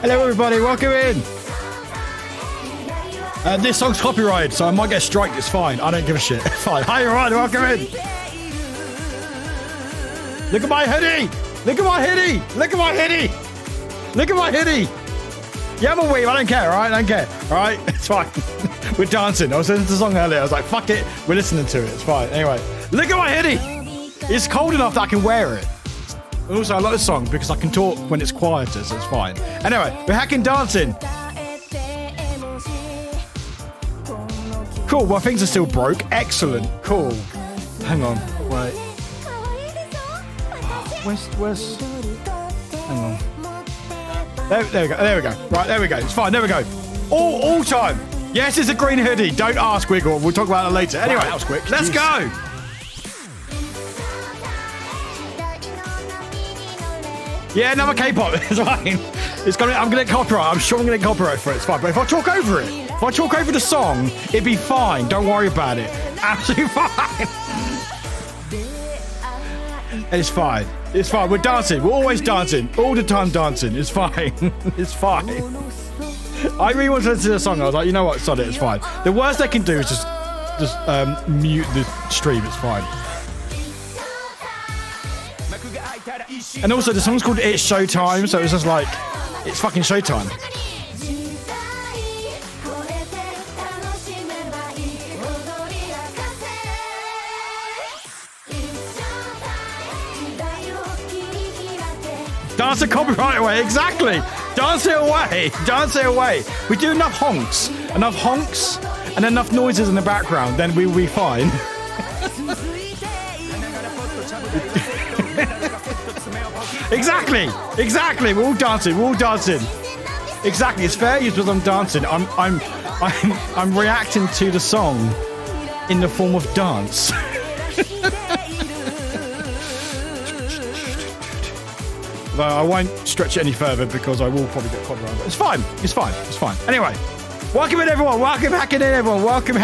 Hello, everybody. Welcome in. This song's copyrighted, so I might get striked. It's fine. I don't give a shit. Fine. Hi, everyone. Welcome in. Look at my hoodie. Look at my hoodie. Look at my hoodie. Look at my hoodie. Yeah, I'm a weeb. I don't care, all right? I don't care, all right? It's fine. We're dancing. I was listening to the song earlier. I was like, fuck it. We're listening to it. It's fine. Anyway, look at my hoodie. It's cold enough that I can wear it. And also, I like the song because I can talk when it's quieter, so it's fine. Anyway, we're hacking dancing. Cool. Well, things are still broke. Excellent. Cool. Hang on. Wait. Where's... Hang on. There we go. There we go. Right, there we go. It's fine. There we go. All time. Yes, it's a green hoodie. Don't ask, Wiggle. We'll talk about it later. Anyway, that was quick. Let's go. Yeah, another K-pop. It's fine. I'm gonna get copyright. I'm sure I'm gonna get copyright for it. It's fine. But if I talk over it, if I talk over the song, it'd be fine. Don't worry about it. Absolutely fine. It's fine. It's fine. We're dancing. We're always dancing. All the time dancing. It's fine. It's fine. I really wanted to listen to the song. I was like, you know what? Sod it. It's fine. The worst they can do is just mute the stream. It's fine. And also, the song's called It's Showtime, so it's just like, it's fucking showtime. Dance the copyright away, exactly. Dance it away, dance it away. We do enough honks, and enough noises in the background, then we will be fine. Exactly. We're all dancing. Exactly. It's fair use because I'm dancing. I'm reacting to the song in the form of dance. Though I won't stretch it any further because I will probably get copyright. But it's fine. Anyway, welcome in everyone. Welcome hacking in everyone. Welcome.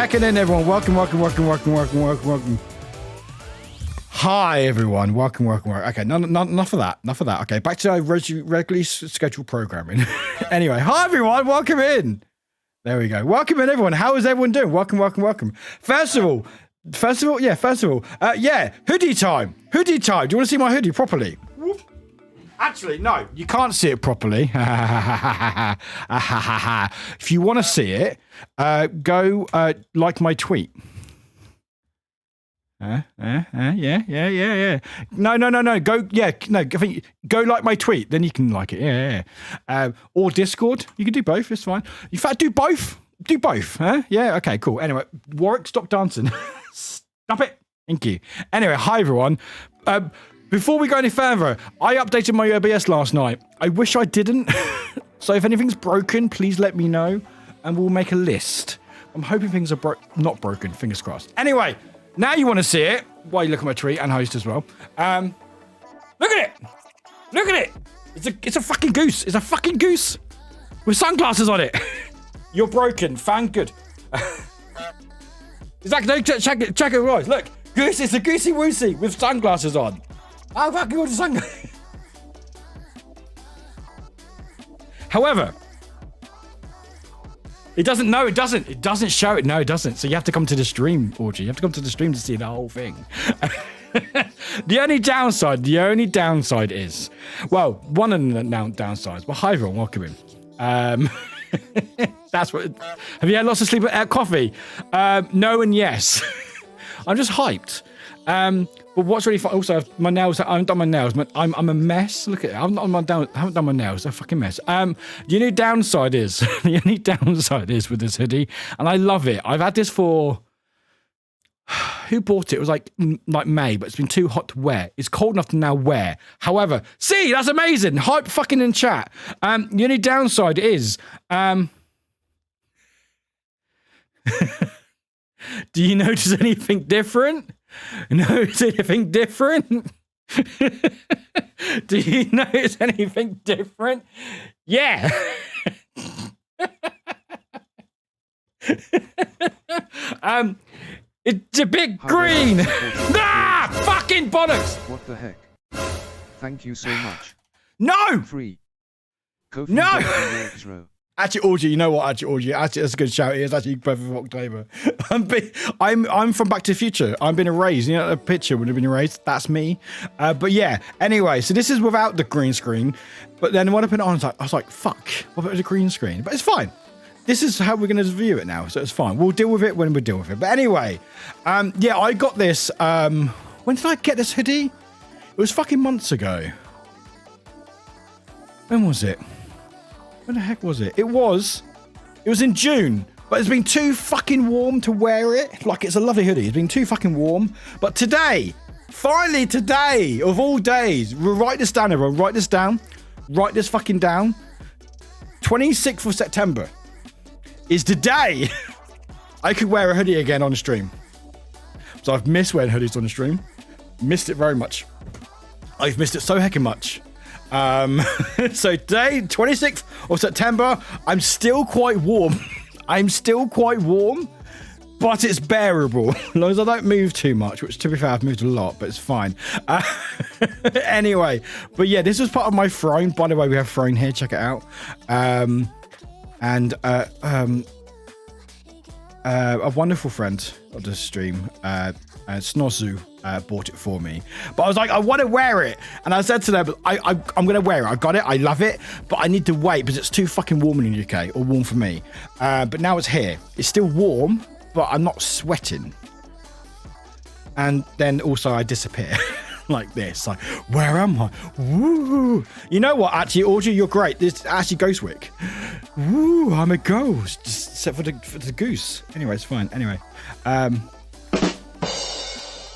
Hi everyone. Welcome. Okay, enough of that. Okay, back to our regularly scheduled programming. Anyway, hi everyone. Welcome in. There we go. Welcome in everyone. How is everyone doing? Welcome. First of all, hoodie time. Do you want to see my hoodie properly? Actually, no, you can't see it properly. If you want to see it, go like my tweet. Yeah. No. Go like my tweet, then you can like it. Yeah. Or Discord. You can do both. It's fine. In fact, do both. Huh? Yeah. Okay. Cool. Anyway, Warwick, stop dancing. Stop it. Thank you. Anyway, hi everyone. Before we go any further, I updated my OBS last night. I wish I didn't. So if anything's broken, please let me know, and we'll make a list. I'm hoping things are not broken. Fingers crossed. Anyway. Now you want to see it, while you look at my tweet and host as well. Look at it. It's a fucking goose. It's a fucking goose with sunglasses on it. You're broken. Fan good. Exactly. Check it, guys. Look, goose. It's a goosey woosey with sunglasses on. How fucking good is sunglasses? However, it doesn't show it. No, it doesn't. So you have to come to the stream, Audrey. You have to come to the stream to see the whole thing. The only downside is, well, one of the downsides. Well, hi everyone, welcome in. That's what. Have you had lots of sleep at coffee? No and yes. I'm just hyped. But what's really fun, also, my nails, I haven't done my nails. I'm a mess. Look at it. I haven't done my nails. They're a fucking mess. The only downside is with this hoodie, and I love it. I've had this for, who bought it? It was like May, but it's been too hot to wear. It's cold enough to now wear. However, see, that's amazing. Hype fucking in chat. The only downside is, do you notice anything different? Notice anything different? Do you notice anything different? Yeah. It's a bit green. Fucking bollocks. What the heck? Thank you so much. No. 3. Kofi No! Intro. Actually, Audrey, you know what? Actually, that's a good shout. It is actually 12th of October. I'm from Back to the Future. I'm being erased. You know, the picture would have been erased. That's me. But yeah. Anyway, so this is without the green screen. But then when I put it on, I was like, fuck. What about the green screen? But it's fine. This is how we're going to view it now, so it's fine. We'll deal with it when we deal with it. But anyway, yeah, I got this. When did I get this hoodie? It was fucking months ago. When was it? When the heck was it? It was in June, but it's been too fucking warm to wear it. Like, it's a lovely hoodie. It's been too fucking warm. But today, finally today, of all days, we'll write this down, everyone. Write this down. Write this fucking down. 26th of September is the day I could wear a hoodie again on the stream. So I've missed wearing hoodies on the stream. Missed it very much. I've missed it so heckin' much. So today, 26th of September, I'm still quite warm. I'm still quite warm, but it's bearable. As long as I don't move too much, which to be fair, I've moved a lot, but it's fine. Anyway, but yeah, this was part of my throne. By the way, we have throne here. Check it out. A wonderful friend of the stream, Snozu, bought it for me. But I was like, I want to wear it. And I said to them, I'm going to wear it. I got it. I love it. But I need to wait because it's too fucking warm in the UK, or warm for me. But now it's here. It's still warm, but I'm not sweating. And then also I disappear. Like this, like, where am I? Woo! You know what? Actually, Audrey, you're great. This is actually Ghostwick. Woo! I'm a ghost, just except for the goose. Anyway, it's fine. Anyway,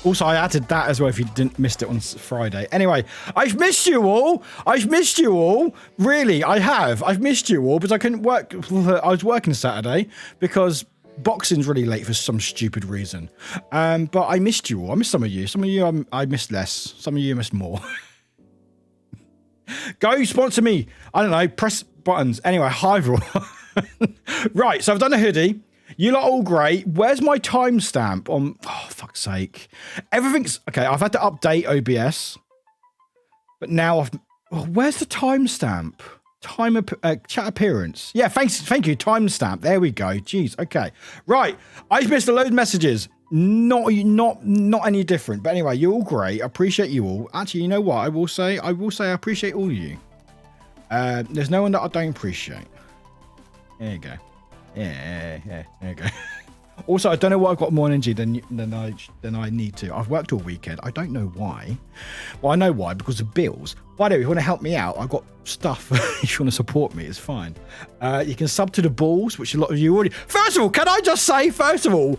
also I added that as well. If you didn't missed it on Friday. Anyway, I've missed you all. I've missed you all. Really, I have. I've missed you all because I couldn't work. I was working Saturday because boxing's really late for some stupid reason. But I missed you all. I missed some of you. Some of you I missed less. Some of you missed more. Go sponsor me. I don't know. Press buttons. Anyway, hi everyone. Right, so I've done a hoodie. You lot all great. Where's my timestamp on? Oh, fuck's sake. Everything's okay. I've had to update OBS, but now where's the timestamp? Chat appearance. Yeah, thank you. Timestamp. There we go. Jeez. Okay. Right. I've missed a load of messages. Not any different. But anyway, you're all great. I appreciate you all. Actually, you know what? I will say I appreciate all of you. There's no one that I don't appreciate. There you go. Yeah. There you go. Also, I don't know why I've got more energy than I need to. I've worked all weekend. I don't know why. Well, I know why, because of bills. By the way, if you want to help me out, I've got stuff. If you want to support me, it's fine. You can sub to the balls, which a lot of you already... First of all, can I just say, first of all,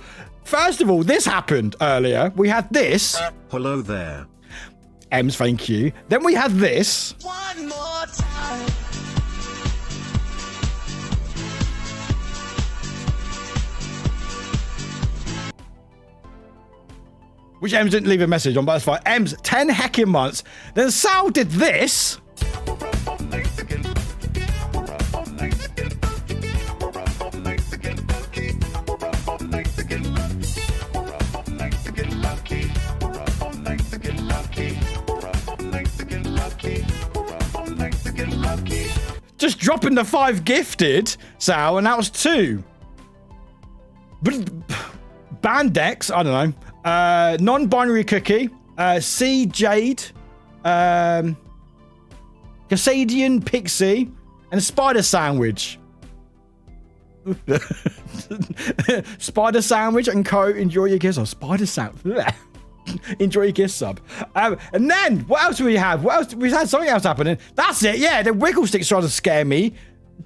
this happened earlier. We had this. Hello there. Ems, thank you. Then we had this. One more time. Which Ems didn't leave a message on, but that's fine. Ems, 10 heckin' months. Then Sal did this. Just dropping the 5 gifted, Sal, and that was 2. But Bandex, I don't know. Non-binary cookie, C Jade, Casadian Pixie, and a spider sandwich. Spider sandwich and co. Enjoy your gifts. Oh, spider sandwich. Enjoy your gift sub. And then what else do we have? What else? We've had something else happening. That's it. Yeah, the wiggle sticks trying to scare me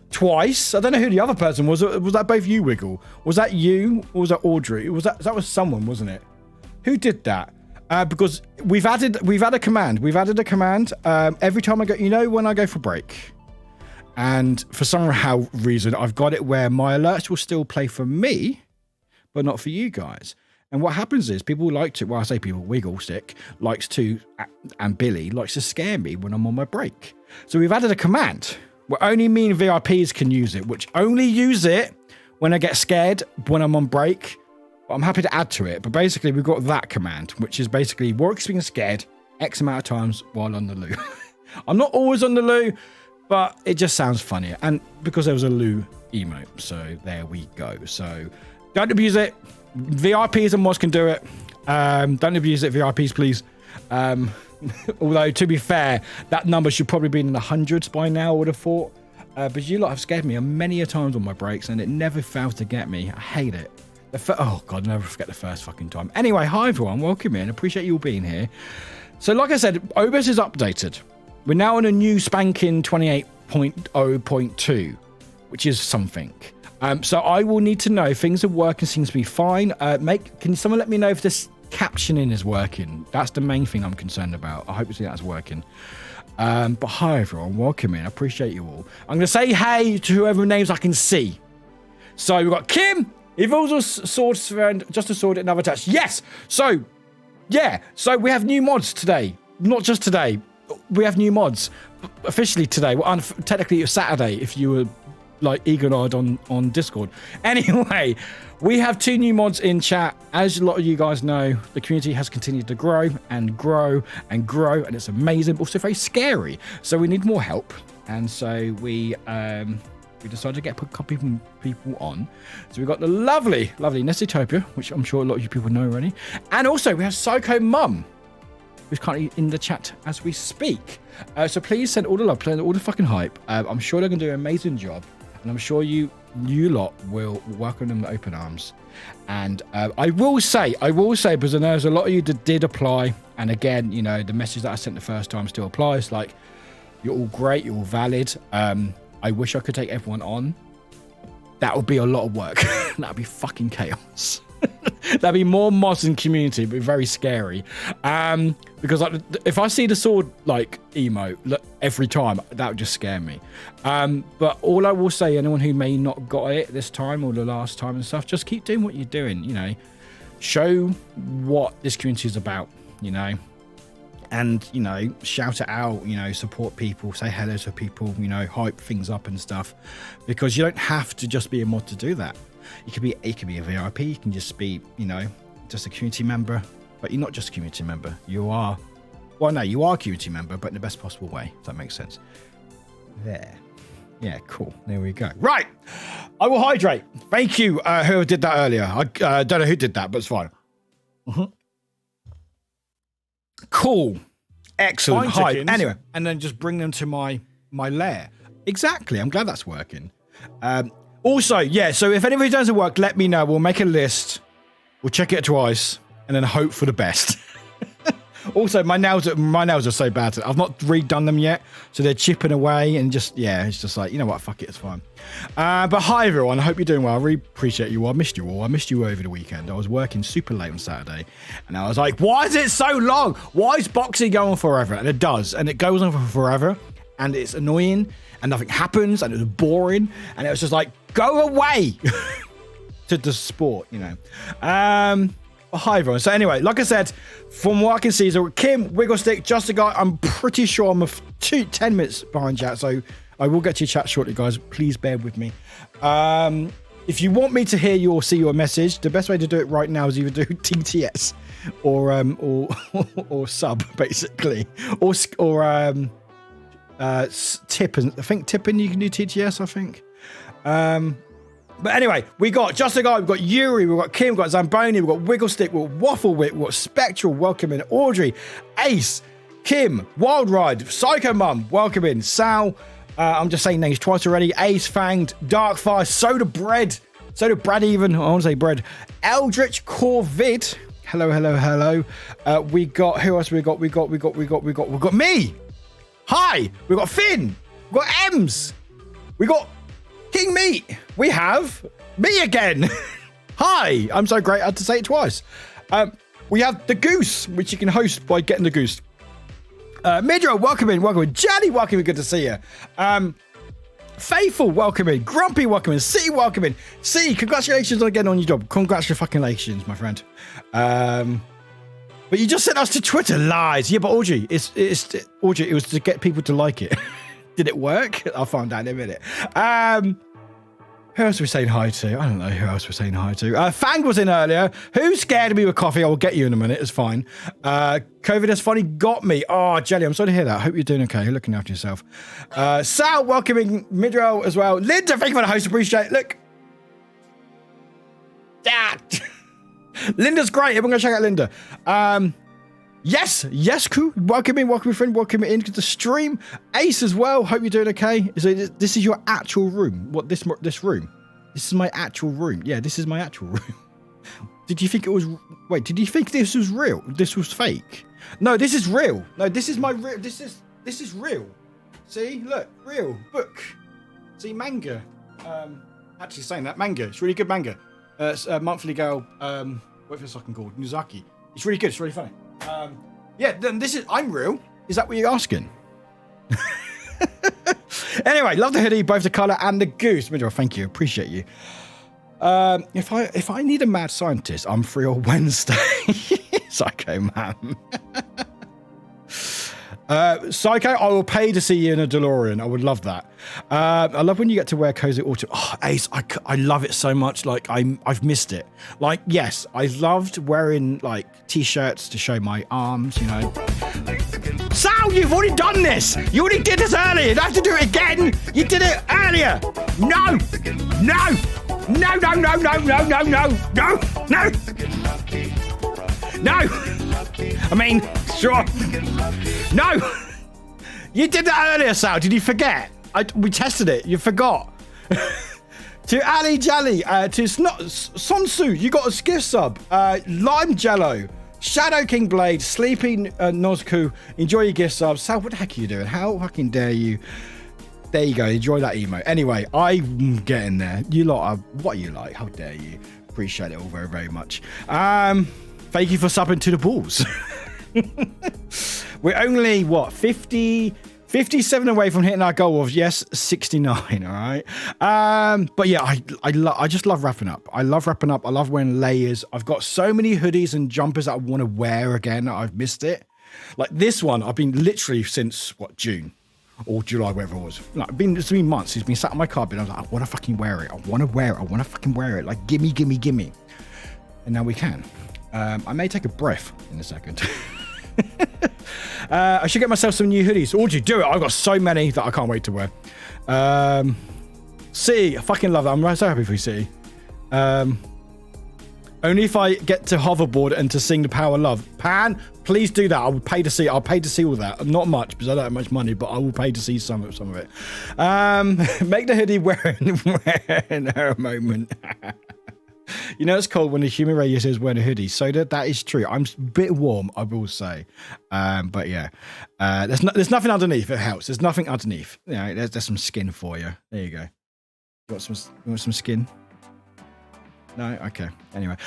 twice. I don't know who the other person was. Was that both you, Wiggle? Was that you, or was that Audrey? That was someone, wasn't it? Who did that? Because we've added a command. We've added a command every time I go. You know, when I go for break, and for some reason I've got it where my alerts will still play for me, but not for you guys. And what happens is people like to. Well, I say people. Wiggle Stick likes to, and Billy likes to scare me when I'm on my break. So we've added a command where only me and VIPs can use it, which only use it when I get scared when I'm on break. I'm happy to add to it, but basically we've got that command, which is basically Warwick's being scared X amount of times while on the loo. I'm not always on the loo, but it just sounds funnier. And because there was a Lou emote, so there we go. So don't abuse it. VIPs and mods can do it. Don't abuse it, VIPs, please. Although, to be fair, that number should probably be in the hundreds by now, I would have thought. But you lot have scared me many a times on my breaks, and it never fails to get me. I hate it. Oh, God, never forget the first fucking time. Anyway, hi, everyone. Welcome in. Appreciate you all being here. So, like I said, OBS is updated. We're now on a new spanking 28.0.2, which is something. So I will need to know. Things are working, seems to be fine. Can someone let me know if this captioning is working? That's the main thing I'm concerned about. I hope that's working. But hi everyone, welcome in. I appreciate you all. I'm going to say hey to whoever names I can see. So we've got Kim, Evil's sword friend, just a sword, another touch. Yes. So yeah. So we have new mods today. Not just today. We have new mods officially today. Well, technically it's Saturday if you were like eagle-eyed on Discord. Anyway, we have 2 new mods in chat. As a lot of you guys know, the community has continued to grow and grow and grow, and it's amazing, but also very scary. So we need more help, and so we decided to get a couple people on. So we've got the lovely Nestitopia, which I'm sure a lot of you people know already, and also we have Psycho Mum, who's currently in the chat as we speak. So please send all the love, all the fucking hype. I'm sure they're going to do an amazing job. And I'm sure you lot will welcome them with open arms. And I will say, because I know there's a lot of you that did apply. And again, you know, the message that I sent the first time still applies. Like, you're all great, you're all valid. I wish I could take everyone on. That would be a lot of work. That would be fucking chaos. That'd be more mods in community, but very scary. Because like, if I see the sword like emote every time, that would just scare me. But all I will say, anyone who may not have got it this time or the last time and stuff, just keep doing what you're doing. You know, show what this community is about. You know, and you know, shout it out. You know, support people, say hello to people. You know, hype things up and stuff, because you don't have to just be a mod to do that. You could be a VIP, you can just be, you know, just a community member, but you're not just a community member. You are a community member, but in the best possible way, if that makes sense. There. Yeah, cool. There we go. Right. I will hydrate. Thank you, whoever did that earlier. I don't know who did that, but it's fine. Cool. Excellent. Hype. Anyway, and then just bring them to my lair. Exactly. I'm glad that's working. Also, yeah, so if anything doesn't work, let me know. We'll make a list. We'll check it twice and then hope for the best. Also, my nails are so bad. I've not redone them yet, so they're chipping away and just, yeah, it's just like, you know what, fuck it, it's fine. But hi, everyone. I hope you're doing well. I really appreciate you all. I missed you all. I missed you over the weekend. I was working super late on Saturday, and I was like, why is it so long? Why is boxing going on forever? And it does, and it goes on for forever, and it's annoying, and nothing happens, and it was boring, and it was just like, go away to the sport, you know. Hi everyone. So anyway, like I said, from what I can see, so Kim, Wigglestick, Just a Guy. I'm pretty sure I'm 10 minutes behind chat, so I will get to your chat shortly, guys. Please bear with me. If you want me to hear you or see your message, the best way to do it right now is either do TTS or sub, basically, or Tippin. I think Tippin you can do TTS. I think. But anyway, we got Just a Guy, we've got Yuri, we've got Kim, we've got Zamboni, we've got Wigglestick, we've got Wafflewit, we've got Spectral, welcome in, Audrey, Ace, Kim, Wild Ride, Psycho Mum, welcome in, Sal, I'm just saying names twice already, Ace, Fanged, Darkfire, Soda Brad even, I want to say Bread, Eldritch Corvid, hello, we got, who else we got me, hi, we got Finn, we got Ems, we got King Meat. We have me again. Hi. I'm so great I had to say it twice. We have the Goose, which you can host by getting the Goose. Midro, welcome in. Johnny, welcome in. Good to see you. Faithful, welcome in. Grumpy, welcome in. C, welcome in. C, congratulations again on your job. Congratulations, my friend. But you just sent us to Twitter. Lies. Yeah, but Audrey, Audrey, it was to get people to like it. Did it work? I'll find out in a minute. Who else are we saying hi to? I don't know who else we're saying hi to. Fang was in earlier. Who's scared of me with coffee? I will get you in a minute. It's fine. COVID has finally got me. Oh, Jelly, I'm sorry to hear that. I hope you're doing okay. You're looking after yourself. Sal, welcoming Midrow as well. Linda, thank you for the host. Appreciate it. Look. Linda's great. Everyone go check out Linda. Yes, cool. Welcome in, friend. Welcome in to the stream. Ace as well. Hope you're doing okay. So this is your actual room. What this room? This is my actual room. Yeah, this is my actual room. Did you think it was? Wait, did you think this was real? This was fake? No, this is real. No, this is my real. This is real. See, look, real book. See, manga. Actually saying that manga. It's really good manga. It's a monthly girl. What's this fucking called? Nuzaki. It's really good. It's really funny. Yeah, then this is. I'm real. Is that what you're asking? Anyway, love the hoodie, both the colour and the goose. Midrow, thank you. Appreciate you. If I need a mad scientist, I'm free on Wednesday. Psycho man. Psycho, I will pay to see you in a DeLorean. I would love that. I love when you get to wear cozy autumn. Oh, Ace, I love it so much. Like I've missed it. Like, yes, I loved wearing like t-shirts to show my arms, you know. Sal, you've already done this. You already did this earlier. You don't have to do it again. You did it earlier. No. I mean, sure. No. You did that earlier, Sal. Did you forget? We tested it. You forgot. To Ali Jali, to Sonsu, you got a gift sub. Lime Jello, Shadow King Blade, Sleeping Nozku, enjoy your gift sub. Sal, what the heck are you doing? How fucking dare you? There you go. Enjoy that emo. Anyway, I'm getting there. You lot are, what are you like? How dare you? Appreciate it all very, very much. Thank you for subbing to the balls. We're only, what, 57 away from hitting our goal of, yes, 69, all right? But yeah, I just love wrapping up. I love wrapping up. I love wearing layers. I've got so many hoodies and jumpers that I want to wear again. I've missed it. Like this one, I've been literally since, what, June? Or July, whatever it was. Like, it's been months. It's been sat on my carpet. I was like, I want to fucking wear it. I want to wear it. I want to fucking wear it. Like, gimme. And now we can. I may take a breath in a second. I should get myself some new hoodies. Audrey, do it. I've got so many that I can't wait to wear. City, I fucking love that. I'm so happy for you, City. Only if I get to hoverboard and to sing the Power of Love. Pan, please do that. I will pay to see. I'll pay to see all that. Not much because I don't have much money, but I will pay to see some of it. Make the hoodie wearing her a moment. You know it's cold when the human radio says wearing a hoodie. So that is true. I'm a bit warm, I will say. But yeah, there's nothing underneath. It helps. There's nothing underneath. You know, there's some skin for you. There you go. You want some skin? No? Okay. Anyway.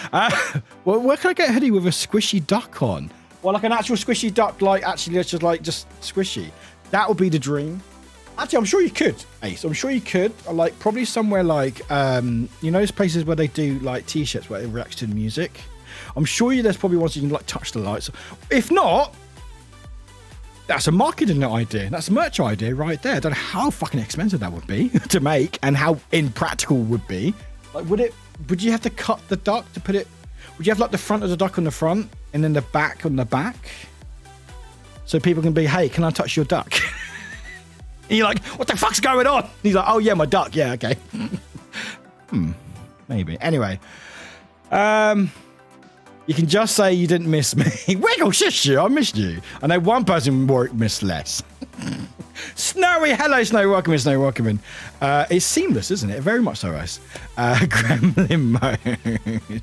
Well, where can I get a hoodie with a squishy duck on? Well, like an actual squishy duck, like actually it's just squishy. That would be the dream. Actually, I'm sure you could, Ace. I'm sure you could. Like probably somewhere like you know those places where they do like t-shirts where they react to the music. I'm sure there's probably ones you can like touch the lights. If not, that's a marketing idea. That's a merch idea right there. I don't know how fucking expensive that would be to make and how impractical it would be. Like would you have to cut the duck to put it? Would you have like the front of the duck on the front and then the back on the back? So people can be, hey, can I touch your duck? And you're like, what the fuck's going on? And he's like, oh yeah, my duck. Yeah, okay. Maybe. Anyway. You can just say you didn't miss me. Wiggle, shush you. I missed you. I know one person missed less. Snowy. Hello, Snowy. Welcome in, Snowy. Welcome in. It's seamless, isn't it? Very much so, guys. Gremlin mode.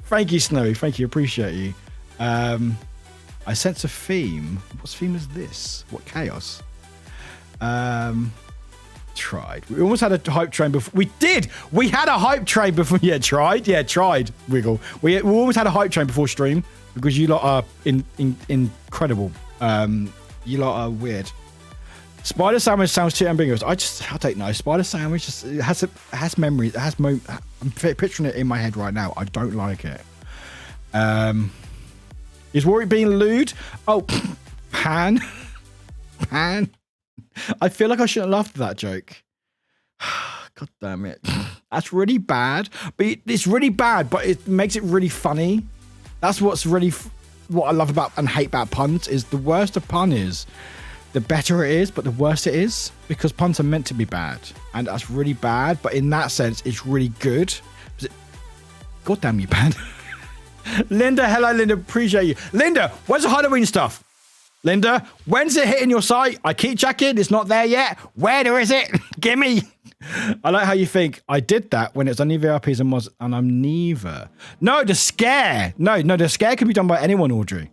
Thank you, Snowy. Thank you. Appreciate you. I sense a theme. What theme is this? What chaos? Tried. We almost had a hype train before. We did. We had a hype train before. Yeah, tried. Yeah, tried. Wiggle. We almost had a hype train before stream because you lot are incredible. You lot are weird. Spider sandwich sounds too ambiguous. I don't know. Spider sandwich just has memories. It has I'm picturing it in my head right now. I don't like it. Is Warwick being lewd? Oh, Pan. I feel like I shouldn't laugh at that joke. God damn it. That's really bad. But it's really bad, but it makes it really funny. That's what's really what I love about and hate about puns is the worse a pun is, the better it is, but the worse it is because puns are meant to be bad. And that's really bad. But in that sense, it's really good. God damn you, Pan. Linda, hello, Linda. Appreciate you. Linda, where's the Halloween stuff? Linda, when's it hitting your site? I keep checking. It's not there yet. Where is it? Gimme. I like how you think I did that when it's only VIPs and mods, and I'm neither. No, the scare. No, the scare can be done by anyone, Audrey.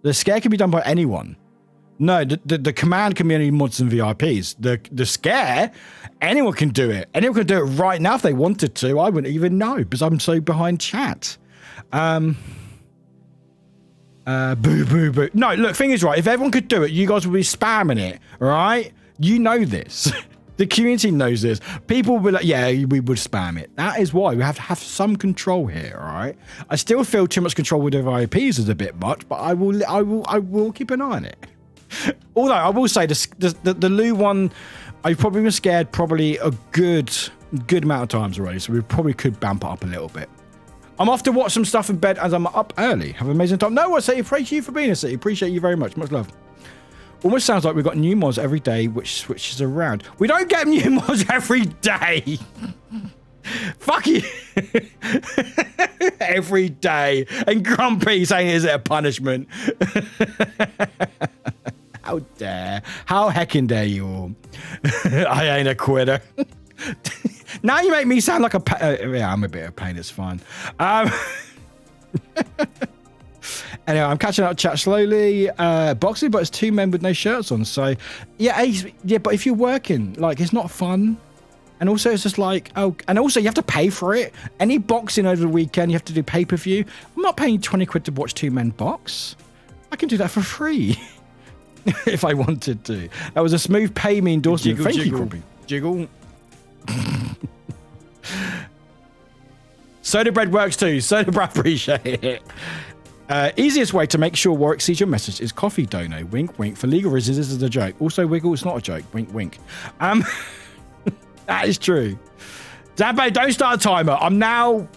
The scare can be done by anyone. No, the command can be only mods and VIPs. The scare, anyone can do it. Anyone can do it right now if they wanted to. I wouldn't even know because I'm so behind chat. Boo, boo, boo. No, look, thing is, right, if everyone could do it, you guys would be spamming it, all right? You know this. The community knows this. People will be like, yeah, we would spam it. That is why we have to have some control here, all right? I still feel too much control with the VIPs is a bit much, but I will keep an eye on it. Although I will say the Lou one, I've probably been scared a good amount of times already, so we probably could bump it up a little bit. I'm off to watch some stuff in bed as I'm up early. Have an amazing time. No, I say appreciate you for being a city. Appreciate you very much. Much love. Almost sounds like we've got new mods every day, which switches around. We don't get new mods every day. Fuck you. Every day. And Grumpy saying, is it a punishment? How dare. How heckin' dare you all. I ain't a quitter. Now you make me sound like yeah, I'm a bit of a pain. It's fine. Anyway, I'm catching up chat slowly. Boxing, but it's two men with no shirts on. So, yeah, but if you're working, like, it's not fun. And also, it's just like, oh, and also you have to pay for it. Any boxing over the weekend, you have to do pay-per-view. I'm not paying 20 quid to watch two men box. I can do that for free if I wanted to. That was a smooth pay me endorsement. Jiggle, Thank jiggle. you, Grumpy. Jiggle. Soda bread works too. Soda bread, appreciate it. Easiest way to make sure Warwick sees your message is coffee dono. Wink, wink. For legal reasons, this is a joke. Also, Wiggle, it's not a joke. Wink, wink. That is true. Zambe, don't start a timer. I'm now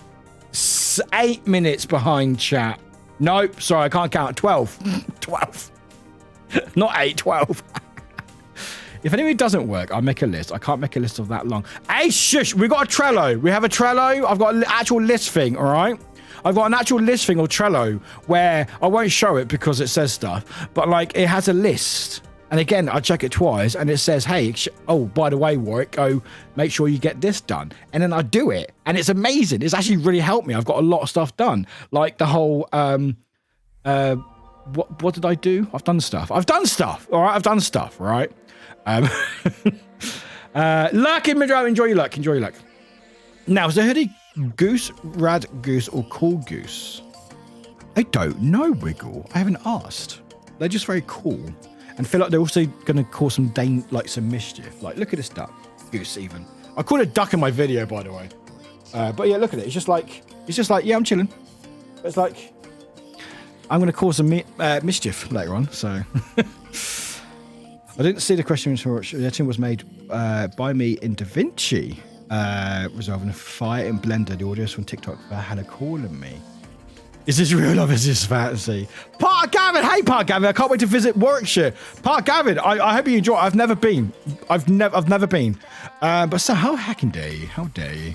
8 minutes behind chat. Nope, sorry, I can't count. 12. 12. Not 8, 12. If anything doesn't work, I'll make a list. I can't make a list of that long. Hey, shush, we got a Trello. We have a Trello. I've got an actual list thing, all right? I've got an actual list thing on Trello where I won't show it because it says stuff, but like it has a list. And again, I check it twice and it says, hey, oh, by the way, Warwick, go make sure you get this done. And then I do it. And it's amazing. It's actually really helped me. I've got a lot of stuff done. Like the whole, what did I do? I've done stuff. All right. I've done stuff. All right. Luck in Midrow. Enjoy your luck. Enjoy your luck. Now, is the hoodie goose, rad goose, or cool goose? I don't know, Wiggle. I haven't asked. They're just very cool. And feel like they're also going to cause some some mischief. Like, look at this duck. Goose, even. I called it duck in my video, by the way. But yeah, look at it. It's just like, yeah, I'm chilling. It's like, I'm going to cause some mischief later on, so. I didn't see the question for which the editing was made by me in DaVinci, resolving a fire in Blender. The audio from TikTok had a call on me. Is this real or is this fantasy? Park Gavin, hey Park Gavin, I can't wait to visit Warwickshire. Park Gavin, I hope you enjoy it. I've never been. I've never been. But so how hacking dare you? How dare you?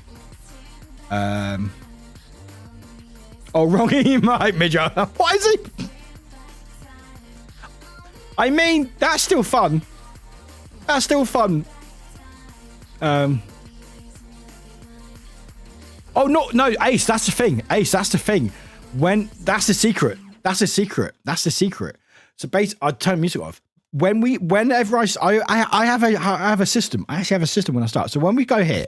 Oh, wrong emote, Midger. What is it? I mean, that's still fun. That's still fun. Oh, no, Ace, that's the thing. Ace, that's the thing. That's the secret. That's the secret. That's the secret. So basically, I'll turn music off. Whenever I have a system. I actually have a system when I start. So when we go here,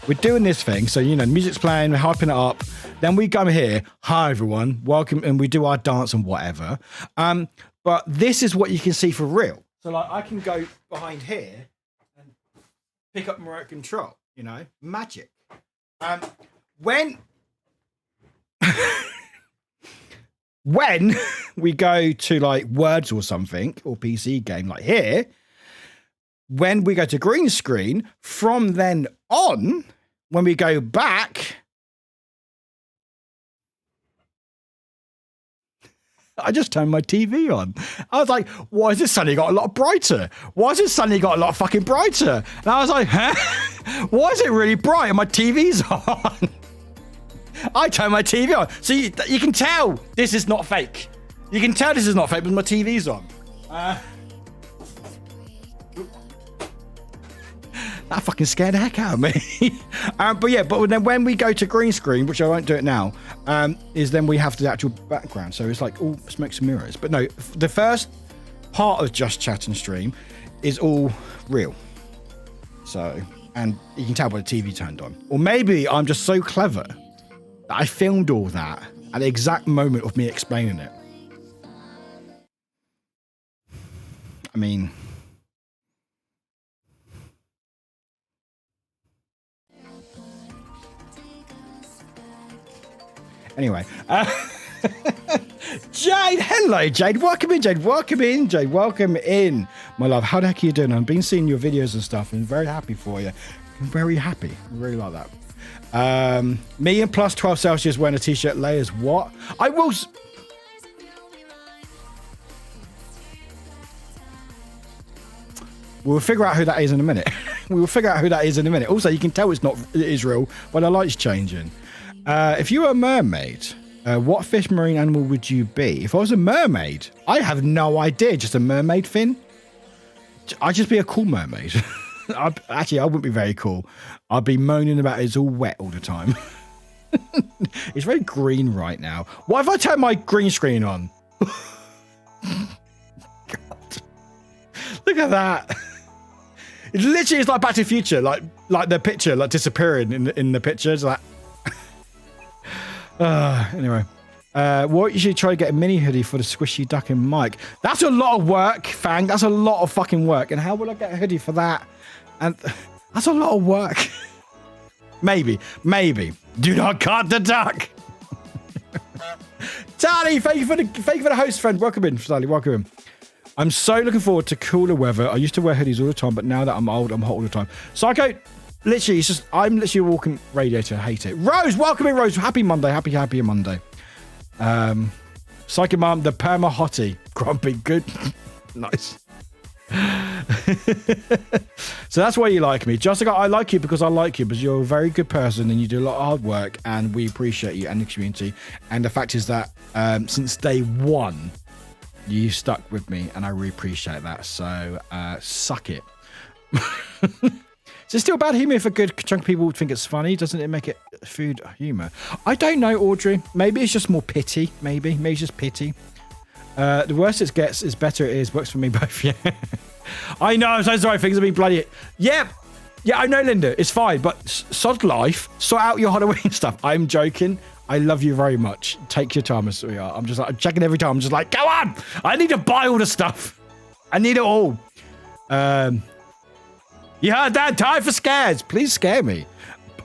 we're doing this thing. So, you know, the music's playing, we're hyping it up. Then we come here. Hi, everyone. Welcome. And we do our dance and whatever. But this is what you can see for real. So, like, I can go behind here and pick up my remote control, you know, magic. When we go to, like, Words or something, or PC game, like here, when we go to green screen, from then on, when we go back, I just turned my TV on. I was like, why has it suddenly got a lot brighter? Why has it suddenly got a lot fucking brighter? And I was like, huh? Why is it really bright and my TV's on? I turned my TV on. So you can tell this is not fake. You can tell this is not fake because my TV's on. That fucking scared the heck out of me. But then when we go to green screen, which I won't do it now, is then we have the actual background. So it's like all smokes and mirrors. But no, the first part of Just Chat and Stream is all real. So, and you can tell by the TV turned on. Or maybe I'm just so clever that I filmed all that at the exact moment of me explaining it. I mean... Anyway, Jade, hello, Jade. Welcome in, Jade. Welcome in, Jade. Welcome in, my love. How the heck are you doing? I've been seeing your videos and stuff and very happy for you. I'm very happy. I really like that. Me and plus 12 Celsius wearing a t-shirt layers. What? I will... We'll figure out who that is in a minute. We will figure out who that is in a minute. Also, you can tell it's not Israel by the lights changing. If you were a mermaid, what fish marine animal would you be? If I was a mermaid, I have no idea. Just a mermaid fin? I'd just be a cool mermaid. Actually, I wouldn't be very cool. I'd be moaning about it's all wet all the time. It's very green right now. What if I turn my green screen on? God. Look at that. It literally is like Back to the Future, like the picture, like disappearing in the picture. It's like... Anyway, what you should try to get a mini hoodie for the squishy duck and mic. That's a lot of work, Fang. That's a lot of fucking work. And how will I get a hoodie for that? And that's a lot of work. Maybe. Do not cut the duck. Tally, thank you for the host friend. Welcome in, Tally. Welcome in. I'm so looking forward to cooler weather. I used to wear hoodies all the time, but now that I'm old, I'm hot all the time. Psycho. Literally, I'm literally a walking radiator. I hate it. Rose, welcome in, Rose. Happy Monday. Happy Monday. Psychic Mom, the perma hottie. Grumpy, good. Nice. So that's why you like me. Jessica, I like you because I like you, because you're a very good person and you do a lot of hard work and we appreciate you and the community. And the fact is that since day one, you stuck with me and I really appreciate that. So suck it. Is it still bad humour if a good chunk of people think it's funny? Doesn't it make it food humour? I don't know, Audrey. Maybe it's just more pity. Maybe it's just pity. The worse it gets, is better it is. Works for me both, yeah. I know, I'm so sorry. Things have been bloody... Yeah, I know, Linda. It's fine, but sod life. Sort out your Halloween stuff. I'm joking. I love you very much. Take your time, as we are. I'm just like, I'm checking every time. I'm just like, go on! I need to buy all the stuff. I need it all. You heard that? Time for scares. Please scare me.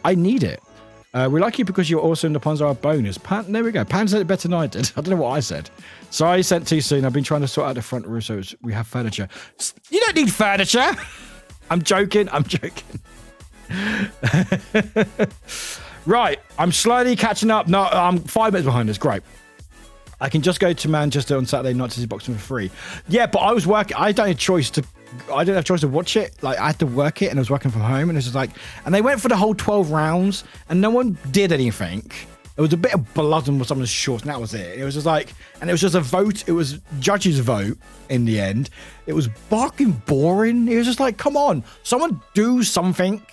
I need it. We like you because you're awesome. The puns are a bonus. There we go. Pan said it better than I did. I don't know what I said. Sorry, I sent too soon. I've been trying to sort out the front room so we have furniture. You don't need furniture. I'm joking. Right. I'm slowly catching up. No, I'm 5 minutes behind. It's great. I can just go to Manchester on Saturday night to see boxing for free. Yeah, but I was working. I didn't have choice to watch it. Like, I had to work it and I was working from home and it was just like, and they went for the whole 12 rounds and no one did anything. There was a bit of blood on some of the shorts and that was it. It was just like, and it was just a vote. It was judge's vote in the end. It was fucking boring. It was just like, come on, someone do something.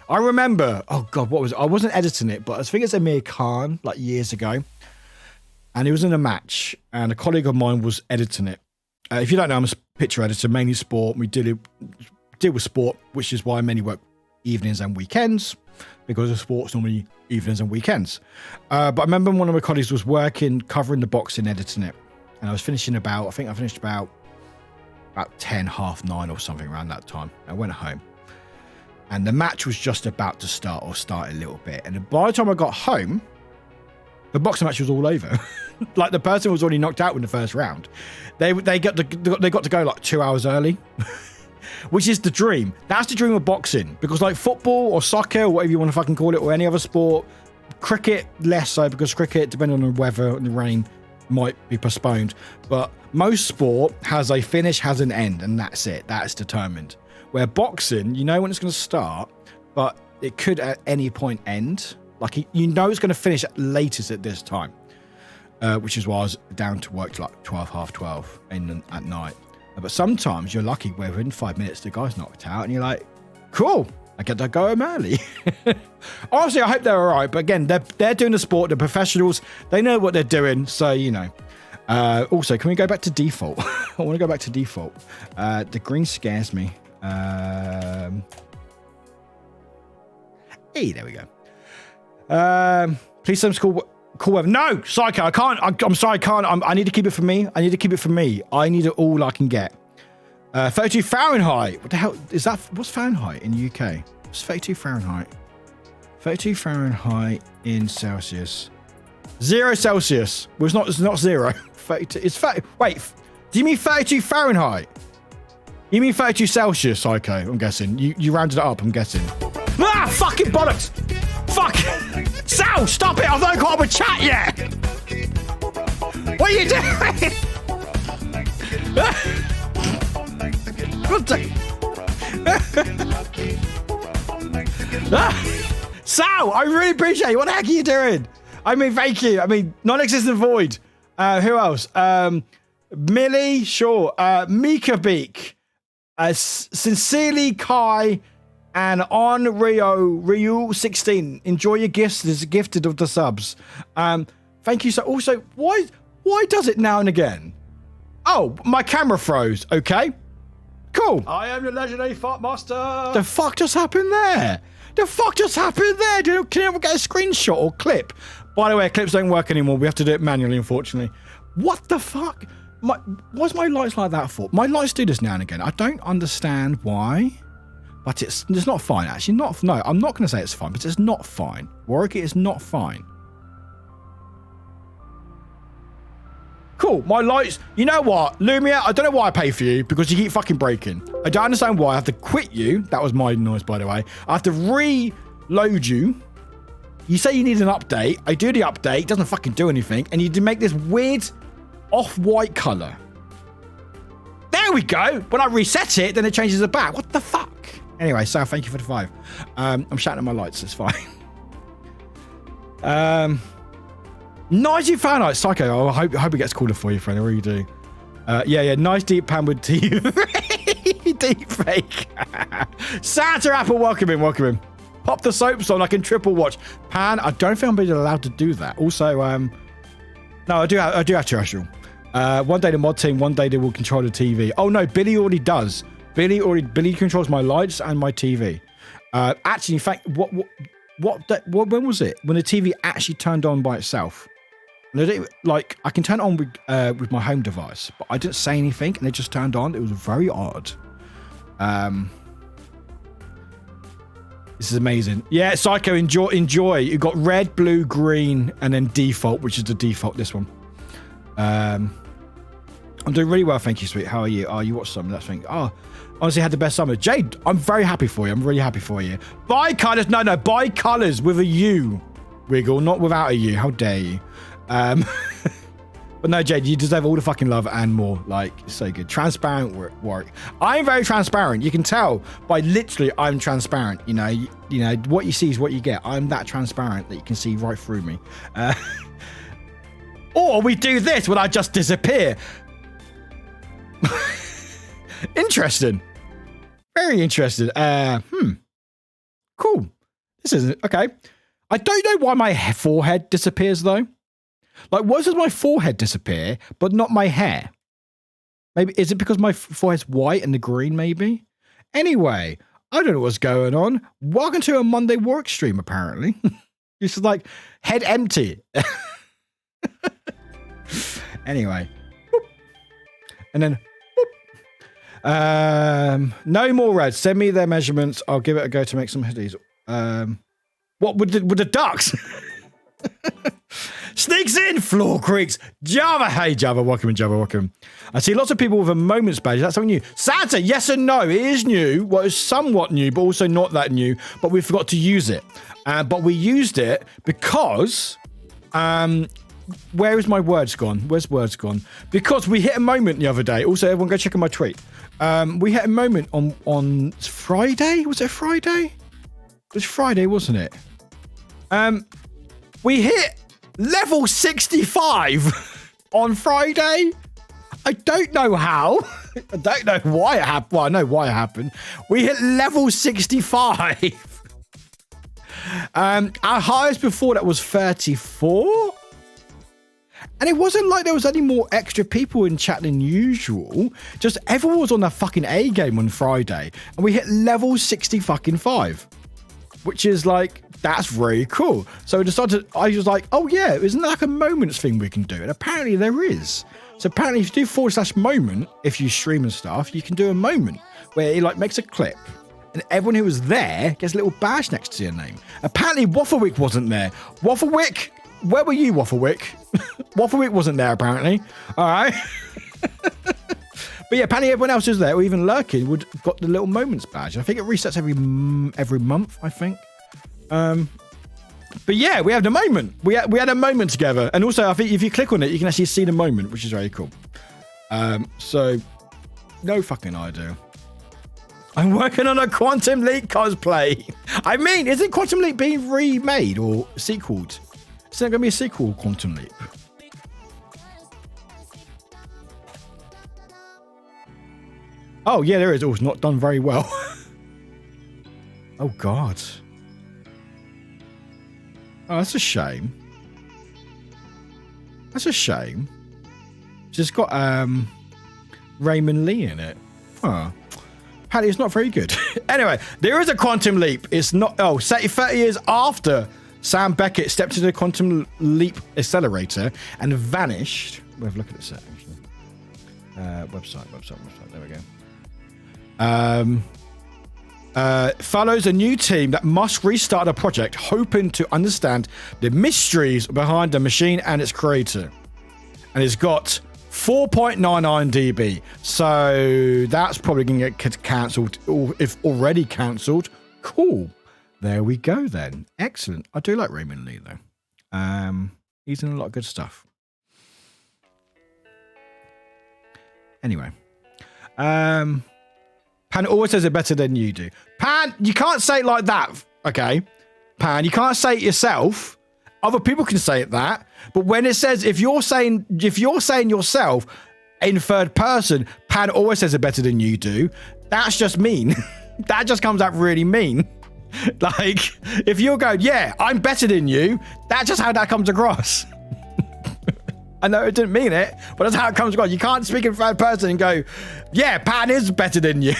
I remember, oh God, what was it? I wasn't editing it, but I think it's Amir Khan, like years ago. And he was in a match and a colleague of mine was editing it. If you don't know, I'm a picture editor, mainly sport. We deal with sport, which is why I mainly work evenings and weekends, because of sports normally evenings and weekends. But I remember one of my colleagues was working, covering the boxing, editing it. And I was finishing I think I finished about 10, half 9 or something around that time. I went home. And the match was just about to start or start a little bit. And by the time I got home, the boxing match was all over. Like the person was already knocked out in the first round. They got to go like 2 hours early. which is the dream. That's the dream of boxing, because like football or soccer or whatever you want to fucking call it, or any other sport, cricket less so, because cricket, depending on the weather and the rain, might be postponed. But most sport has a finish, has an end, and that's it. That's determined. Where boxing, you know when it's going to start, but it could at any point end. Like, you know it's going to finish at latest at this time, which is why I was down to work till like 12, half 12 at night. But sometimes you're lucky where within 5 minutes the guy's knocked out and you're like, cool, I get to go home early. Honestly, I hope they're all right. But again, they're doing the sport. They're professionals. They know what they're doing. So, you know. Also, can we go back to default? I want to go back to default. The green scares me. Hey, there we go. Please, some cool weather. No, Psycho, I can't. I'm sorry, I can't. I need to keep it for me. I need it all I can get. 32 Fahrenheit. What the hell is that? What's Fahrenheit in the UK? What's 32 Fahrenheit? 32 Fahrenheit in Celsius. 0 Celsius. Well, it's not 0. 32. Wait, do you mean 32 Fahrenheit? You mean 32 Celsius, Psycho? I'm guessing. You rounded it up, I'm guessing. Ah, fucking bollocks! Fuck! Sal, stop it! I've not got up a chat yet! What are you doing? What the... Sal, I really appreciate it. What the heck are you doing? I mean, thank you. I mean, non-existent void. Who else? Millie, sure. Mika Beak. Sincerely, Kai. And on Ryu 16, enjoy your gifts. There's gifted of the subs. Thank you. So also, why does it now and again? Oh, my camera froze. Okay, cool. I am the legendary fart master. The fuck just happened there? Can anyone get a screenshot or clip? By the way, clips don't work anymore. We have to do it manually, unfortunately. What the fuck? What's my lights like that for? My lights do this now and again. I don't understand why. But it's not fine, actually. No, I'm not going to say it's fine, but it's not fine. Warwick, it is not fine. Cool, my lights. You know what, Lumia, I don't know why I pay for you, because you keep fucking breaking. I don't understand why. I have to quit you. That was my noise, by the way. I have to reload you. You say you need an update. I do the update. It doesn't fucking do anything. And you make this weird off-white color. There we go. When I reset it, then it changes it back. What the fuck? Anyway, Sal, thank you for the 5. I'm shouting at my lights. It's fine. 90 Fahrenheit. Psycho. I hope it gets cooler for you, friend. I really do. Yeah. Nice deep pan with tea. Deep fake. Santa Apple, welcome in. Pop the soaps on. I can triple watch. Pan, I don't think I'm being allowed to do that. Also, no, I do have terrestrial. One day the mod team, one day they will control the TV. Oh no, Billy already does. Billy controls my lights and my TV. Actually, in fact, when was it? When the TV actually turned on by itself. Like, I can turn it on with my home device, but I didn't say anything and it just turned on. It was very odd. This is amazing. Yeah, Psycho, enjoy. You've got red, blue, green, and then default, which is the default, this one. I'm doing really well, thank you, sweet. How are you? Oh, you watched something, that's thing. Oh, honestly, had the best summer. Jade, I'm very happy for you. I'm really happy for you. Buy colours. No, buy colours with a U, Wiggle, not without a U. How dare you? But no, Jade, you deserve all the fucking love and more. Like, it's so good. Transparent work. I'm very transparent. You can tell by literally I'm transparent. You know, what you see is what you get. I'm that transparent that you can see right through me. Or we do this when I just disappear. Interesting. Very interesting. Cool. This isn't okay. I don't know why my forehead disappears though. Like, why does my forehead disappear, but not my hair? Maybe, is it because my forehead's white and the green, maybe? Anyway, I don't know what's going on. Welcome to a Monday work stream, apparently. This is like, head empty. Anyway. Boop. And then, boop. No more red. Send me their measurements. I'll give it a go to make some hoodies. What, with the ducks? Sneaks in, floor creaks. Java, hey Java, welcome, Java, welcome. I see lots of people with a moments badge. That's something new. Santa, yes and no. It is new. Well, it's somewhat new, but also not that new. But we forgot to use it. But we used it because... where is my words gone? Where's words gone? Because we hit a moment the other day. Also, everyone go check out my tweet. We hit a moment on Friday. Was it Friday? It was Friday, wasn't it? We hit level 65 on Friday. I don't know how. I don't know why it happened. Well, I know why it happened. We hit level 65. Our highest before that was 34. And it wasn't like there was any more extra people in chat than usual. Just everyone was on their fucking A game on Friday. And we hit level 65. Which is like, that's very cool. So I was like, oh yeah, isn't that like a moments thing we can do? And apparently there is. So apparently if you do /moment, if you stream and stuff, you can do a moment where it like makes a clip. And everyone who was there gets a little badge next to your name. Apparently Wafflewick wasn't there. Wafflewick, where were you, Wafflewick? Wafflewick wasn't there apparently. All right. But yeah, apparently everyone else who's there, or even lurking, would got the little moments badge. I think it resets every month, I think. But yeah, we had a moment. We had a moment together. And also, I think if you click on it, you can actually see the moment, which is very cool. So, no fucking idea. I'm working on a Quantum Leap cosplay. I mean, isn't Quantum Leap being remade or sequeled? Is there going to be a sequel, Quantum Leap? Oh, yeah, there is. Oh, it's not done very well. Oh, God. Oh, that's a shame. That's a shame. Just got Raymond Lee in it. Huh. Apparently, it's not very good. Anyway, there is a Quantum Leap. It's not... Oh, 30 years after Sam Beckett stepped into the Quantum Leap accelerator and vanished. We'll have a look at this actually. Website. There we go. Follows a new team that must restart a project, hoping to understand the mysteries behind the machine and its creator. And it's got 4.99 dB. So that's probably going to get cancelled, or if already cancelled. Cool. There we go then. Excellent. I do like Raymond Lee though. He's in a lot of good stuff. Anyway. Pan always says it better than you do. Pan, you can't say it like that, okay? Pan, you can't say it yourself. Other people can say it that. But when it says, if you're saying yourself in third person, Pan always says it better than you do. That's just mean. That just comes out really mean. Like, if you're going, yeah, I'm better than you, that's just how that comes across. I know it didn't mean it, but that's how it comes across. You can't speak in third person and go, yeah, Pan is better than you.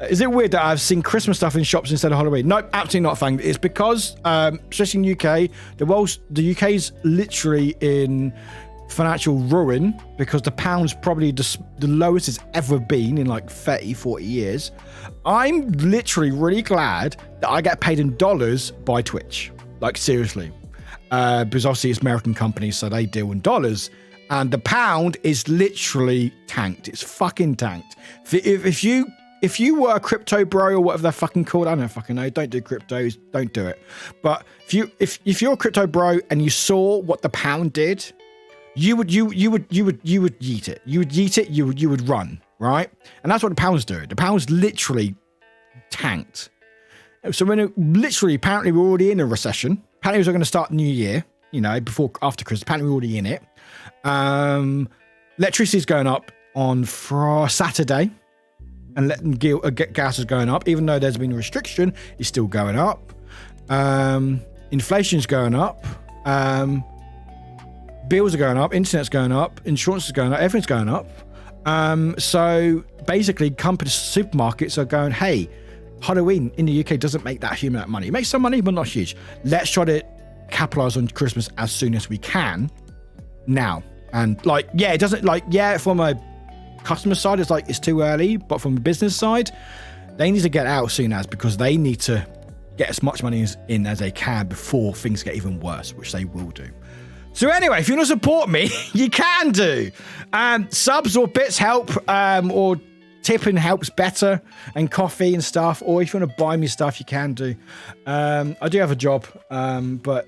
Is it weird that I've seen Christmas stuff in shops instead of Halloween? No, absolutely not, Fang. It's because, especially in UK, the UK's literally in financial ruin because the pound's probably the lowest it's ever been in like 30, 40 years. I'm literally really glad that I get paid in dollars by Twitch. Like, seriously. Because obviously it's American companies, so they deal in dollars. And the pound is literally tanked. It's fucking tanked. If you were a crypto bro or whatever they're fucking called, I don't fucking know. Don't do cryptos. Don't do it. But if you're a crypto bro and you saw what the pound did, you would yeet it. You would yeet it. You would run, right? And that's what the pound's doing. The pound's literally tanked. So apparently we're already in a recession. Apparently we're going to start New Year, after Christmas. Apparently we're already in it. Electricity's going up on Saturday. And gas is going up. Even though there's been a restriction, it's still going up. Inflation's going up. Bills are going up. Internet's going up. Insurance is going up. Everything's going up. So basically, supermarkets are going, hey, Halloween in the UK doesn't make that huge amount of money. It makes some money, but not huge. Let's try to capitalize on Christmas as soon as we can now. And it doesn't from a customer side, it's too early, but from the business side, they need to get out soon because they need to get as much money in as they can before things get even worse, which they will do. So anyway, if you want to support me, you can do. Subs or bits help, or tipping helps better, and coffee and stuff. Or if you want to buy me stuff, you can do. I do have a job, but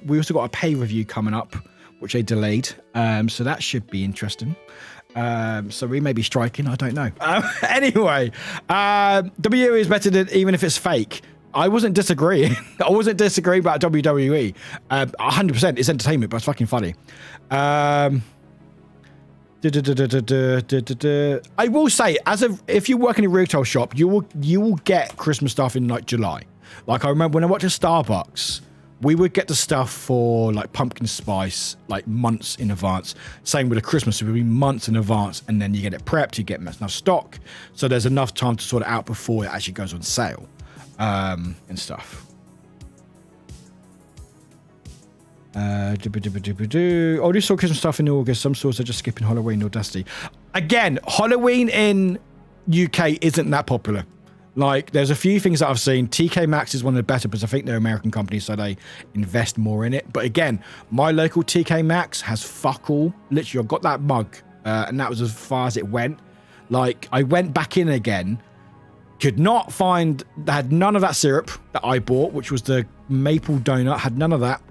we also got a pay review coming up, which they delayed. So that should be interesting. So we may be striking, I don't know. Anyway, WWE is better than even if it's fake. I wasn't disagreeing. I wasn't disagreeing about WWE. 100%, it's entertainment, but it's fucking funny. I will say, if you work in a retail shop, you will get Christmas stuff in like July. Like I remember when I worked at Starbucks, we would get the stuff for like pumpkin spice like months in advance. Same with the Christmas, it would be months in advance, and then you get it prepped, you get enough stock, so there's enough time to sort it out before it actually goes on sale, and stuff. Oh, this saw Christmas stuff in August. Some stores are just skipping Halloween or Dusty. Again, Halloween in UK isn't that popular. Like, there's a few things that I've seen. TK Maxx is one of the better because I think they're American companies, so they invest more in it. But again, my local TK Maxx has fuck all. Literally, I've got that mug, and that was as far as it went. Like, I went back in again, could not find, had none of that syrup that I bought, which was the maple donut, had none of that.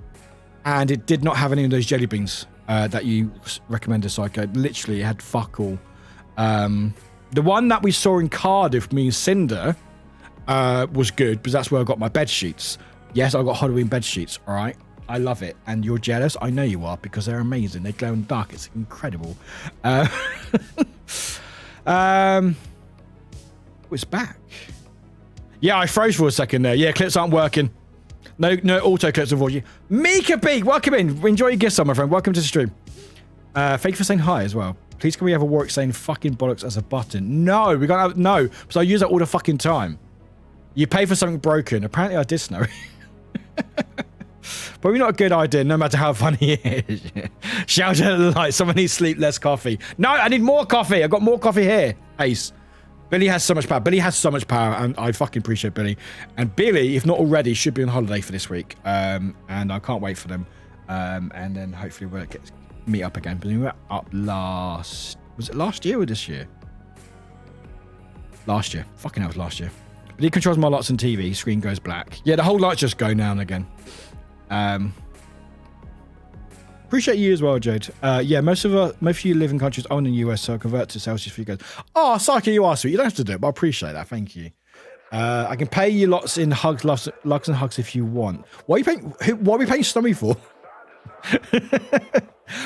And it did not have any of those jelly beans that you recommended, Psycho. Literally, it had fuck all. The one that we saw in Cardiff, me and Cinder, was good because that's where I got my bed sheets. Yes, I got Halloween bed sheets, all right? I love it. And you're jealous? I know you are because they're amazing. They glow in the dark. It's incredible. It's back. Yeah, I froze for a second there. Yeah, clips aren't working. No auto clips for you. Mika B, welcome in. Enjoy your gift, my friend. Welcome to the stream. Thank you for saying hi as well. Please can we have a Warwick saying fucking bollocks as a button? No, we can't have, no. So I use that all the fucking time. You pay for something broken. Apparently I did, Snowy. Probably not a good idea, no matter how funny it is. Shout out to the light. Someone needs sleep, less coffee. No, I need more coffee. I've got more coffee here. Ace. Billy has so much power. Billy has so much power, and I fucking appreciate Billy. And Billy, if not already, should be on holiday for this week. And I can't wait for them. And then hopefully we'll meet up again. But we were up was it last year or this year? Last year. Fucking hell, it was last year. But he controls my lights on TV. Screen goes black. Yeah, the whole lights just go now and again. Appreciate you as well, Jade. Yeah, most of you live in countries owned in the US, so I convert to Celsius for you guys. Oh, Psycho, you are sweet. You don't have to do it, but I appreciate that. Thank you. I can pay you lots in hugs, lots and hugs if you want. What are we paying Stommy for?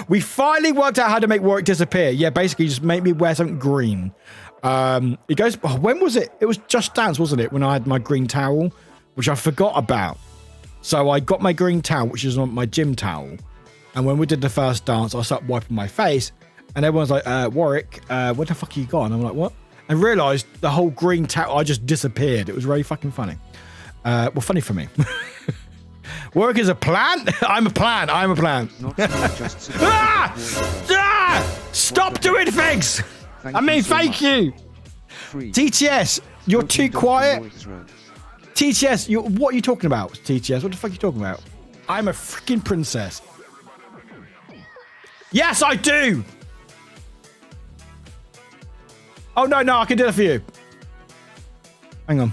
We finally worked out how to make Warwick disappear. Yeah, basically just make me wear something green. It goes, when was it? It was Just Dance, wasn't it? When I had my green towel, which I forgot about. So I got my green towel, which is on my gym towel. And when we did the first dance, I started wiping my face. And everyone's like, Warwick, where the fuck are you gone? I'm like, what? And realised the whole green towel, I just disappeared. It was really fucking funny. Well, funny for me. Warwick is a plant? I'm a plant. Stop doing things! Thank you. TTS, you're too quiet. TTS, what are you talking about? TTS, what the fuck are you talking about? I'm a freaking princess. Yes, I do. Oh, no, I can do that for you. Hang on.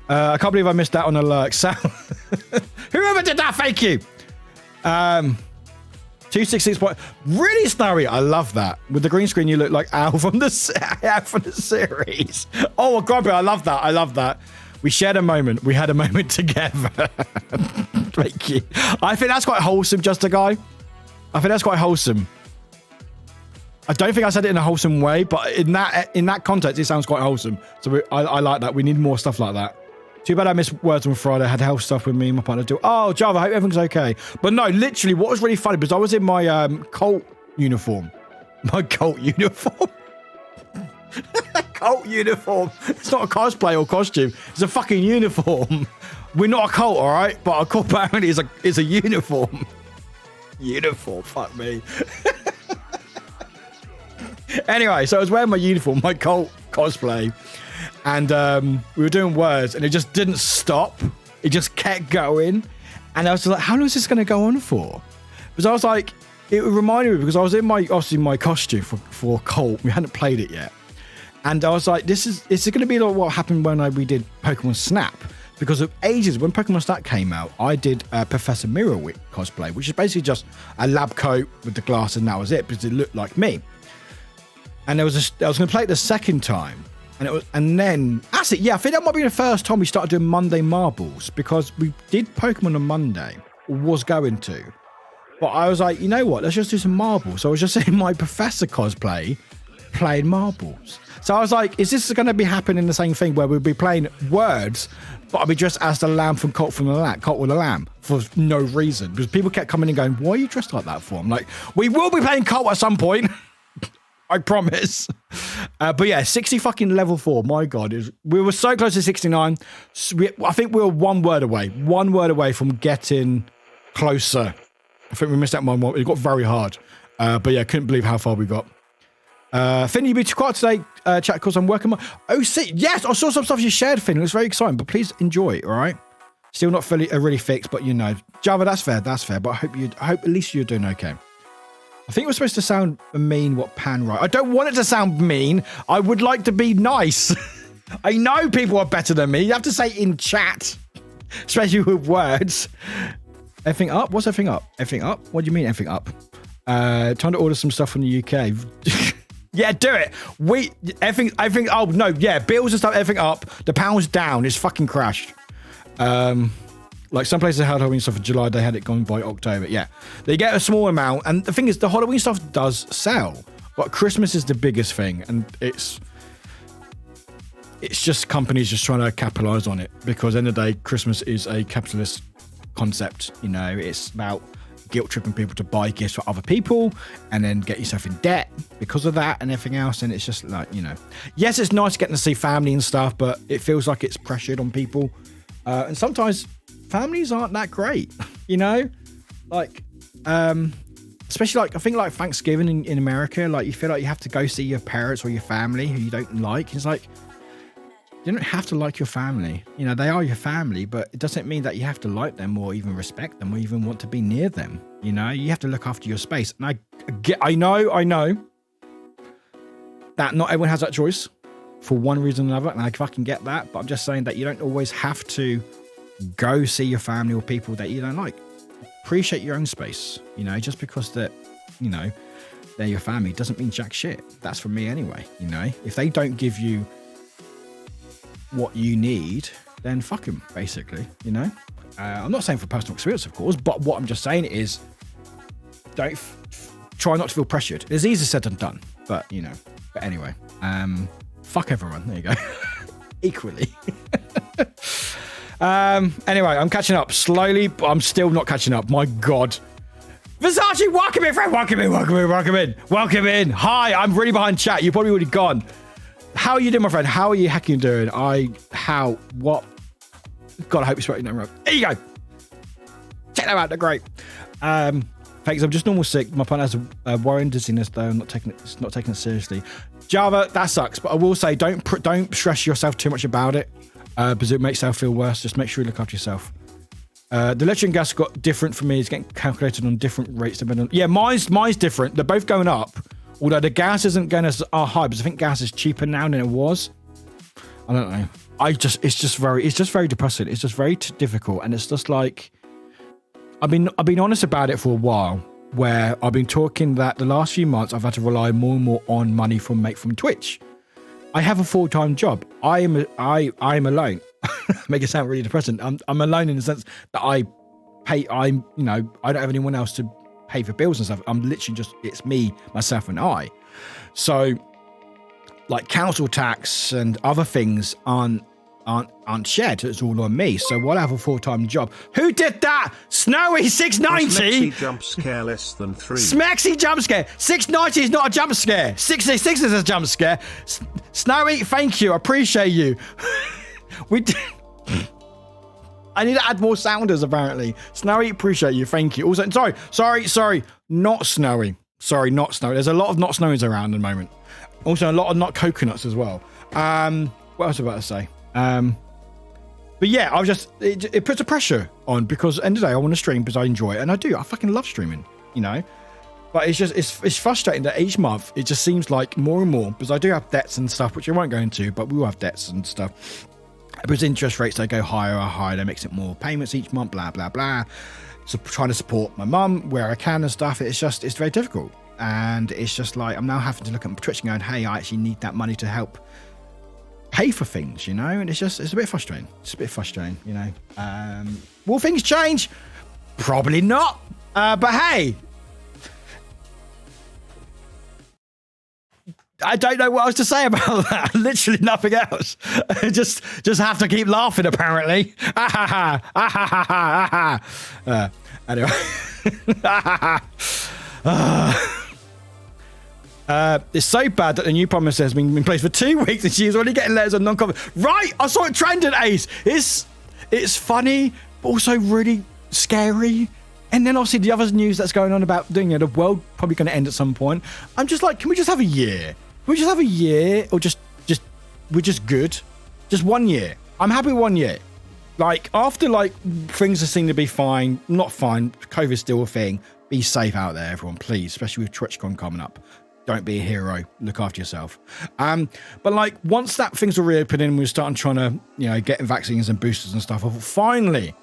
I can't believe I missed that on alert. So, whoever did that, thank you. 266 point. Really, Snowy. I love that. With the green screen, you look like Al from the series. Oh, Grumpy, I love that. We shared a moment. We had a moment together. Thank you. I think that's quite wholesome, Just a Guy. I think that's quite wholesome. I don't think I said it in a wholesome way, but in that context, it sounds quite wholesome. So I like that. We need more stuff like that. Too bad I missed Words on Friday. I had health stuff with me and my partner do. Oh, Java, I hope everything's okay. But no, literally, what was really funny, because I was in my cult uniform. Cult uniform. It's not a cosplay or costume. It's a fucking uniform. We're not a cult, all right? But a cult apparently is a uniform. Uniform, fuck me. Anyway, so I was wearing my uniform, my cult cosplay. And we were doing words, and it just didn't stop. It just kept going. And I was like, how long is this going to go on for? Because I was like, it reminded me, because I was in my costume for Colt. We hadn't played it yet. And I was like, this is going to be like what happened when we did Pokemon Snap. Because of ages, when Pokemon Snap came out, I did Professor Mirrorwick cosplay, which is basically just a lab coat with the glasses, and that was it, because it looked like me. And I was going to play it the second time, and then that's it. Yeah, I think that might be the first time we started doing Monday Marbles, because we did Pokemon on Monday, or was going to. But I was like, you know what? Let's just do some marbles. So I was just in my Professor cosplay, playing marbles. So I was like, is this going to be happening the same thing where we'll be playing words, but I'll be dressed as the lamb from Colt with a lamb for no reason? Because people kept coming and going, why are you dressed like that for? I'm like, we will be playing Colt at some point. I promise. But yeah, 60 fucking level 4. My God. We were so close to 69. I think we were one word away from getting closer. I think we missed that one. It got very hard. But yeah, couldn't believe how far we got. Finn, you've been quiet today, chat, because I'm working on... Oh, see, yes, I saw some stuff you shared, Finn. It was very exciting, but please enjoy it, all right? Still not fully really fixed, but you know. Java, that's fair, but I hope at least you're doing okay. I think it was supposed to sound mean what Pan wrote. I don't want it to sound mean. I would like to be nice. I know people are better than me. You have to say in chat, especially with words. Everything up? What's everything up? Everything up? What do you mean everything up? Trying to order some stuff from the UK. Yeah, do it. Everything. Oh no, yeah, bills and stuff. Everything up. The pound's down. It's fucking crashed. Like some places had Halloween stuff in July. They had it gone by October. Yeah, they get a small amount. And the thing is, the Halloween stuff does sell, but Christmas is the biggest thing, and it's just companies just trying to capitalize on it, because at the end of the day, Christmas is a capitalist concept. You know, it's about guilt tripping people to buy gifts for other people and then get yourself in debt because of that and everything else. And it's just like, you know, yes, it's nice getting to see family and stuff, but it feels like it's pressured on people. And sometimes families aren't that great, you know, like, especially like, I think like Thanksgiving in America, like you feel like you have to go see your parents or your family who you don't like. It's like, you don't have to like your family. You know, they are your family, but it doesn't mean that you have to like them or even respect them or even want to be near them. You know, you have to look after your space. And I know that not everyone has that choice for one reason or another, and I fucking get that. But I'm just saying that you don't always have to go see your family or people that you don't like. Appreciate your own space. You know, just because that, you know, they're your family doesn't mean jack shit. That's from me anyway. You know, if they don't give you what you need, then fuck them, basically, you know. I'm not saying for personal experience, of course, but what I'm just saying is don't try not to feel pressured. It's easier said than done, but you know. But anyway, fuck everyone. There you go. Equally. Anyway, I'm catching up slowly, but I'm still not catching up. My God. Versace, welcome in, friend. Welcome in. Hi, I'm really behind chat. You're probably already gone. How are you doing, my friend? How are you hacking doing? What? God, I hope you're spelling that right. There you go. Check them out. They're great. Thanks. I'm just normal sick. My partner has a worrying dizziness, though. I'm not taking it seriously. Java, that sucks. But I will say, don't stress yourself too much about it, because it makes yourself feel worse. Just make sure you look after yourself. The electric and gas got different for me. It's getting calculated on different rates depending on... Yeah, mine's different. They're both going up. Although the gas isn't going as high, because I think gas is cheaper now than it was. I don't know. It's just very depressing. It's just very difficult, and it's just like I've been honest about it for a while. Where I've been talking that the last few months I've had to rely more and more on money from Twitch. I have a full-time job. I am alone. Make it sound really depressing. I'm alone in the sense that I don't have anyone else to pay for bills and stuff. I'm literally it's me, myself, and I. So, like council tax and other things aren't shared. It's all on me. So while I have a full-time job, who did that? Snowy 690. Smexy jump scare less than 3. Smexy jump scare. 690 is not a jump scare. 666 is a jump scare. Snowy, thank you. I appreciate you. I need to add more sounders, apparently. Snowy, appreciate you. Thank you. Also, sorry. Not Snowy. Sorry, not Snowy. There's a lot of not Snowies around at the moment. Also, a lot of not coconuts as well. What else was I about to say? But yeah, I was just, it puts a pressure on because at the end of the day, I want to stream because I enjoy it. And I do. I fucking love streaming, you know? But it's just, it's frustrating that each month, it just seems like more and more, because I do have debts and stuff, which I won't go into, but we will have debts and stuff. Because interest rates, they go higher or higher, that makes it more payments each month, blah, blah, blah. So trying to support my mum where I can and stuff, it's very difficult. And it's just like, I'm now having to look at Twitch and going, hey, I actually need that money to help pay for things, you know? And it's a bit frustrating. It's a bit frustrating, you know? Will things change? Probably not. But hey, I don't know what else to say about that. Literally nothing else. just have to keep laughing, apparently. Anyway. It's so bad that the new promise has been in place for 2 weeks and she's already getting letters of non-comment. Right, I saw it trending, Ace. It's funny, but also really scary. And then obviously the other news that's going on about doing it, the world probably going to end at some point. I'm just like, can we just have a year? Can we just have a year, or we're just good? Just 1 year. I'm happy with 1 year. Like after like things seem to be fine, not fine. COVID's still a thing. Be safe out there, everyone, please. Especially with TwitchCon coming up. Don't be a hero. Look after yourself. But like once that things were reopening, we were starting trying to, you know, get vaccines and boosters and stuff. I thought finally,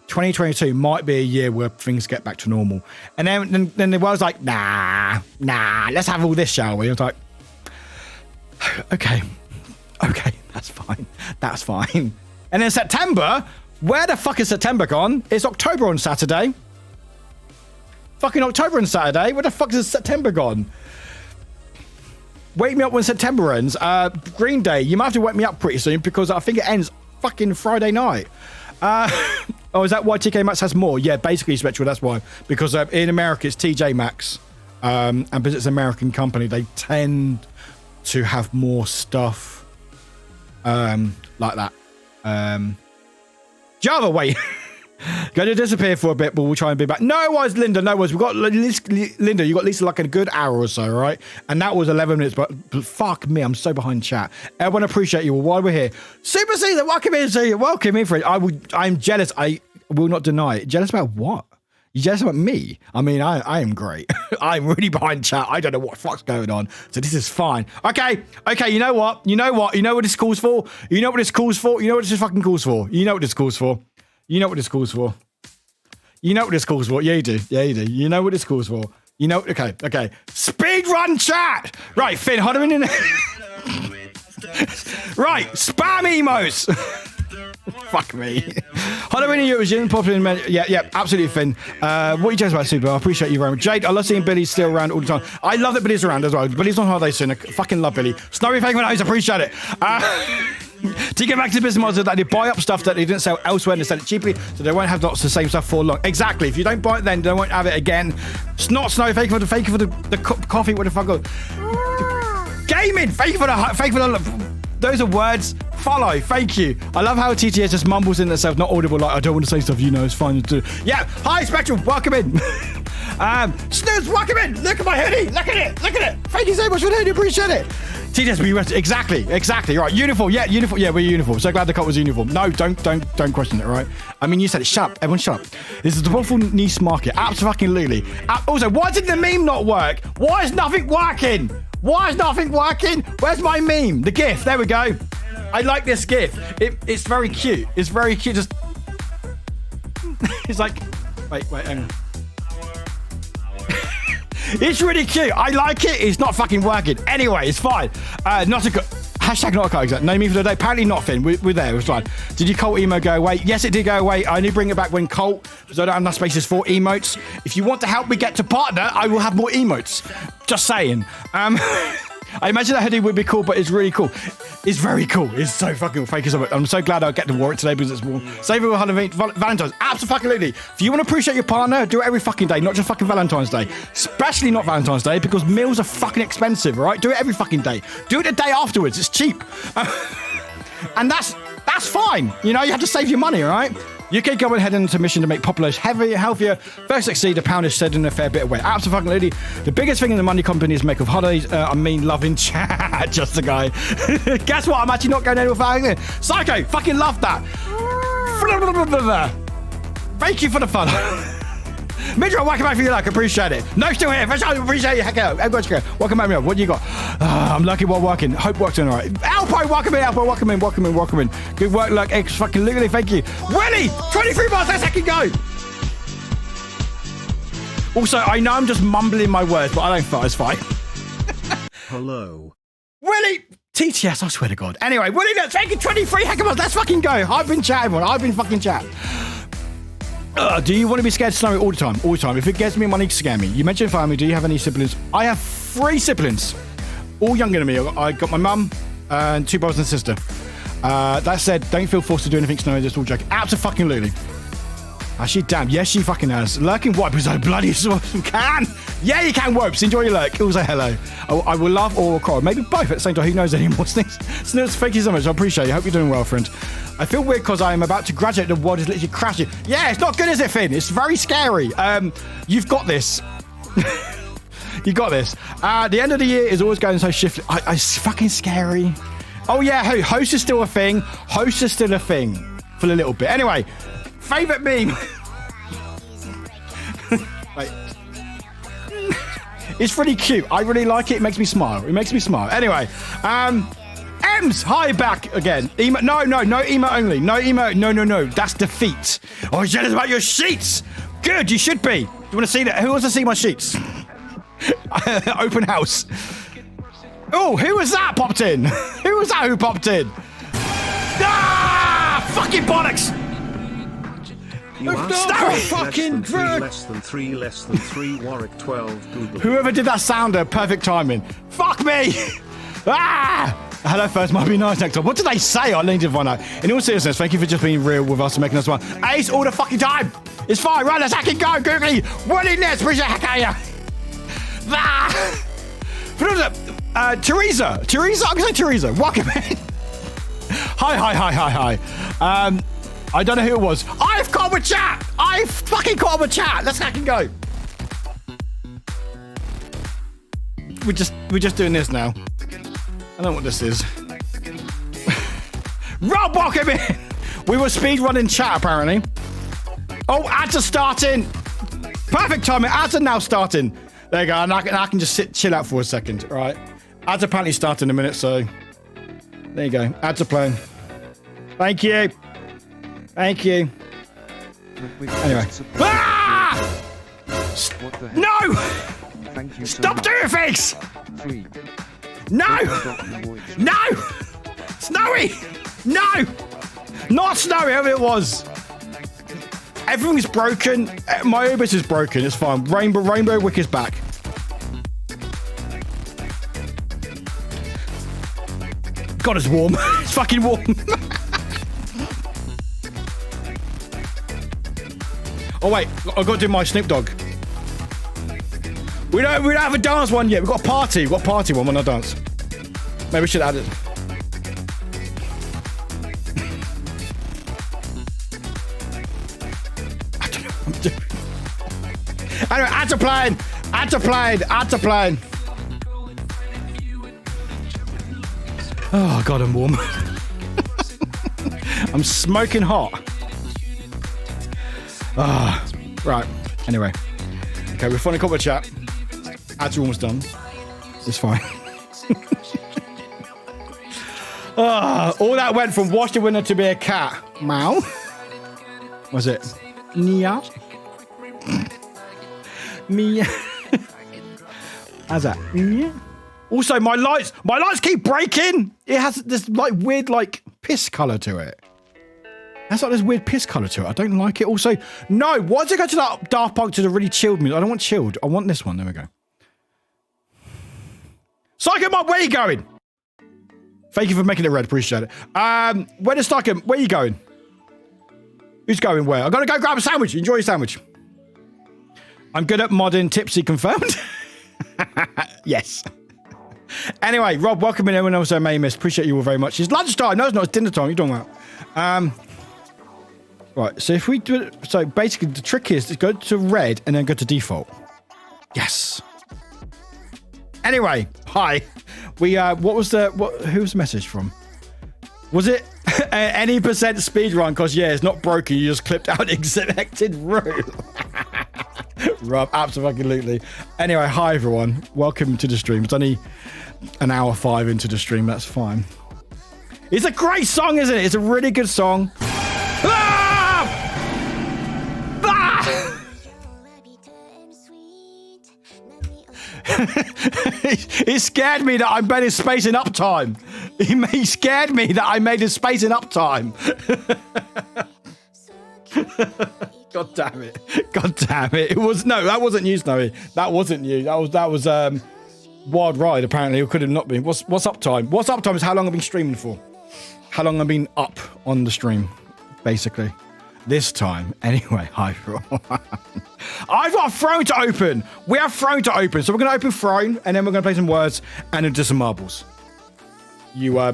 2022 might be a year where things get back to normal. And then the world's like, nah, let's have all this, shall we? I was like, okay, that's fine. And then September, where the fuck is September gone? It's October on Saturday. Fucking October on Saturday. Where the fuck is September gone? Wake me up when September ends. Green Day, you might have to wake me up pretty soon because I think it ends fucking Friday night. Oh, is that why TK Maxx has more? Yeah, basically, Spectral, that's why. Because in America, it's TJ Maxx. And because it's an American company, they tend to have more stuff like that. Java, wait. Going to disappear for a bit, but we'll try and be back. No worries, Linda. No worries. We've got Linda. You got at least like a good hour or so, right? And that was 11 minutes. But fuck me, I'm so behind chat. Everyone appreciate you while we're here. Super Caesar, welcome in. So welcome in for it. I'm jealous. I will not deny it. Jealous about what? You jealous about me? I mean, I am great. I'm really behind chat. I don't know what the fuck's going on. So this is fine. Okay. You know what? You know what this calls for? You know what this calls for? You know what this fucking calls for? You know what this calls for? You know what this calls for? You know what this calls for? Yeah, you do. You know what this calls for? You know, okay. Speed run chat! Right, Finn, hold on a minute. Right, spam emotes! Fuck me. Hold on a minute, you was popular in yeah, absolutely, Finn. What are you talking about, Super? I appreciate you very much. Jade, I love seeing Billy still around all the time. I love that Billy's around as well. Billy's on holiday soon. I fucking love Billy. Snowy Fake Nose, appreciate it. To get back to the business model that they buy up stuff that they didn't sell elsewhere and they sell it cheaply, so they won't have lots of the same stuff for long. Exactly. If you don't buy it then, they won't have it again. It's not Snowy Fake for the coffee. What the fuck? Gaming. Fake for the. Those are words. Follow. Thank you. I love how TTS just mumbles in itself, not audible. Like I don't want to say stuff. You know, it's fine to do. Yeah. Hi, Spectral. Welcome in. Snooze, welcome in. Look at my hoodie. Look at it. Thank you so much for the hoodie. Appreciate it. TTS, exactly. Right, uniform. Yeah, we're uniform. So glad the cut was uniform. No, don't question it, right? I mean, you said it. Shut up. Everyone shut up. This is the waffle niche market. Absolutely. Also, why did the meme not work? Why is nothing working? Where's my meme? The GIF. There we go. I like this GIF. It's very cute. Just, it's like, wait, hang on. It's really cute. I like it. It's not fucking working. Anyway, it's fine. Not a good. Hashtag not a cut exact. No me for the day. Apparently not, Finn. We're there. It's fine. Did your cult emo go away? Yes, it did go away. I only bring it back when cult, because I don't have enough spaces for emotes. If you want to help me get to partner, I will have more emotes. Just saying. I imagine that hoodie would be cool, but it's really cool. It's very cool. It's so fucking fake as I'm so glad I get to wear it today because it's warm. Save it with Valentine's. Absolutely. If you want to appreciate your partner, do it every fucking day, not just fucking Valentine's Day. Especially not Valentine's Day because meals are fucking expensive, right? Do it every fucking day. Do it the day afterwards. It's cheap. And that's fine. You know, you have to save your money, all right? UK government heading into mission to make populace heavier, healthier. First succeed, the pound is shedding a fair bit away. Absolutely. The biggest thing in the money companies make of holidays, loving chat. Just the guy. Guess what? I'm actually not going anywhere without it. Psycho, fucking love that. Thank you for the fun. Midra, welcome back for your luck. Appreciate it. No, still here. Appreciate you. Heck out. Everyone's good. Welcome back, What do you got? I'm lucky while working. Hope work's doing all right. Alpo, welcome in. Alpo, welcome in. Good work, luck. Fucking literally, thank you. Willie, 23 bars. Let's second go. Also, I know I'm just mumbling my words, but I don't feel it's fine. Hello. Willie, TTS, I swear to God. Anyway, Willie, let's take it 23 heckamons. Let's fucking go. I've been chatting, man. I've been fucking chatting. Do you want to be scared of snow all the time? All the time. If it gets me money, scare me. You mentioned family. Do you have any siblings? I have 3 siblings, all younger than me. I got my mum and 2 brothers and sister. That said, don't feel forced to do anything snowy. Just all joking. Absolutely. Actually, damn. Yes, she fucking has. Lurking wipe is so bloody can. Yeah, you can whoops. Enjoy your lurk. Also, hello. I will laugh or cry. Maybe both at the same time. Who knows anymore? Snooze, thank you so much. I appreciate you. Hope you're doing well, friend. I feel weird because I am about to graduate. The world is literally crashing. Yeah, it's not good, is it, Finn? It's very scary. You've got this. You got this. The end of the year is always going so shifty. It's fucking scary. Oh, yeah. Hey, host is still a thing. Host is still a thing for a little bit. Anyway, favorite meme. Wait. It's really cute. I really like it. It makes me smile. Anyway, Ems, hi, back again. No emo only. No emo. No. That's defeat. Oh, I'm jealous about your sheets. Good, you should be. You want to see that? Who wants to see my sheets? Open house. Oh, who was that popped in? Who popped in? Ah! Fucking bollocks! You asked fucking less than three, Warwick 12, Google. Whoever did that sounder, perfect timing. Fuck me! Ah! Hello first might be nice next time. What did they say? I need to find out. In all seriousness, thank you for just being real with us and making us one. Ace all the fucking time! It's fine, right? Let's hack it go, Googly! Willingness, appreciate hack ah! Teresa, I'm gonna say Teresa. Welcome in. Hi. I don't know who it was. I've caught with chat. I fucking caught with chat. Let's fucking go. We're just doing this now. I don't know what this is. Rob, welcome in. We were speed running chat apparently. Oh, ads are starting. Perfect timing. Ads are now starting. There you go. And I can just chill out for a second. All right. Ads apparently start in a minute, so there you go. Ads are playing. Thank you. Anyway. Ah! No! Thank you. Stop doing things! No! No! Snowy! No! Not Snowy, whoever it was. Everything's broken. My Ubis is broken. It's fine. Rainbow Wick is back. God, it's warm. It's fucking warm. Oh wait, I've got to do my Snoop Dogg. We don't have a dance one yet. We've got a party. We've got a party one when I dance. Maybe we should add it. I don't know what I'm doing. Anyway, add to plane. Oh God, I'm warm. I'm smoking hot. Right. Anyway. Okay, we're finally got my chat. Ads are almost done. It's fine. All that went from wash the window to be a cat. Meow. Was it? Meow. Meow. How's that? Meow. Also, my lights keep breaking. It has this like weird like piss color to it. That's like this weird piss colour to it. I don't like it. Also, no, why does it go to that Daft Punk to the really chilled music? I don't want chilled. I want this one. There we go. Psycho Mob, where are you going? Thank you for making it red. Appreciate it. Where is Psycho? Where are you going? Who's going where? I've got to go grab a sandwich. Enjoy your sandwich. I'm good at modding. Tipsy confirmed. Yes. Anyway, Rob, welcome in. Everyone else I may miss. Appreciate you all very much. It's lunchtime. No, it's not. It's dinner time. You're talking about. Right, so if we do it, so basically the trick is to go to red and then go to default. Yes. Anyway, hi. We who was the message from? Was it any percent speed run? Because yeah, it's not broken. You just clipped out the selected room. Rob, absolutely. Anyway, hi everyone. Welcome to the stream. It's only an hour 5 into the stream. That's fine. It's a great song, isn't it? It's a really good song. Ah! Ah! It scared me that I made a space in uptime. He scared me that I made a space in uptime. God damn it. God damn it. It was no, that wasn't you, Snowy. That wasn't you. That was Wild Ride, apparently. It could have not been. What's uptime? What's uptime is how long I've been streaming for. How long I've been up on the stream, basically. This time. Anyway, hi everyone. I've got a throne to open. We have throne to open. So we're going to open throne and then we're going to play some words and then do some marbles. Oh,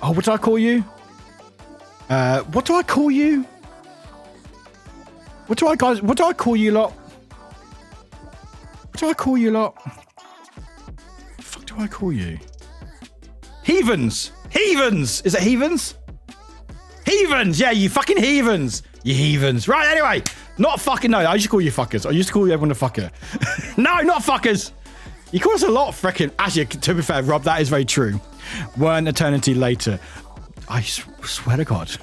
what do I call you? What do I call you? What do I call you lot? What do I call you lot? What the fuck do I call you? Heathens! Heathens! Is it heathens? Heathens! Yeah, you fucking heathens! You heathens. Right, anyway. Not fucking, no, I used to call you fuckers. I used to call everyone a fucker. No, not fuckers! You call us a lot, freaking. Actually, to be fair, Rob, that is very true. One eternity later. I swear to God.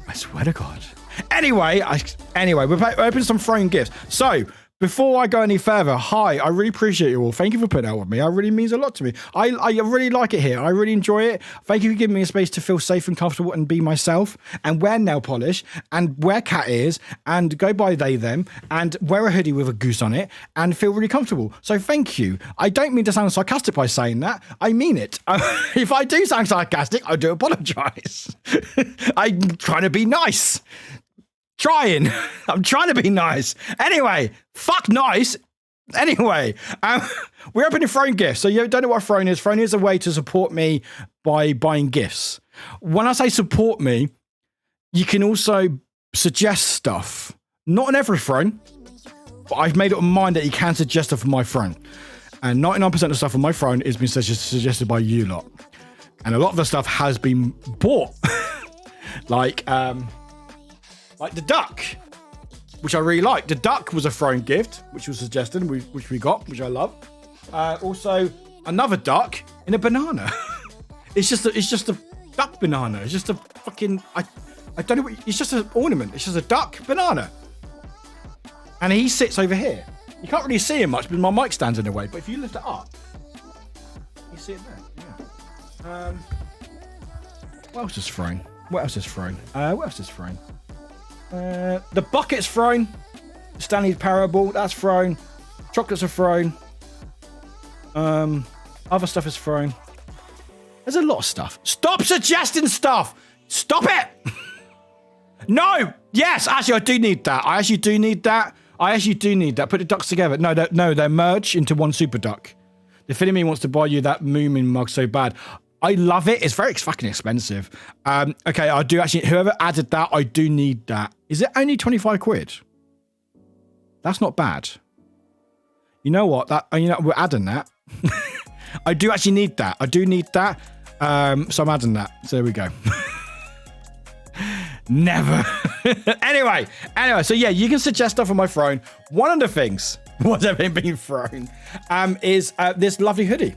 I swear to God. Anyway, we're opening some throwing gifts. So, before I go any further, hi, I really appreciate you all. Thank you for putting out with me. It really means a lot to me. I really like it here. I really enjoy it. Thank you for giving me a space to feel safe and comfortable and be myself and wear nail polish and wear cat ears and go by they, them and wear a hoodie with a goose on it and feel really comfortable. So thank you. I don't mean to sound sarcastic by saying that. I mean it. If I do sound sarcastic, I do apologize. I'm trying to be nice. I'm trying to be nice. Anyway, fuck nice. Anyway, we're opening throne gifts. So you don't know what a throne is. Throne is a way to support me by buying gifts. When I say support me, you can also suggest stuff. Not on every throne, but I've made it on mine that you can suggest stuff for my throne. And 99% of stuff on my throne has been suggested by you lot. And a lot of the stuff has been bought. Like the duck, which I really like. The duck was a throne gift, which was suggested, which we got, which I love. Also, another duck in a banana. It's just a duck banana. It's just a fucking I don't know. It's just an ornament. It's just a duck banana, and he sits over here. You can't really see him much, but my mic stands in the way. But if you lift it up, you see it there. Yeah. What else is thrown? What else is thrown? The bucket's thrown. Stanley's Parable, that's thrown. Chocolates are thrown. Other stuff is thrown. There's a lot of stuff. Stop suggesting stuff! Stop it! No! Yes, actually, I do need that. I actually do need that. Put the ducks together. No, they're merged into one super duck. The Finamy wants to buy you that Moomin mug so bad. I love it. It's very fucking expensive. Okay, I do actually, whoever added that, I do need that. Is it only 25 quid? That's not bad. You know what? We're adding that. I do actually need that. I do need that. So I'm adding that. So there we go. Never. Anyway, so yeah, you can suggest stuff on my throne. One of the things, what's ever been thrown, is this lovely hoodie.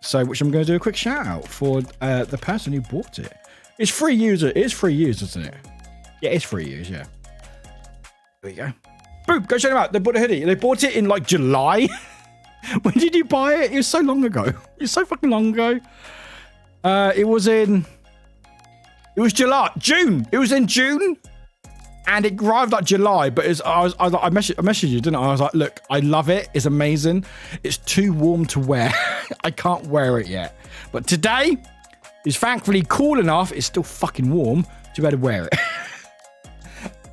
So which I'm going to do a quick shout out for the person who bought it. It's free use. It is free use, isn't it? Yeah, it's free use, yeah. There we go. Boom, go check them out. They bought a hoodie. They bought it in like July. When did you buy it? It was so long ago. It was so fucking long ago. It was July. June. It was in June. And it arrived like July, but I messaged you, didn't I? I was like, look, I love it. It's amazing. It's too warm to wear. I can't wear it yet. But today is thankfully cool enough. It's still fucking warm to be able to wear it.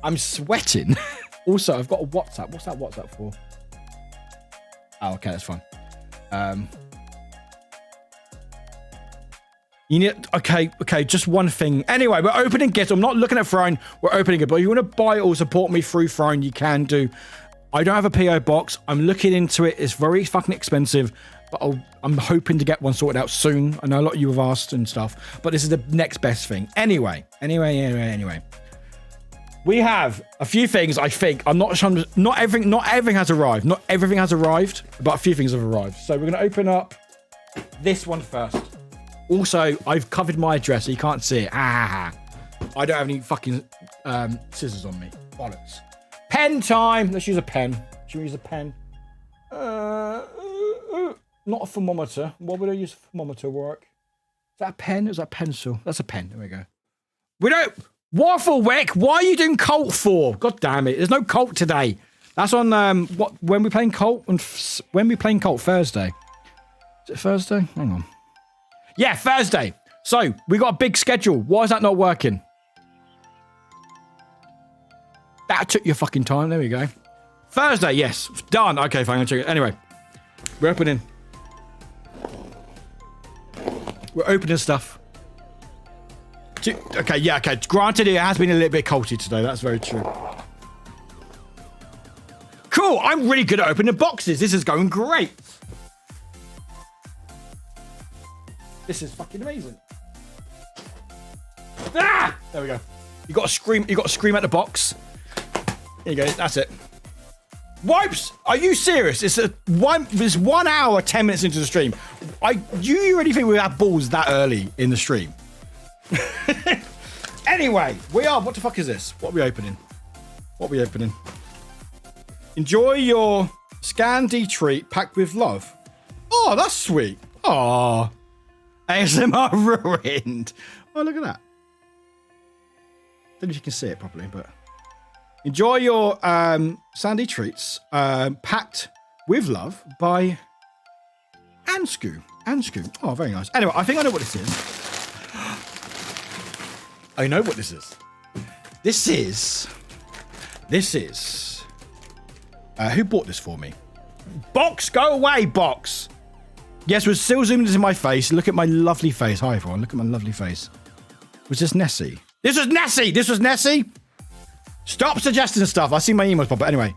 I'm sweating. Also, I've got a WhatsApp. What's that WhatsApp for? Oh, okay, that's fine. You need, okay, just one thing. Anyway, we're opening gifts. I'm not looking at Throne. We're opening it. But if you want to buy it or support me through Throne, you can do. I don't have a PO box. I'm looking into it. It's very fucking expensive. But I'm hoping to get one sorted out soon. I know a lot of you have asked and stuff. But this is the next best thing. Anyway. We have a few things, I think. I'm not sure. Not everything has arrived. Not everything has arrived. But a few things have arrived. So we're going to open up this one first. Also, I've covered my address so you can't see it. I don't have any fucking scissors on me. Bollocks. Pen time. Let's use a pen. Should we use a pen? Not a thermometer. What would I use a thermometer work? Is that a pen? Or is that a pencil? That's a pen. There we go. We don't... Waffle Wick, why are you doing Colt for? God damn it. There's no Colt today. That's on, when we playing Colt? When we playing Colt? Thursday. Is it Thursday? Hang on. Yeah, Thursday. So, we got a big schedule. Why is that not working? That took your fucking time. There we go. Thursday, yes. Done. Okay, fine. I'll check it. Anyway, we're opening. We're opening stuff. Okay, yeah, okay. Granted, it has been a little bit colty today. That's very true. Cool. I'm really good at opening boxes. This is going great. This is fucking amazing. Ah! There we go. You got to scream. You got to scream at the box. There you go. That's it. Wipes. Are you serious? It's 1 hour, 10 minutes into the stream. Do you really think we have balls that early in the stream? Anyway, we are. What the fuck is this? What are we opening? Enjoy your Scandi treat packed with love. Oh, that's sweet. Oh. ASMR ruined. Oh, look at that. Don't know if you can see it properly, but enjoy your Sandy treats packed with love by Ansku. Oh, very nice. Anyway, I think I know what this is. I know what this is. This is. Who bought this for me? Box, go away, box. Yes, we're still zooming into my face. Look at my lovely face. Hi, everyone. Look at my lovely face. Was this Nessie? This was Nessie. Stop suggesting stuff. I see my emails pop up. Anyway.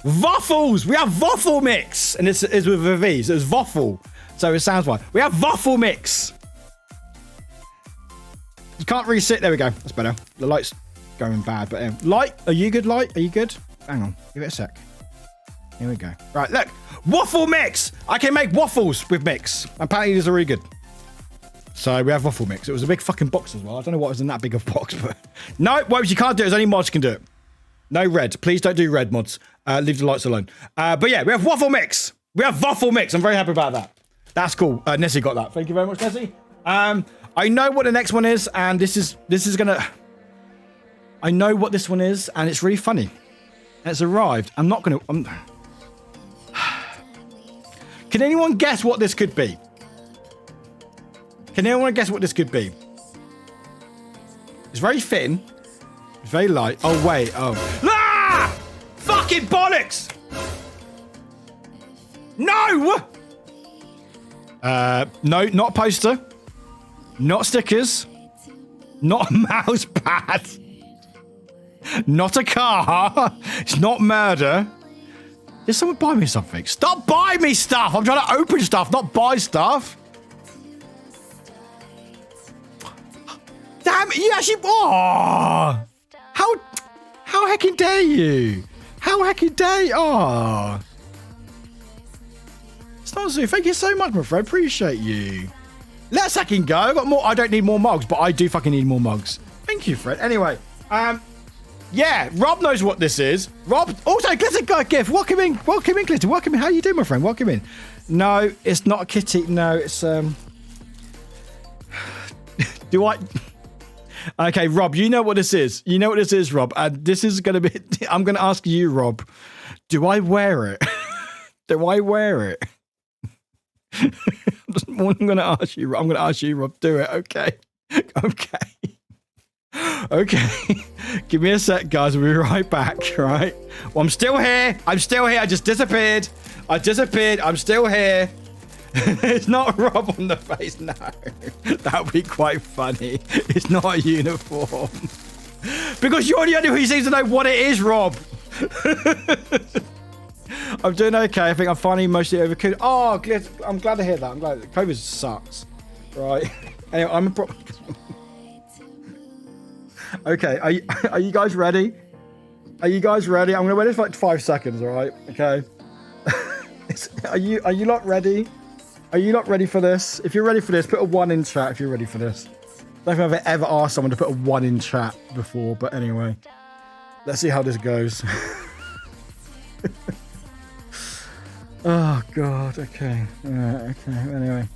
Waffles. We have waffle mix. And this is with a V. So it's waffle. So it sounds fine. We have waffle mix. You can't really sit. There we go. That's better. The light's going bad. But light. Are you good, light? Are you good? Hang on. Give it a sec. Here we go. Right, look. Waffle mix. I can make waffles with mix. Apparently these are really good. So we have waffle mix. It was a big fucking box as well. I don't know what was in that big of a box, but no, well, you can't do it. There's only mods can do it. No red. Please don't do red mods. Leave the lights alone. But yeah, we have waffle mix. I'm very happy about that. That's cool. Nessie got that. Thank you very much, Nessie. I know what the next one is, and this is gonna. I know what this one is, and it's really funny. And it's arrived. I'm not gonna. Can anyone guess what this could be? Can anyone guess what this could be? It's very thin. It's very light. Oh, wait. Oh. Ah! Fucking bollocks! No! No, not a poster. Not stickers. Not a mouse pad. Not a car. It's not murder. Did someone buy me something? Stop buying me stuff! I'm trying to open stuff, not buy stuff. Damn it, you actually... Oh! How heckin' dare you? How heckin' dare you? Oh! Snazoo, thank you so much, my friend. Appreciate you. Let's heckin' go. I got more. I don't need more mugs, but I do fucking need more mugs. Thank you, Fred. Anyway, yeah, Rob knows what this is. Rob, also, Glitter got a gift. Welcome in, Glitter. Welcome in. How you doing, my friend? Welcome in. No, it's not a kitty. No, it's Do I? Okay, Rob, you know what this is. You know what this is, Rob. And this is going to be... I'm going to ask you, Rob. Do I wear it? Do I wear it? I'm going to ask you, Rob. I'm going to ask you, Rob. Do it. Okay. Okay. Okay. Give me a sec, guys. We'll be right back, right? Well, I'm still here. I just disappeared. I'm still here. It's not Rob on the face, no. That would be quite funny. It's not a uniform. Because you're the only one who seems to know what it is, Rob. I'm doing okay. I think I'm finally mostly overcooked. Oh, I'm glad to hear that. I'm glad. COVID sucks. Right. Anyway, I'm a pro... Okay, are you guys ready? Are you guys ready? I'm going to wait this for like 5 seconds, all right? Okay. Are you lot ready? Are you not ready for this? If you're ready for this, put a 1 in chat if you're ready for this. I don't think I've ever asked someone to put a 1 in chat before, but anyway. Let's see how this goes. Oh, God. Okay. Okay. Anyway.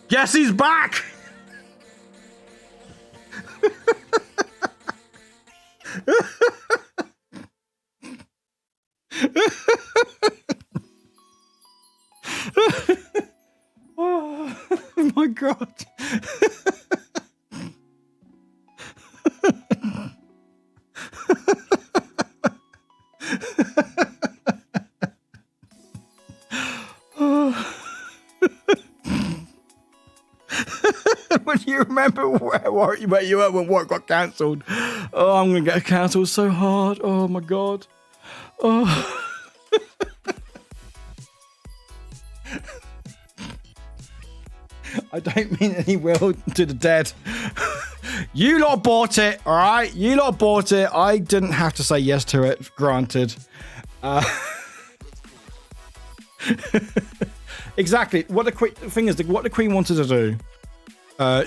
Guess he's back. Oh my God. When you remember where you were when work got cancelled. Oh, I'm going to get cancelled so hard. Oh my God. Oh. I don't mean any will to the dead. You lot bought it, all right? You lot bought it. I didn't have to say yes to it, granted. Exactly. What the thing is, what the Queen wanted to do,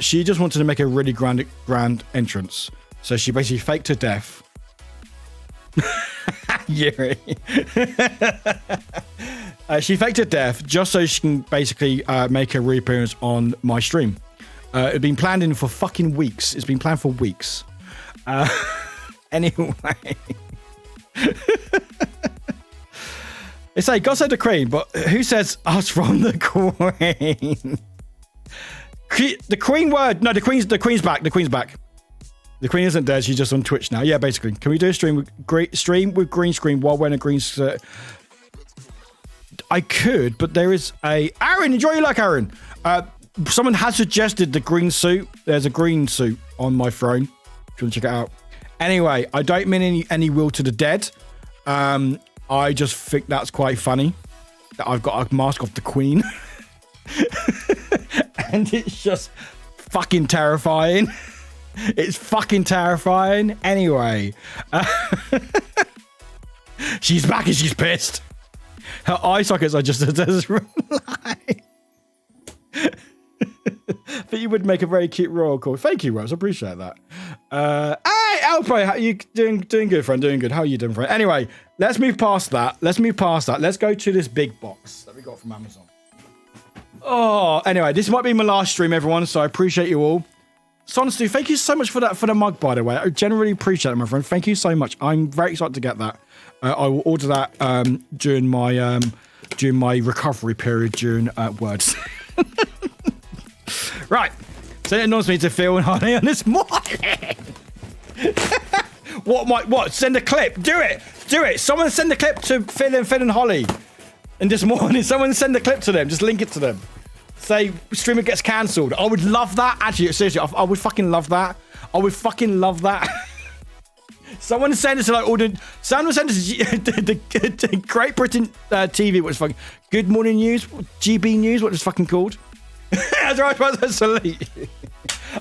she just wanted to make a really grand entrance. So she basically faked her death. Yuri. She faked her death just so she can basically make a reappearance on my stream. It had been planned in for fucking weeks. It's been planned for weeks. Anyway. It's like, God said the Queen, but who says us from the Queen? The Queen word. No, the Queen's back. The Queen's back. The Queen isn't dead. She's just on Twitch now. Yeah, basically. Can we do a stream with green screen while wearing a green shirt? I could, but there is a... Aaron, enjoy your luck, Aaron. Someone has suggested the green suit. There's a green suit on my throne. If you want to check it out. Anyway, I don't mean any will to the dead. I just think that's quite funny. That I've got a mask of the Queen. And it's just fucking terrifying. It's fucking terrifying. Anyway. She's back and she's pissed. Her eye sockets are just as light. But you would make a very cute royal call. Thank you, Rose. I appreciate that. Hey, Alpo, how you doing? Doing good, friend. Doing good. How are you doing, friend? Anyway, let's move past that. Let's go to this big box that we got from Amazon. Oh, anyway, this might be my last stream, everyone. So I appreciate you all. Sonstu, thank you so much for the mug, by the way. I generally appreciate it, my friend. Thank you so much. I'm very excited to get that. I will order that during my recovery period during words. Right. So it annoys me to Phil and Holly on this morning. What? Send a clip. Do it. Someone send a clip to Phil and Holly. And this morning, someone send a clip to them. Just link it to them. Say streamer gets cancelled. I would love that. Actually, seriously, I would fucking love that. I would fucking love that. Someone send us to like all the. Someone send us the Great Britain TV. What's fucking Good Morning News, GB News. What is fucking called? That's right.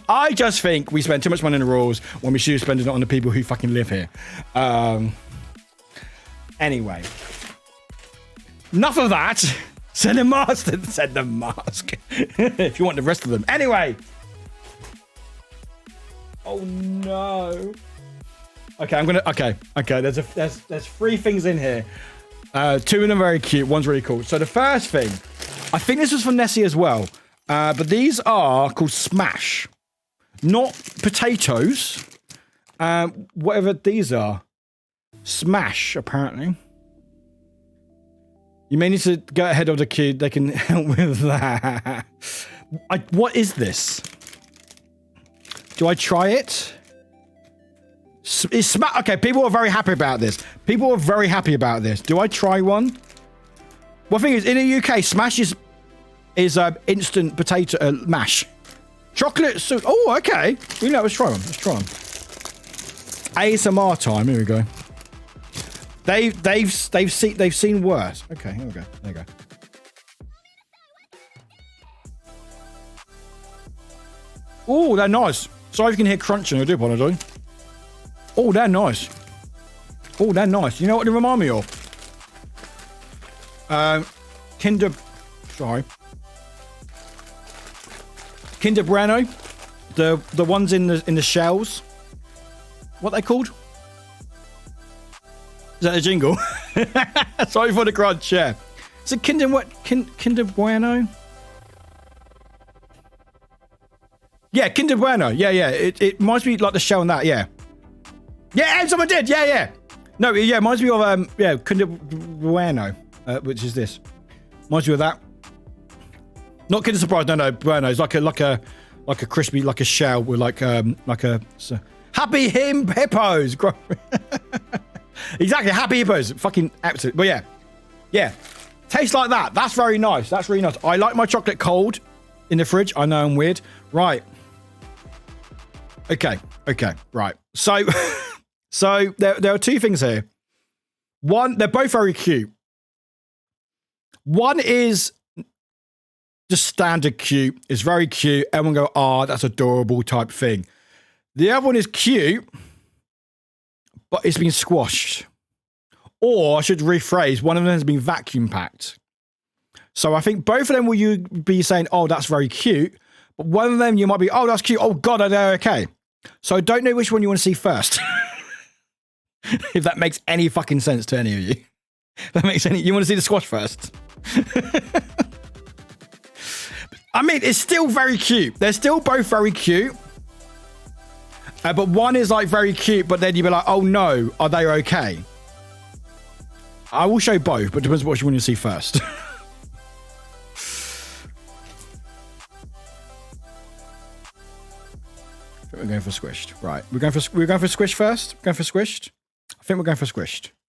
I just think we spend too much money on the rules when we should be spending it on the people who fucking live here. Anyway, enough of that. Send a mask. Send the mask. If you want the rest of them. Anyway. Oh no. Okay, I'm gonna. Okay. There's 3 things in here. 2 of them are very cute. One's really cool. So the first thing, I think this was from Nessie as well. But these are called Smash, not potatoes. Whatever these are, Smash apparently. You may need to go ahead of the queue. They can help with that. What is this? Do I try it? Okay, people are very happy about this. People are very happy about this. Do I try one? Well, the thing is, in the UK, Smash is instant potato mash. Chocolate soup. Oh, okay. You know, let's try one. Let's try one. ASMR time. Here we go. They've seen worse. Okay, here we go. There you go. Oh, they're nice. Sorry if you can hear crunching. I do apologize. Oh, they're nice. Oh, they're nice. You know what they remind me of? Kinder Bueno. The ones in the shells. What are they called? Is that a jingle? Sorry for the crunch, yeah. Is it Kinder Bueno? Yeah, Kinder Bueno. Yeah. It reminds me like the shell and that, yeah. Yeah, someone did. Yeah. No, yeah, it reminds me of Kinder Bueno, which is this. Reminds me of that. Not Kinder Surprise. No, Bueno. It's like a crispy, like a shell with like a Happy Hippos. Exactly, Happy Hippos. Fucking absolute. But yeah. Tastes like that. That's very nice. That's really nice. I like my chocolate cold in the fridge. I know I'm weird. Right. Okay. Right. So. So there are two things here. One, they're both very cute. One is just standard cute. It's very cute. Everyone go, oh, that's adorable type thing. The other one is cute, but it's been squashed. Or I should rephrase, one of them has been vacuum packed. So I think both of them will you be saying, oh, that's very cute. But one of them you might be, oh, that's cute. Oh, God, are they okay? So I don't know which one you want to see first. If that makes any fucking sense to any of you. That makes any... You want to see the squash first? I mean, it's still very cute. They're still both very cute. But one is like very cute, but then you'd be like, oh no, are they okay? I will show both, but it depends what you want to see first. We're going for squished. Right. We're going for squished first? We're going for squished? I think we're going for squished.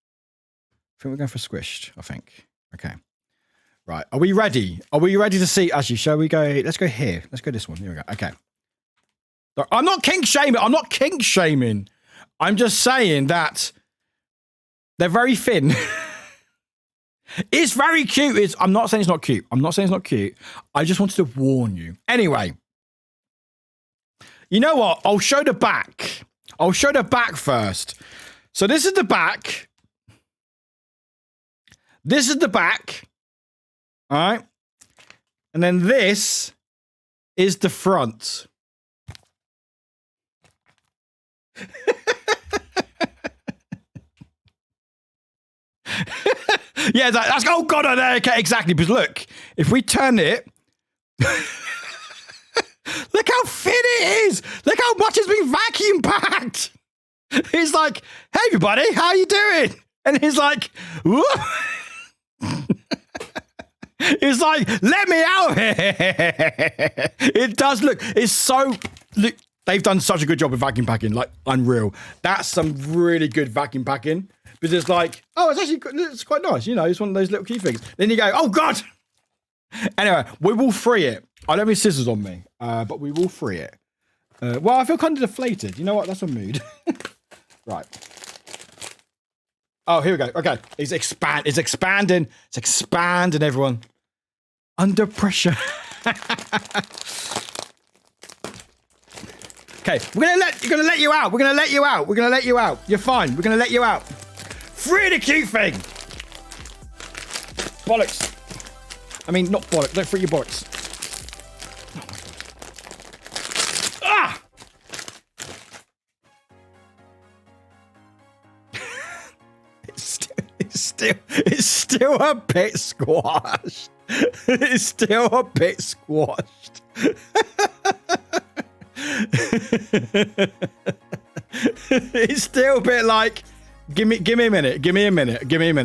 I think. Okay. Right. Are we ready? Are we ready to see? Actually, shall we go? Let's go here. Let's go this one. Here we go. Okay. I'm not kink shaming. I'm just saying that they're very thin. It's very cute. I'm not saying it's not cute. I just wanted to warn you. Anyway. You know what? I'll show the back. First. So this is the back. All right. And then this is the front. Yeah, that's oh God, okay, exactly. Because look, if we turn it, look how thin it is. Look how much has been vacuum packed. He's like, hey everybody, how you doing? And he's like, whoop. He's like, let me out here. It does look, it's so, look, they've done such a good job with vacuum packing, like unreal. That's some really good vacuum packing. Because it's like, oh, it's quite nice. You know, it's one of those little key things. Then you go, oh God. Anyway, we will free it. I don't have scissors on me, but we will free it. Well, I feel kind of deflated. You know what? That's a mood. Right. Oh, here we go. Okay. It's expanding. It's expanding, everyone. Under pressure. Okay. We're gonna let you out. You're fine. We're gonna let you out. Free the cute thing. Bollocks. I mean, not bollocks. Don't free your bollocks. Ah! It's still a bit squashed. It's still a bit squashed. It's still a bit like, give me a minute.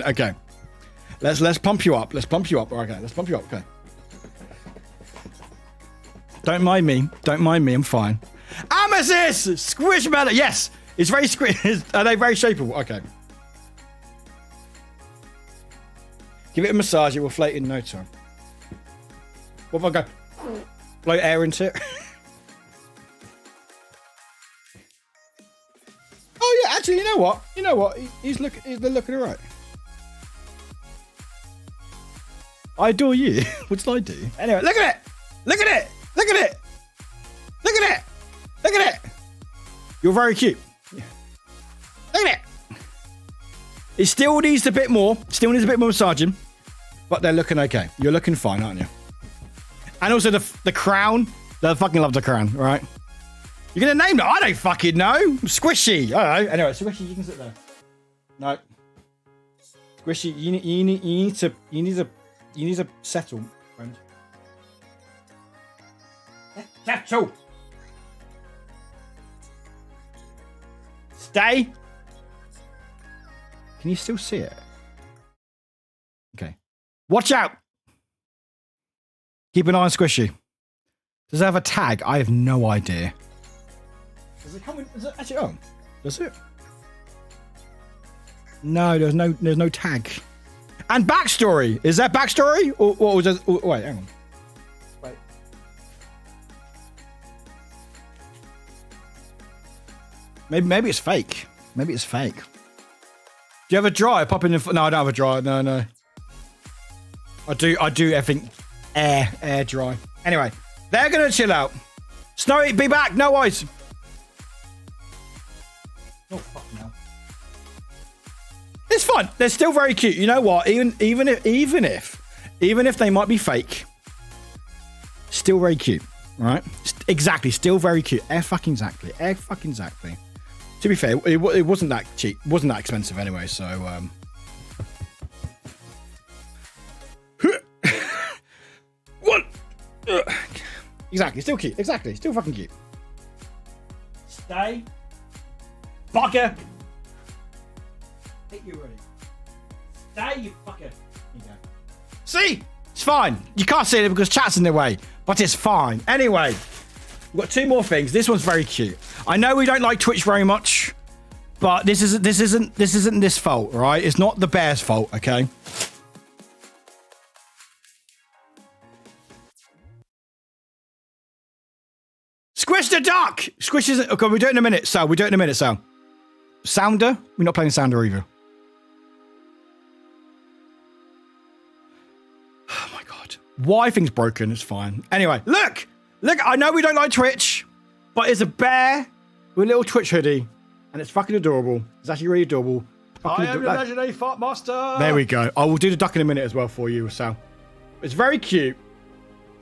Okay. Let's pump you up. Let's pump you up. Okay, let's pump you up. Okay. Don't mind me. Don't mind me. I'm fine. Amethyst! Squishmallow. Yes. It's very squish. Are they very shapeable? Okay. Give it a massage. It will float in no time. What if I go blow air into it? Oh yeah, actually, you know what? You know what? They're looking alright. I adore you. What did I do? Anyway, look at it! Look at it! Look at it! Look at it! Look at it! You're very cute. Look at it! It still needs a bit more. Still needs a bit more massaging. But they're looking okay. You're looking fine, aren't you? And also the crown. They fucking love the crown, right? You're gonna name it? I don't fucking know. Squishy. I don't know. Anyway, Squishy, you can sit there. No. Squishy, you need to settle, friend. Settle. Stay. Can you still see it? Okay. Watch out. Keep an eye on Squishy. Does it have a tag? I have no idea. Does it come with? Is it actually on? Does it? No, there's no tag. And backstory. Is that backstory? Or was it? Wait, hang on. Wait. Maybe it's fake. Maybe it's fake. Do you have a dryer? Pop in the. No, I don't have a dryer. No. I do. I think air dry. Anyway, they're gonna chill out. Snowy, be back. No worries. Oh fuck no. It's fun. They're still very cute. You know what? Even if they might be fake, still very cute, right? Exactly. Still very cute. Air fucking exactly. To be fair, it wasn't that cheap. It wasn't that expensive anyway. So what? Exactly. Still cute. Exactly. Still fucking cute. Stay. Fucker! Hit you already. Stay, you fucker. Here you go. See? It's fine. You can't see it because chat's in the way, but it's fine. Anyway, we've got two more things. This one's very cute. I know we don't like Twitch very much, but this isn't this fault, right? It's not the bear's fault, okay? Squish the duck! Squish isn't. Okay, we'll do it in a minute, Sal. We'll do it in a minute, Sal. Sounder? We're not playing Sounder either. Oh my god. Why things broken is fine. Anyway, look! Look, I know we don't like Twitch, but it's a bear with a little Twitch hoodie, and it's fucking adorable. It's actually really adorable. I am the legendary fart master! There we go. I will do the duck in a minute as well for you, Sal. It's very cute.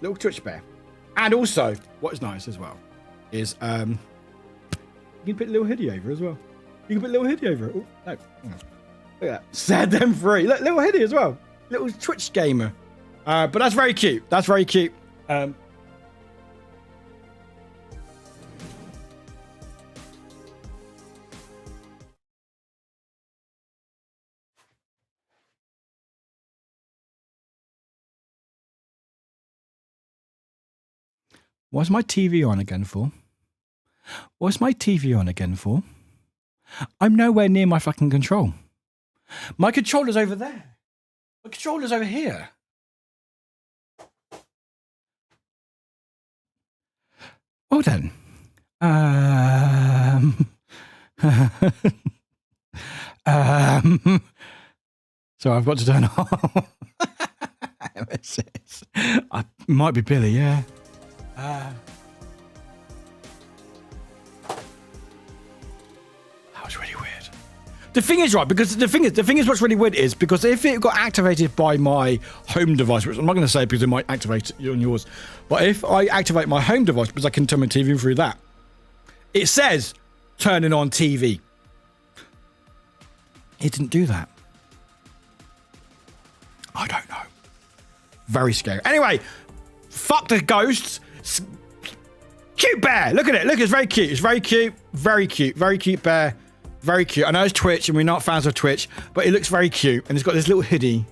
Little Twitch bear. And also, what is nice as well is you can put a little hoodie over as well. You can put a little hoodie over it. Oh, no. Look at that. Set them free. Look, little hoodie as well. Little Twitch gamer. But that's very cute. That's very cute. What's my TV on again for? What's my TV on again for? I'm nowhere near my fucking control. My controller's over there. My controller's over here. Well then. So I've got to turn off. I might be Billy, yeah. That was really weird. The thing is, right, because the thing is what's really weird is because if it got activated by my home device, which I'm not going to say because it might activate it on yours, but if I activate my home device because I can turn my TV through that, it says turning on TV. It didn't do that. I don't know. Very scary. Anyway, fuck the ghosts. Cute bear. Look at it. Look, it's very cute. It's very cute. Very cute. Very cute bear. Very cute. I know it's Twitch and we're not fans of Twitch, but it looks very cute. And it's got this little hoodie.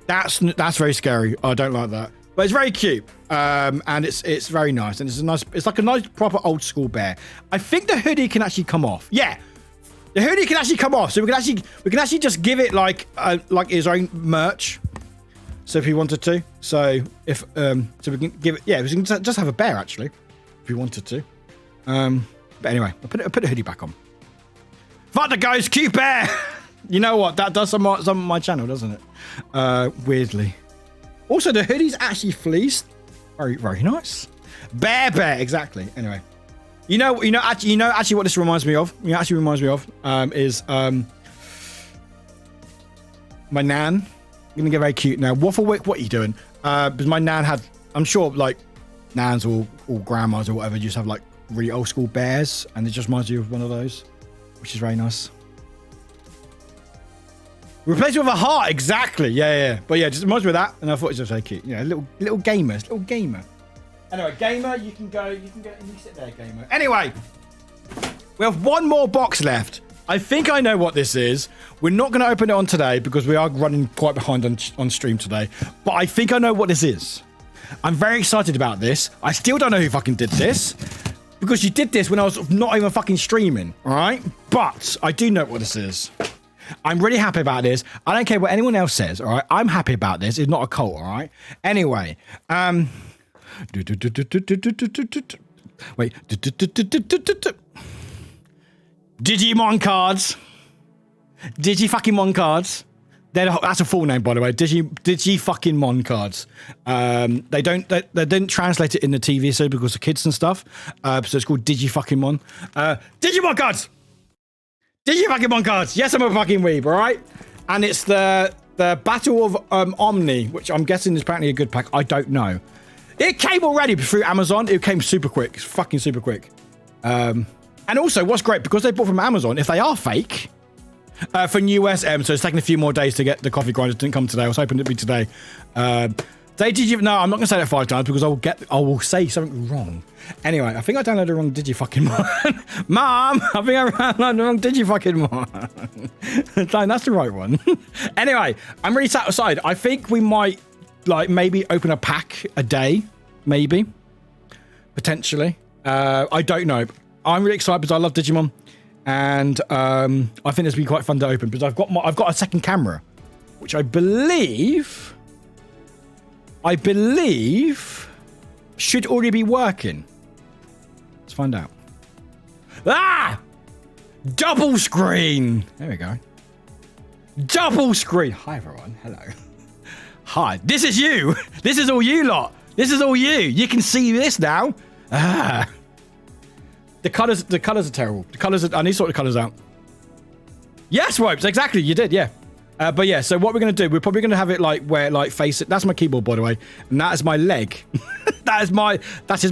That's very scary. I don't like that. But it's very cute. And it's very nice. And it's like a nice proper old school bear. I think the hoodie can actually come off. Yeah. The hoodie can actually come off. So we can actually just give it like his own merch. So if he wanted to. So if so we can give it, yeah, we can just have a bear actually. If we wanted to. But anyway, I'll put the hoodie back on. Fuck the guy's cute bear! You know what? That does some of my channel, doesn't it? Weirdly. Also, the hoodie's actually fleeced. Very, very nice. Bear, exactly. Anyway, you know actually what this reminds me of. Is my nan. I'm gonna get very cute now. Wafflewick, what are you doing? Because my nan had, I'm sure, like nans or grandmas or whatever, just have like really old school bears, and it just reminds you of one of those, which is very nice. Replace it with a heart, exactly. Yeah. But yeah, just reminds me of that, and I thought it was just very cute. You know, little gamer. Anyway, gamer, you can sit there, gamer. Anyway, we have one more box left. I think I know what this is. We're not going to open it on today because we are running quite behind on stream today. But I think I know what this is. I'm very excited about this. I still don't know who fucking did this. Because you did this when I was not even fucking streaming, all right? But I do know what this is. I'm really happy about this. I don't care what anyone else says, all right? I'm happy about this. It's not a cult, all right? Anyway, wait. Digimon cards. Digi-fucking-mon cards. That's a full name, by the way. Digi-fucking-mon cards. They didn't translate it in the TV show because of kids and stuff. So it's called Digi-fucking-mon. Digimon cards! Digi-fucking-mon cards! Yes, I'm a fucking weeb, alright? And it's the Battle of Omni, which I'm guessing is apparently a good pack. I don't know. It came already through Amazon. It came super quick. It's fucking super quick. And also, what's great, because they bought from Amazon, if they are fake, for new SM, so it's taking a few more days to get the coffee grinder. It didn't come today. I was hoping it'd be today. No, I'm not going to say that 5 times because I will say something wrong. Anyway, I think I downloaded the wrong Digi-fucking-mon. Mom, I think I downloaded the wrong Digi-fucking-mon. That's the right one. Anyway, I'm really satisfied. I think we might, like, maybe open a pack a day. Maybe. Potentially. I don't know. I'm really excited because I love Digimon. And I think this will be quite fun to open because I've got a second camera, which I believe should already be working. Let's find out. Ah! Double screen. There we go. Double screen. Hi everyone. Hello. Hi. This is you. This is all you lot. This is all you. You can see this now. Ah. The colors are terrible. I need to sort the colors out. Yes, Ropes, exactly. You did, yeah. But yeah, so what we're going to do, we're probably going to have it like where, like, face it. That's my keyboard, by the way. And that is my leg. that is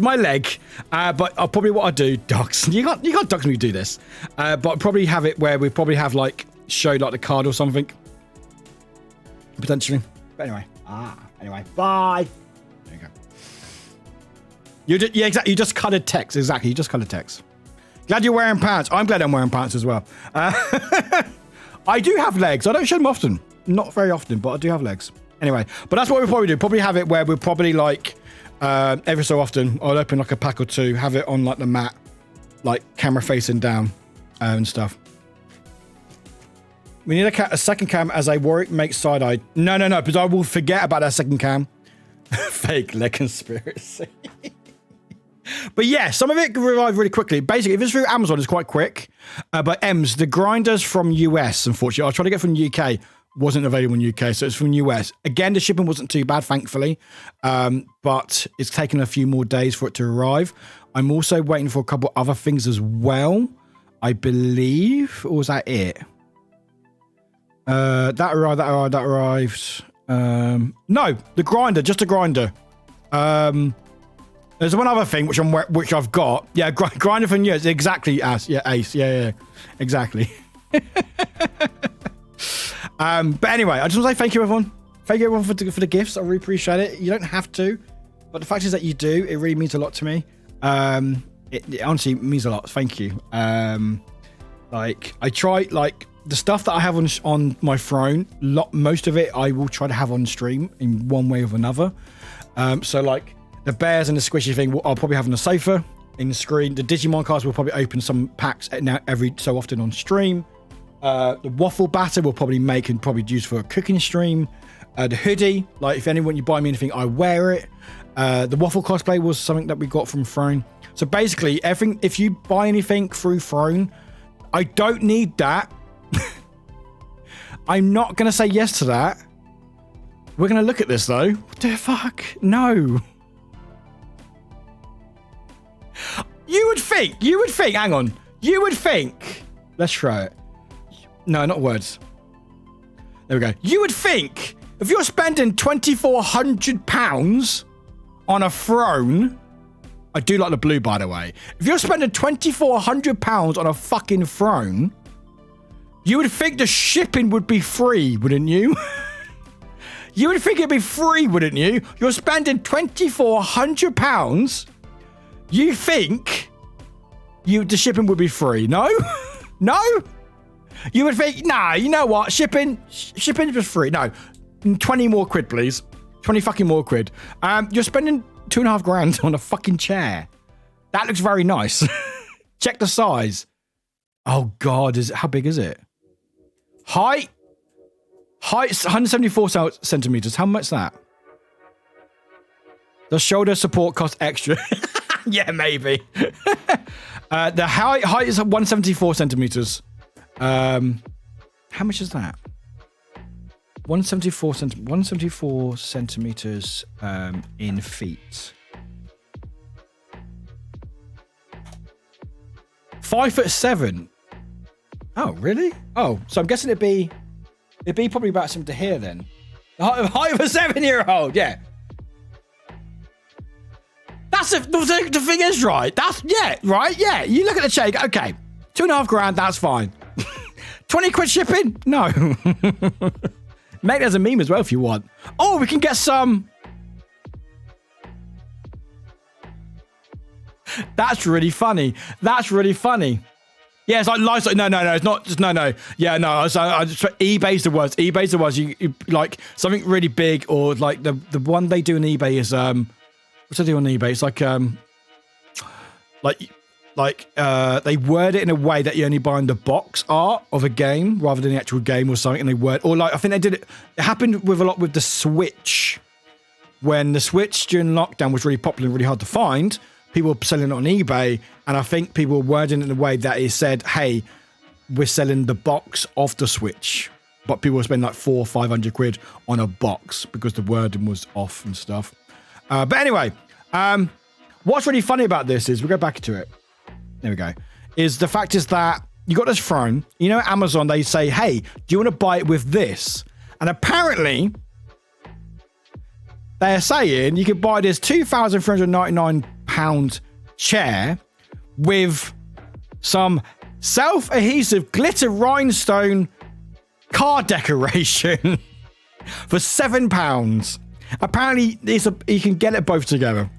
my leg. But I'll probably, what I do, docs. You can't docs me do this. But I'll probably have it where we probably have, like, show, like, the card or something. Potentially. But anyway. Anyway. Bye. There you go. Yeah, exactly. You just colored text. Exactly. You just colored text. Glad you're wearing pants. I'm glad I'm wearing pants as well. I do have legs. I don't show them often. Not very often, but I do have legs. Anyway, but that's what we'll probably do. Probably have it where we'll probably, like, every so often, I'll open, like, a pack or two, have it on, like, the mat, like, camera facing down and stuff. We need a second cam as a Warwick makes side-eye. No, because I will forget about that second cam. Fake leg conspiracy. But yeah, some of it can revive really quickly. Basically, if it's through Amazon, it's quite quick. But Ems, the grinders from US, unfortunately, I was trying to get from UK, wasn't available in UK, so it's from US. Again, the shipping wasn't too bad, thankfully. But it's taken a few more days for it to arrive. I'm also waiting for a couple other things as well, I believe. Or was that it? That arrived. No, the grinder, just a grinder. There's one other thing which I've got. Yeah, grinder from US. Exactly, Ace. Yeah, exactly. But anyway, I just want to say thank you, everyone. Thank you, everyone, for the gifts. I really appreciate it. You don't have to, but the fact is that you do. It really means a lot to me. It honestly means a lot. Thank you. Like, I try, like, the stuff that I have on my throne, most of it I will try to have on stream in one way or another. So like the bears and the squishy thing, I'll probably have on the sofa in the screen. The Digimon cards will probably open some packs every so often on stream. The waffle batter we'll probably make and probably use for a cooking stream. The hoodie, like if anyone you buy me anything, I wear it. The waffle cosplay was something that we got from Throne. So basically, everything. If you buy anything through Throne, I don't need that. I'm not going to say yes to that. We're going to look at this though. What the fuck? No. You would think, hang on. You would think, let's try it. No, not words. There we go. You would think if you're spending £2,400 on a throne, I do like the blue, by the way. If you're spending £2,400 on a fucking throne, you would think the shipping would be free, wouldn't you? You would think it'd be free, wouldn't you? You're spending £2,400. You think the shipping would be free? No, no. You would think, nah. You know what? Shipping is free. No, 20 more quid, please. 20 fucking more quid. You're spending $2,500 on a fucking chair. That looks very nice. Check the size. Oh God, how big is it? Height's 174 centimeters. How much is that? Does shoulder support cost extra? Yeah, maybe. The height is 174 centimeters. How much is that? 174 centimeters in feet. 5'7". Oh, really? Oh, so I'm guessing it'd be probably about something to here then. The height of a 7-year-old, yeah. The thing is, right? Right? Yeah. You look at the check. Okay, $2,500. That's fine. 20 quid shipping? No. Make there's a meme as well if you want. Oh, we can get some. That's really funny. Yeah, it's like livestock. No, it's not. Just no. Yeah, no. I just eBay's the worst. eBay's the worst. You like something really big, or like the one they do on eBay is what's they do on eBay? It's like they word it in a way that you only buy in the box art of a game rather than the actual game or something. And they or like I think they did it. It happened with a lot with the Switch when the Switch during lockdown was really popular and really hard to find. People were selling it on eBay, and I think people were wording it in a way that it said, "Hey, we're selling the box of the Switch," but people were spending like 400 or 500 quid on a box because the wording was off and stuff. But anyway, what's really funny about this is we go back to it. There we go. Is the fact is that you got this throne. You know, at Amazon they say, "Hey, do you want to buy it with this?" And apparently, they're saying you could buy this £2,399 chair with some self-adhesive glitter rhinestone car decoration for £7. Apparently, you can get it both together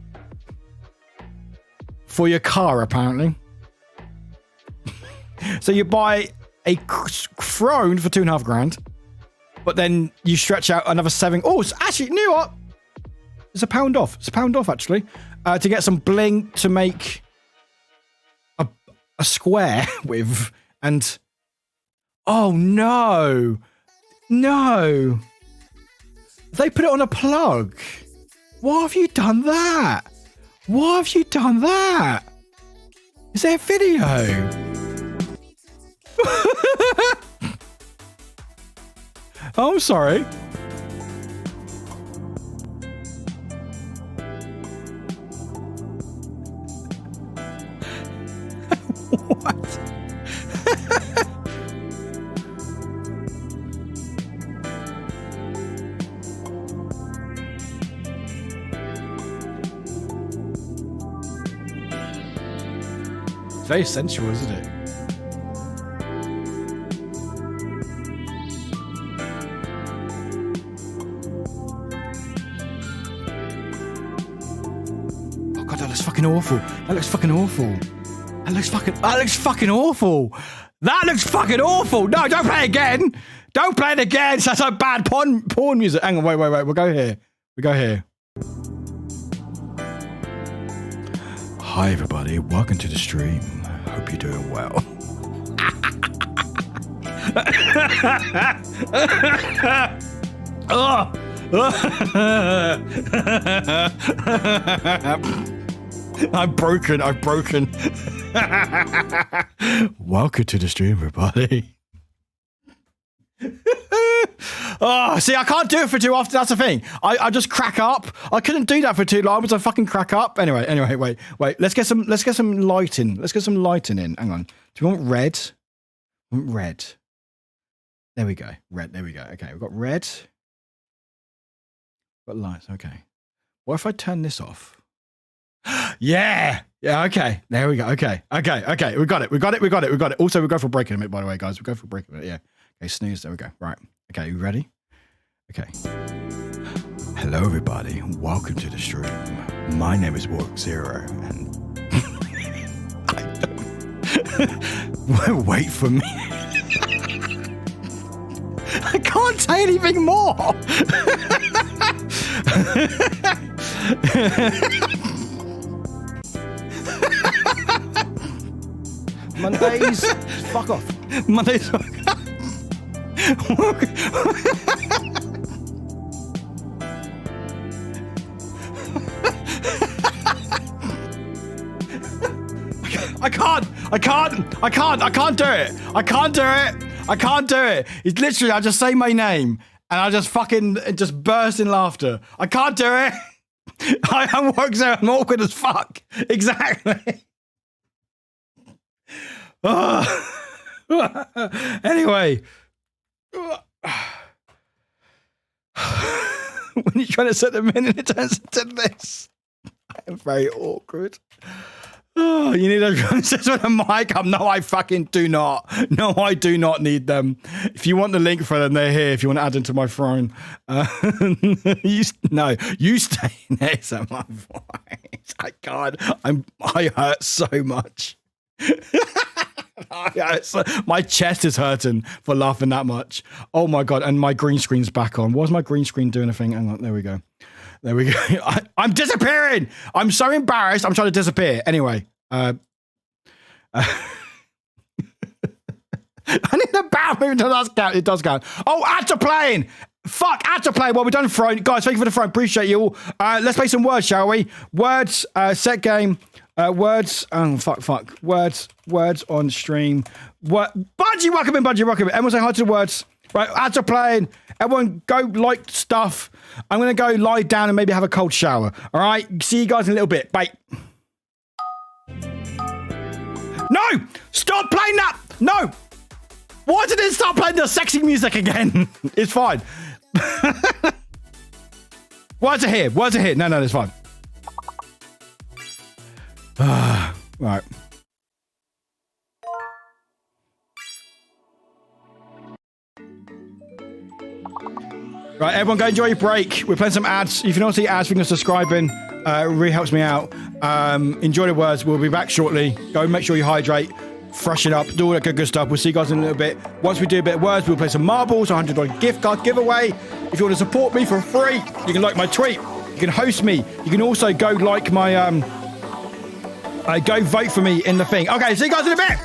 for your car. Apparently, so you buy a throne for £2,500, but then you stretch out another 7. Oh, it's actually, you know what? It's £1 off. It's £1 off actually, to get some bling to make a square with. And oh no, they put it on a plug. Why have you done that? Is there a video? Oh, I'm sorry. What? It's very sensual, isn't it? Oh God, that looks fucking awful. That looks fucking awful. That looks fucking awful. No, don't play it again. Don't play it again. That's like bad porn music. Hang on, wait. We'll go here. Hi, everybody. Welcome to the stream. Hope you're doing well. I've broken. Welcome to the stream, everybody. Oh, see, I can't do it for too often. That's the thing. I just crack up. I couldn't do that for too long because I fucking crack up. Anyway, wait. Let's get some lighting. Let's get some lighting in. Hang on. Do we want red? I want red. There we go. Red. There we go. Okay, we've got red. Got lights. Okay. What if I turn this off? Yeah. Okay. There we go. Okay. We got it. Also, we go for a break in a minute, by the way, guys. We go for a break in a minute. Yeah. Okay. Snooze. There we go. Right. Okay. You ready? Okay. Hello, everybody. Welcome to the stream. My name is Warwick Zero, and wait for me. I can't say anything more. Mondays, fuck off. Mondays. I can't do it. It's literally, I just say my name and I just fucking just burst in laughter. I can't do it. I'm awkward as fuck. Exactly. Anyway. When you're trying to set them in and it turns into this. I am very awkward. Oh, you need a process with a mic? No, I fucking do not. No, I do not need them. If you want the link for them, they're here. If you want to add them to my phone. You stay next to my voice. I can't. I hurt so much. My chest is hurting for laughing that much. Oh my God. And my green screen's back on. Was my green screen doing a thing? Hang on. There we go. I'm disappearing. I'm so embarrassed. I'm trying to disappear. Anyway. I need the bow moving to that count. It does count. Oh, add to playing. Fuck, add to play. Well, we've done throne. Guys, thank you for the throne. Appreciate you all. Let's play some words, shall we? Words, set game. Words. Oh, fuck. Words on stream. Budgie, welcome in. Everyone say hi to the words. Right, add to playing. Everyone go like stuff. I'm going to go lie down and maybe have a cold shower. All right? See you guys in a little bit. Bye. No! Stop playing that! No! Why did it stop playing the sexy music again? It's fine. Words are here. No, it's fine. Right. Right, everyone go enjoy your break. We're playing some ads. If you don't see ads, you can subscribing. It really helps me out. Enjoy the words. We'll be back shortly. Go make sure you hydrate, freshen up, do all that good stuff. We'll see you guys in a little bit. Once we do a bit of words, we'll play some marbles, $100 gift card giveaway. If you want to support me for free, you can like my tweet. You can host me. You can also go like my, go vote for me in the thing. Okay, see you guys in a bit.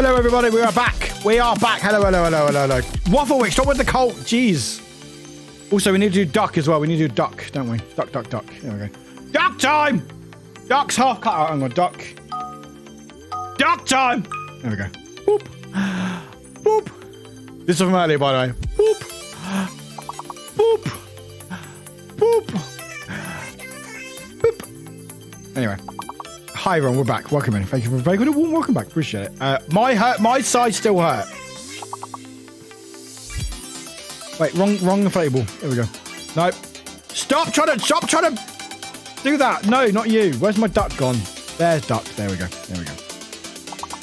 Hello, everybody. We are back. We are back. Hello, hello, hello, hello, hello. Wafflewick, stop with the cult. Jeez. Also, we need to do duck as well. We need to do duck, don't we? Duck, duck, duck. There we go. Duck time! Duck's half cut out. Hang on, duck. Duck time! There we go. Boop. Boop. This is from earlier, by the way. Boop. Boop. Boop. Boop. Anyway. Hi, everyone. We're back. Welcome in. Thank you for very good. Welcome back. Appreciate it. My side still hurt. Wait, wrong inflatable. There we go. No. Stop trying to do that. No, not you. Where's my duck gone? There's duck. There we go. There we go.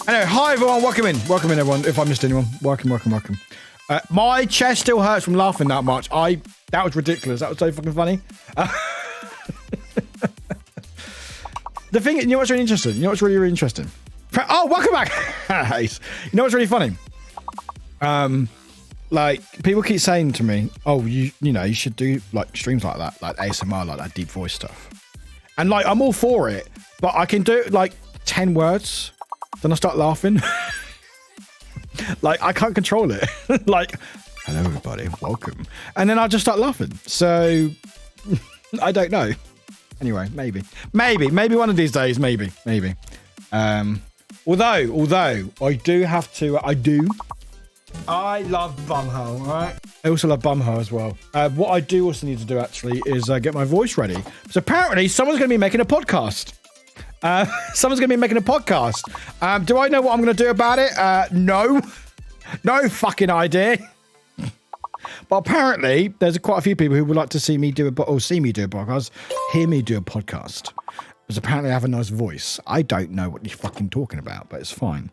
Anyway, hi everyone. Welcome in. Welcome in, everyone. If I missed anyone, welcome. My chest still hurts from laughing that much. That was ridiculous. That was so fucking funny. The thing, you know what's really interesting? You know what's really, really interesting? Oh, welcome back. You know what's really funny? Like, people keep saying to me, oh, you know, you should do like streams like that, like ASMR, like that deep voice stuff. And like, I'm all for it, but I can do like 10 words, then I start laughing. Like, I can't control it. Like, hello everybody, welcome. And then I just start laughing. So, I don't know. Anyway, maybe one of these days, maybe. Although I do have to, I love Bumhole, right? I also love Bumhole as well. What I do also need to do actually is get my voice ready. So apparently someone's going to be making a podcast. Do I know what I'm going to do about it? No fucking idea. But apparently, there's quite a few people who would like to see me do a podcast, hear me do a podcast. Because apparently I have a nice voice. I don't know what you're fucking talking about, but it's fine.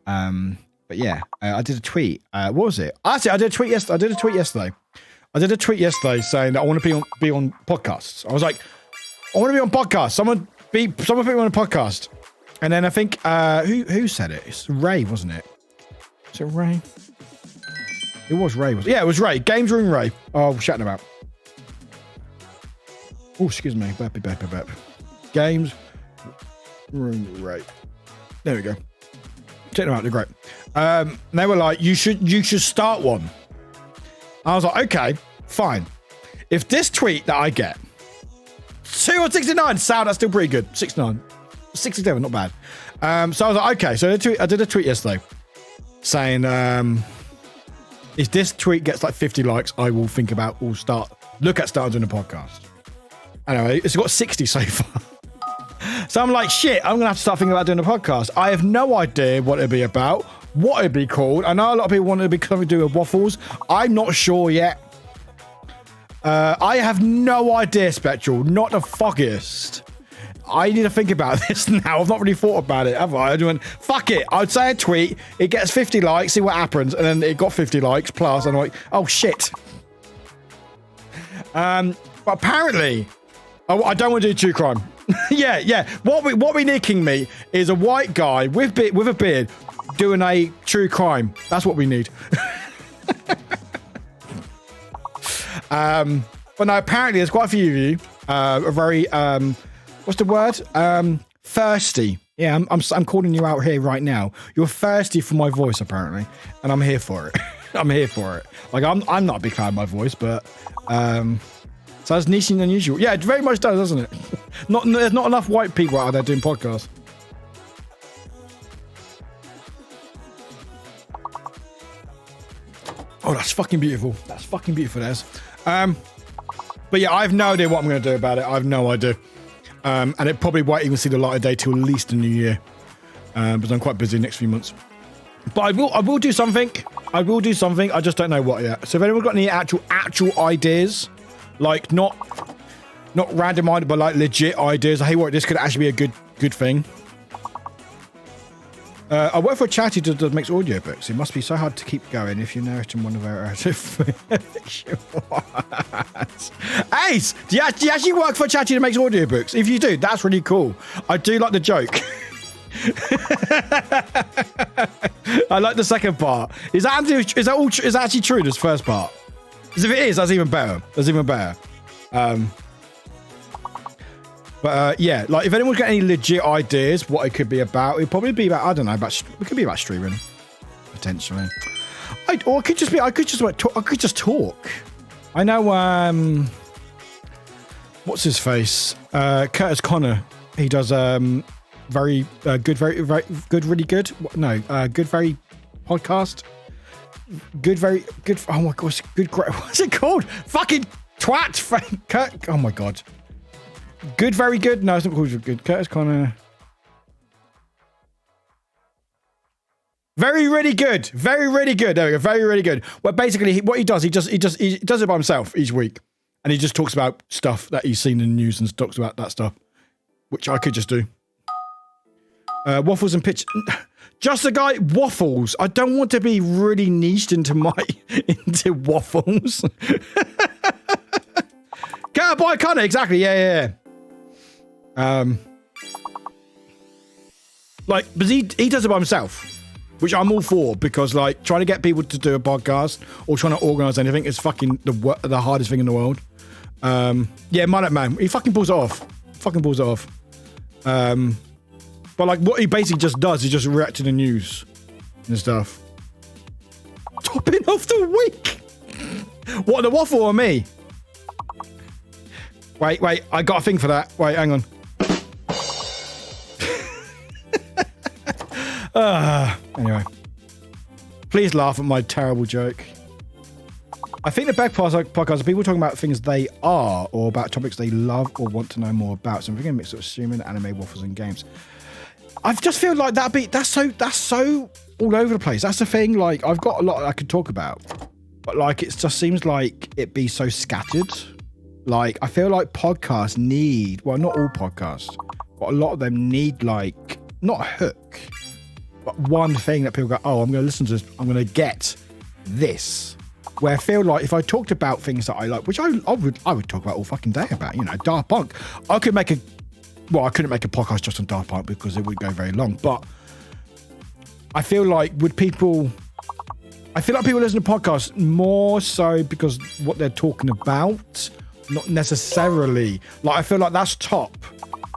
But yeah, I did a tweet. What was it? Actually, I did a tweet yesterday. I did a tweet yesterday saying that I want to be on podcasts. I was like, I want to be on podcasts. Someone put me on a podcast. And then I think who said it? It's Ray, wasn't it? Is it Ray? It was Ray, wasn't it? Yeah, it was Ray. Games Room Ray. Oh, I was chatting about. Oh, excuse me. Burp. Games Room Ray. There we go. Check them out. They're great. They were like, you should start one. I was like, okay, fine. If this tweet that I get 269 sound, that's still pretty good. 69, 67, not bad. So I was like, okay. So I did a tweet yesterday saying, if this tweet gets like 50 likes, I will think about look at starting doing a podcast. Anyway, it's got 60 so far. So I'm like, shit, I'm going to have to start thinking about doing a podcast. I have no idea what it'd be about, what it'd be called. I know a lot of people want to be coming to do with waffles. I'm not sure yet. I have no idea, Spectral. Not the foggiest. I need to think about this now. I've not really thought about it, have I? I went, fuck it. I'd say a tweet. It gets 50 likes, see what happens. And then it got 50 likes plus. And I'm like, oh, shit. But apparently, I don't want to do true crime. yeah. What we need, King Meat, is a white guy with a beard doing a true crime. That's what we need. But no, apparently there's quite a few of you are very what's the word? Thirsty. Yeah, I'm calling you out here right now. You're thirsty for my voice, apparently, and I'm here for it. I'm here for it. Like I'm not a big fan of my voice, but so that's niche and unusual. Yeah, it very much does, doesn't it? There's not enough white people out there doing podcasts. Oh, that's fucking beautiful. That's fucking beautiful, Des. But yeah, I have no idea what I'm going to do about it. I have no idea. And it probably won't even see the light of day till at least the new year. Because I'm quite busy next few months. But I will do something. I just don't know what yet. So if anyone's got any actual ideas, like not random ideas, but like legit ideas, hey, what, this could actually be a good thing. I work for a charity that makes audiobooks. It must be so hard to keep going if you narrate in one of our fiction. Ace, do you actually work for a charity that makes audiobooks? If you do, that's really cool. I do like the joke. I like the second part. Is that actually true, this first part? Because if it is, that's even better. But yeah, like if anyone's got any legit ideas what it could be about, it'd probably be about, I don't know, it could be about streaming. potentially. Or I could just talk. I know. What's his face? Curtis Connor. He does very good, very good, really good. No, good, very podcast. Good, very good. Oh my gosh, good. What's it called? Fucking twat. Kurt. Oh my god. Good, very good. No, it's not called good. Curtis Connor. Very, really good. Very, really good. There we go. Very, really good. Well, basically, what he does, he does it by himself each week, and he just talks about stuff that he's seen in the news and talks about that stuff, which I could just do. Waffles and pitch. Just a guy waffles. I don't want to be really niched into into waffles. Cowboy Connor, exactly. Yeah. Like, but he does it by himself. Which I'm all for, because like trying to get people to do a podcast or trying to organise anything is fucking the hardest thing in the world. Yeah, Mullet Man, he fucking pulls it off. But like what he basically just does is just react to the news and stuff. Topping off the week. What, the waffle or me? Wait, I got a thing for that. Wait, hang on. Anyway, please laugh at my terrible joke. I think the best podcast are people talking about things they are or about topics they love or want to know more about. So I'm thinking a mix of streaming, anime, waffles, and games. I just feel like that's so all over the place. That's the thing. Like I've got a lot I could talk about, but like it just seems like it be so scattered. Like I feel like podcasts need, well, not all podcasts, but a lot of them need like not a hook. But one thing that people go, oh, I'm going to listen to this, I'm going to get this. Where I feel like if I talked about things that I like, which I would talk about all fucking day about, you know, Daft Punk. I couldn't make a podcast just on Daft Punk because it would go very long. But I feel like people listen to podcasts more so because what they're talking about, not necessarily. Like I feel like that's top,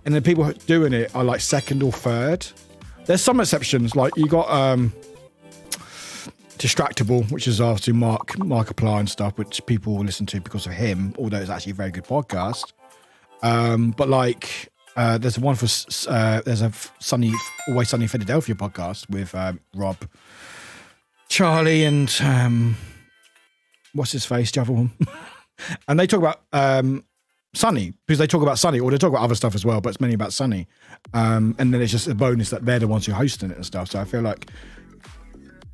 and then people doing it are like second or third. There's some exceptions, like you got Distractable, which is obviously Markiplier and stuff, which people will listen to because of him, although it's actually a very good podcast. But like there's one for there's a Always Sunny in Philadelphia podcast with Rob, Charlie, and what's his face, the other one, and they talk about Sunny, because they talk about Sunny, or they talk about other stuff as well, but it's mainly about Sunny. And then it's just a bonus that they're the ones who hosting it and stuff. So I feel like,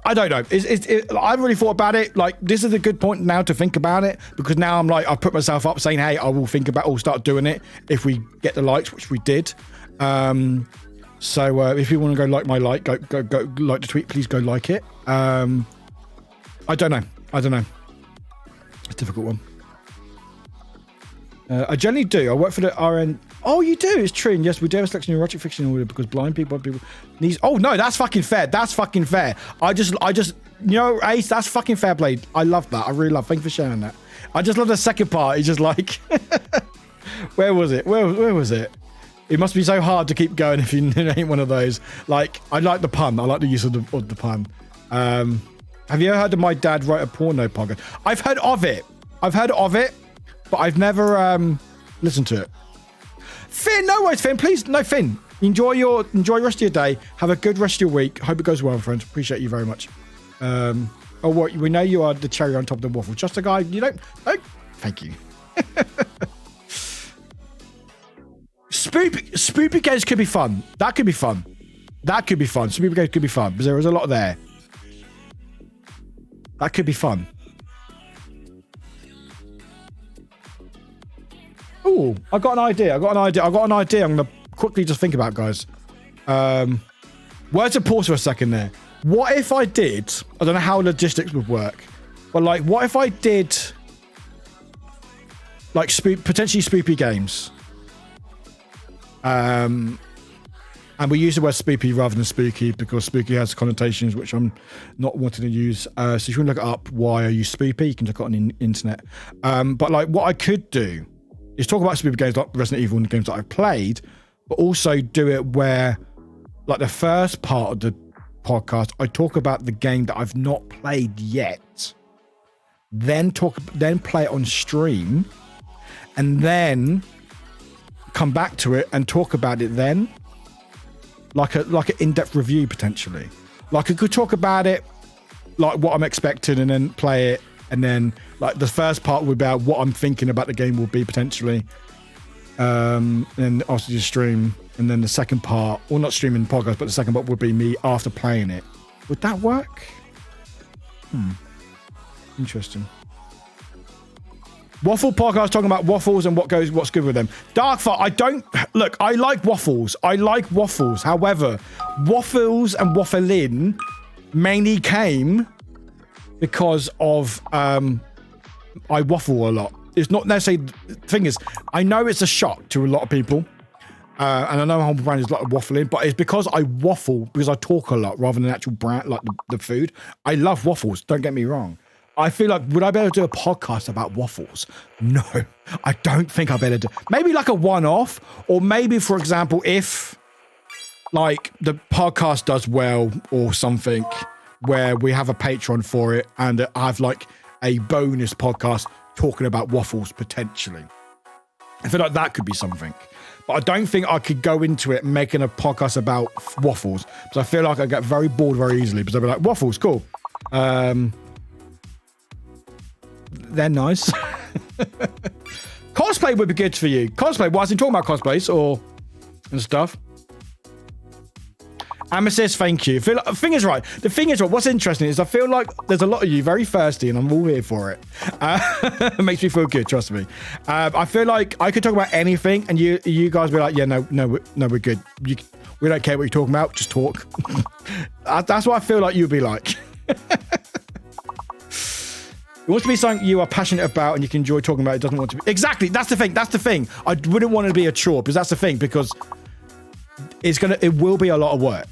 I don't know. I've really thought about it. Like, this is a good point now to think about it, because now I'm like, I've put myself up saying, hey, I will start doing it if we get the likes, which we did. So if you want to go like my like, go like the tweet, please go like it. I don't know. It's a difficult one. I generally do. I work for the RN. Oh, you do? It's true. And yes, we do have a selection of erotic fiction in order because blind people need. Oh no, that's fucking fair. I just, you know, Ace, that's fucking fair play. I love that. I really love. Thank you for sharing that. I just love the second part. It's just like, where was it? Where was it? It must be so hard to keep going if you ain't one of those. Like, I like the pun. I like the use of the pun. Have you ever heard of My Dad Write a Porno podcast? I've heard of it, but I've never listened to it. Finn, no worries, Finn. Please, no, Finn. Enjoy the rest of your day. Have a good rest of your week. Hope it goes well, friends. Appreciate you very much. What? We know you are the cherry on top of the waffle. Just a guy. You don't. Oh, thank you. Spoopy games could be fun. That could be fun. Spoopy games could be fun because there is a lot there. That could be fun. Oh, I got an idea. I'm going to quickly just think about, guys. Where's a pause for a second there? What if I did, I don't know how logistics would work, but like, what if I did like potentially spoopy games? And we use the word spoopy rather than spooky because spooky has connotations which I'm not wanting to use. So if you want to look it up, why are you spoopy? You can look it on the internet. But like, what I could do is talk about spoopy games like Resident Evil and the games that I've played, but also do it where like the first part of the podcast, I talk about the game that I've not played yet, then play it on stream, and then come back to it and talk about it then, like an in-depth review potentially. Like I could talk about it, like what I'm expecting, and then play it, and then like the first part would be about what I'm thinking about the game will be potentially, and then also just stream, and then the second part, or not streaming the podcast, but the second part would be me after playing it. Would that work? Interesting. Waffle podcast talking about waffles and what's good with them. Darkfire, I like waffles. However, waffles and waffling mainly came because of I waffle a lot. It's not necessarily, the thing is, I know it's a shock to a lot of people. And I know Humble Brand is a lot of waffling, but it's because I waffle, because I talk a lot rather than actual brand, like the food. I love waffles, don't get me wrong. I feel like, would I be able to do a podcast about waffles? No, I don't think I better do. Maybe like a one-off, or maybe, for example, if like the podcast does well or something, where we have a Patreon for it and I have like a bonus podcast talking about waffles potentially. I feel like that could be something. But I don't think I could go into it making a podcast about waffles, because I feel like I get very bored very easily, because I'll be like, waffles, cool. They're nice. Cosplay would be good for you. Cosplay, why is he talking about cosplays and stuff? Amethyst, thank you. The thing is, what's interesting is I feel like there's a lot of you very thirsty, and I'm all here for it. It makes me feel good, trust me. I feel like I could talk about anything, and you guys be like, yeah, no, we're good. We don't care what you're talking about, just talk. That's what I feel like you'd be like. It wants to be something you are passionate about and you can enjoy talking about. It doesn't want to be. Exactly, that's the thing. I wouldn't want it to be a chore, because that's the thing, because it will be a lot of work.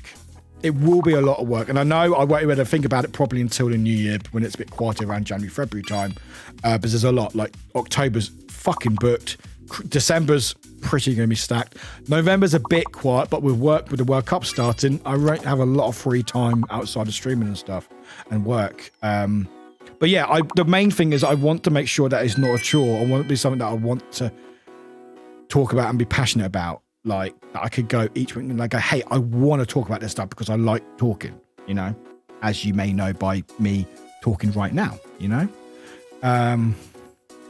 And I know I won't be able to think about it properly until the new year, when it's a bit quieter around January, February time. Because there's a lot, like October's fucking booked. December's pretty going to be stacked. November's a bit quiet, but with the World Cup starting, I won't have a lot of free time outside of streaming and stuff and work. But yeah, the main thing is I want to make sure that it's not a chore. I want it to be something that I want to talk about and be passionate about. Like, I could go each week and like, hey, I want to talk about this stuff because I like talking, as you may know by me talking right now,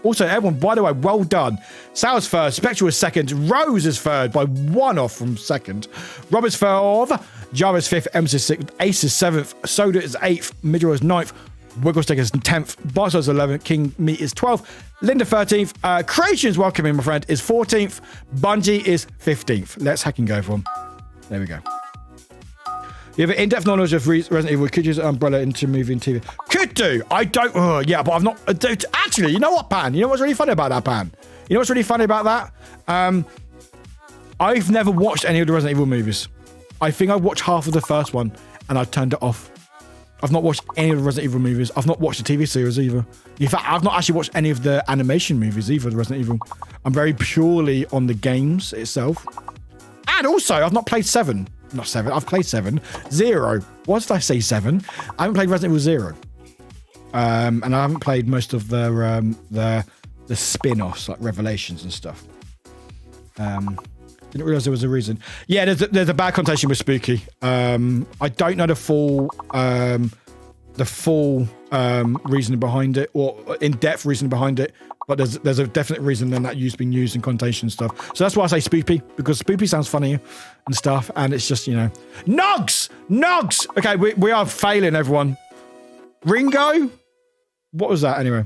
Also, everyone, by the way, well done. Sal's first, Spectral is second, Rose is third by one off from second, Rob is fourth, Jara's fifth, Ems is sixth, Ace is seventh, Soda is eighth, Midro is ninth, Wigglestick is 10th, Barsos is 11th, King Meat is 12th, Linda 13th, Creations, welcome in, my friend, is 14th, Bungie is 15th. Let's hack and go for them. There we go. You have an in-depth knowledge of Resident Evil. Could use an umbrella into movie and TV. Could do. I don't. But I've not. Actually, you know what, Pan? You know what's really funny about that, Pan? You know what's really funny about that? I've never watched any of the Resident Evil movies. I think I watched half of the first one and I turned it off. I've not watched any of the Resident Evil movies. I've not watched the TV series either. In fact, I've not actually watched any of the animation movies either, the Resident Evil. I'm very purely on the games itself. And also, I've not played 7. Not 7, I've played 7. 0. What did I say, 7? I haven't played Resident Evil 0. And I haven't played most of the spin-offs, like Revelations and stuff. Didn't realize there was a reason. Yeah, there's a bad connotation with spooky. I don't know the full reasoning behind it, or in-depth reasoning behind it, but there's a definite reason then that been used in connotation stuff. So that's why I say spoopy, because spoopy sounds funny and stuff, and it's just, Nogs! Okay, we are failing, everyone. Ringo? What was that, anyway?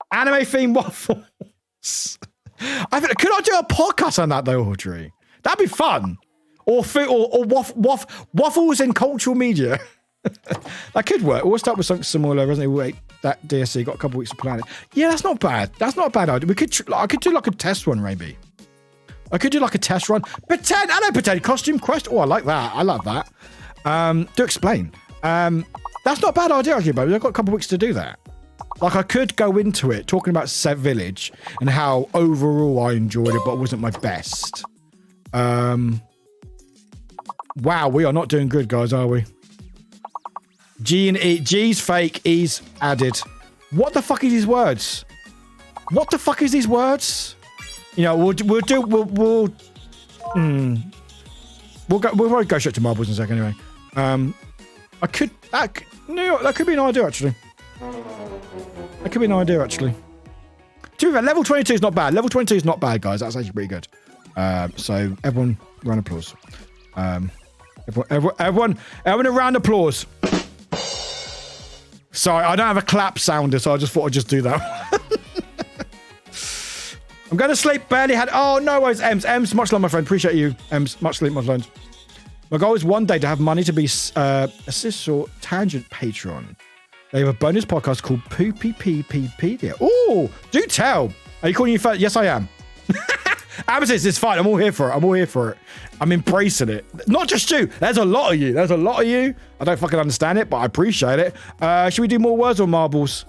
Anime theme waffles. Could I do a podcast on that, though, Audrey? That'd be fun. Or waffles in cultural media. That could work. We'll start with something similar. Resident Evil 8, that DSC got a couple weeks to plan it. Yeah, that's not bad. That's not a bad idea. I could do like a test run, maybe. I could do like a test run. Pretend. I know pretend. Costume quest. Oh, I like that. I love that. Do explain. That's not a bad idea, actually, baby. I've got a couple weeks to do that. Like, I could go into it talking about Set Village and how overall I enjoyed it, but it wasn't my best. Wow, we are not doing good, guys, are we? G and E. G's fake. E's added. What the fuck is these words? What the fuck is these words? You know, we'll probably go straight to marbles in a second anyway. That could be an idea actually. That could be an idea actually. To be fair, level 22 is not bad. Level 22 is not bad, guys. That's actually pretty good. So everyone, round of applause. Everyone, a round of applause. Sorry, I don't have a clap sounder, so I just thought I'd just do that. I'm going to sleep. Barely had. Oh no worries, Ems. Ems, much love, my friend. Appreciate you, Ems. Much sleep, my friend. My goal is one day to have money to be assist or tangent patron. They have a bonus podcast called Poopy PPP. Oh, do tell. Are you calling you first? Yes, I am. Amethyst, it's fine. I'm all here for it. I'm all here for it. I'm embracing it. Not just you. There's a lot of you. There's a lot of you. I don't fucking understand it, but I appreciate it. Should we do more words or marbles?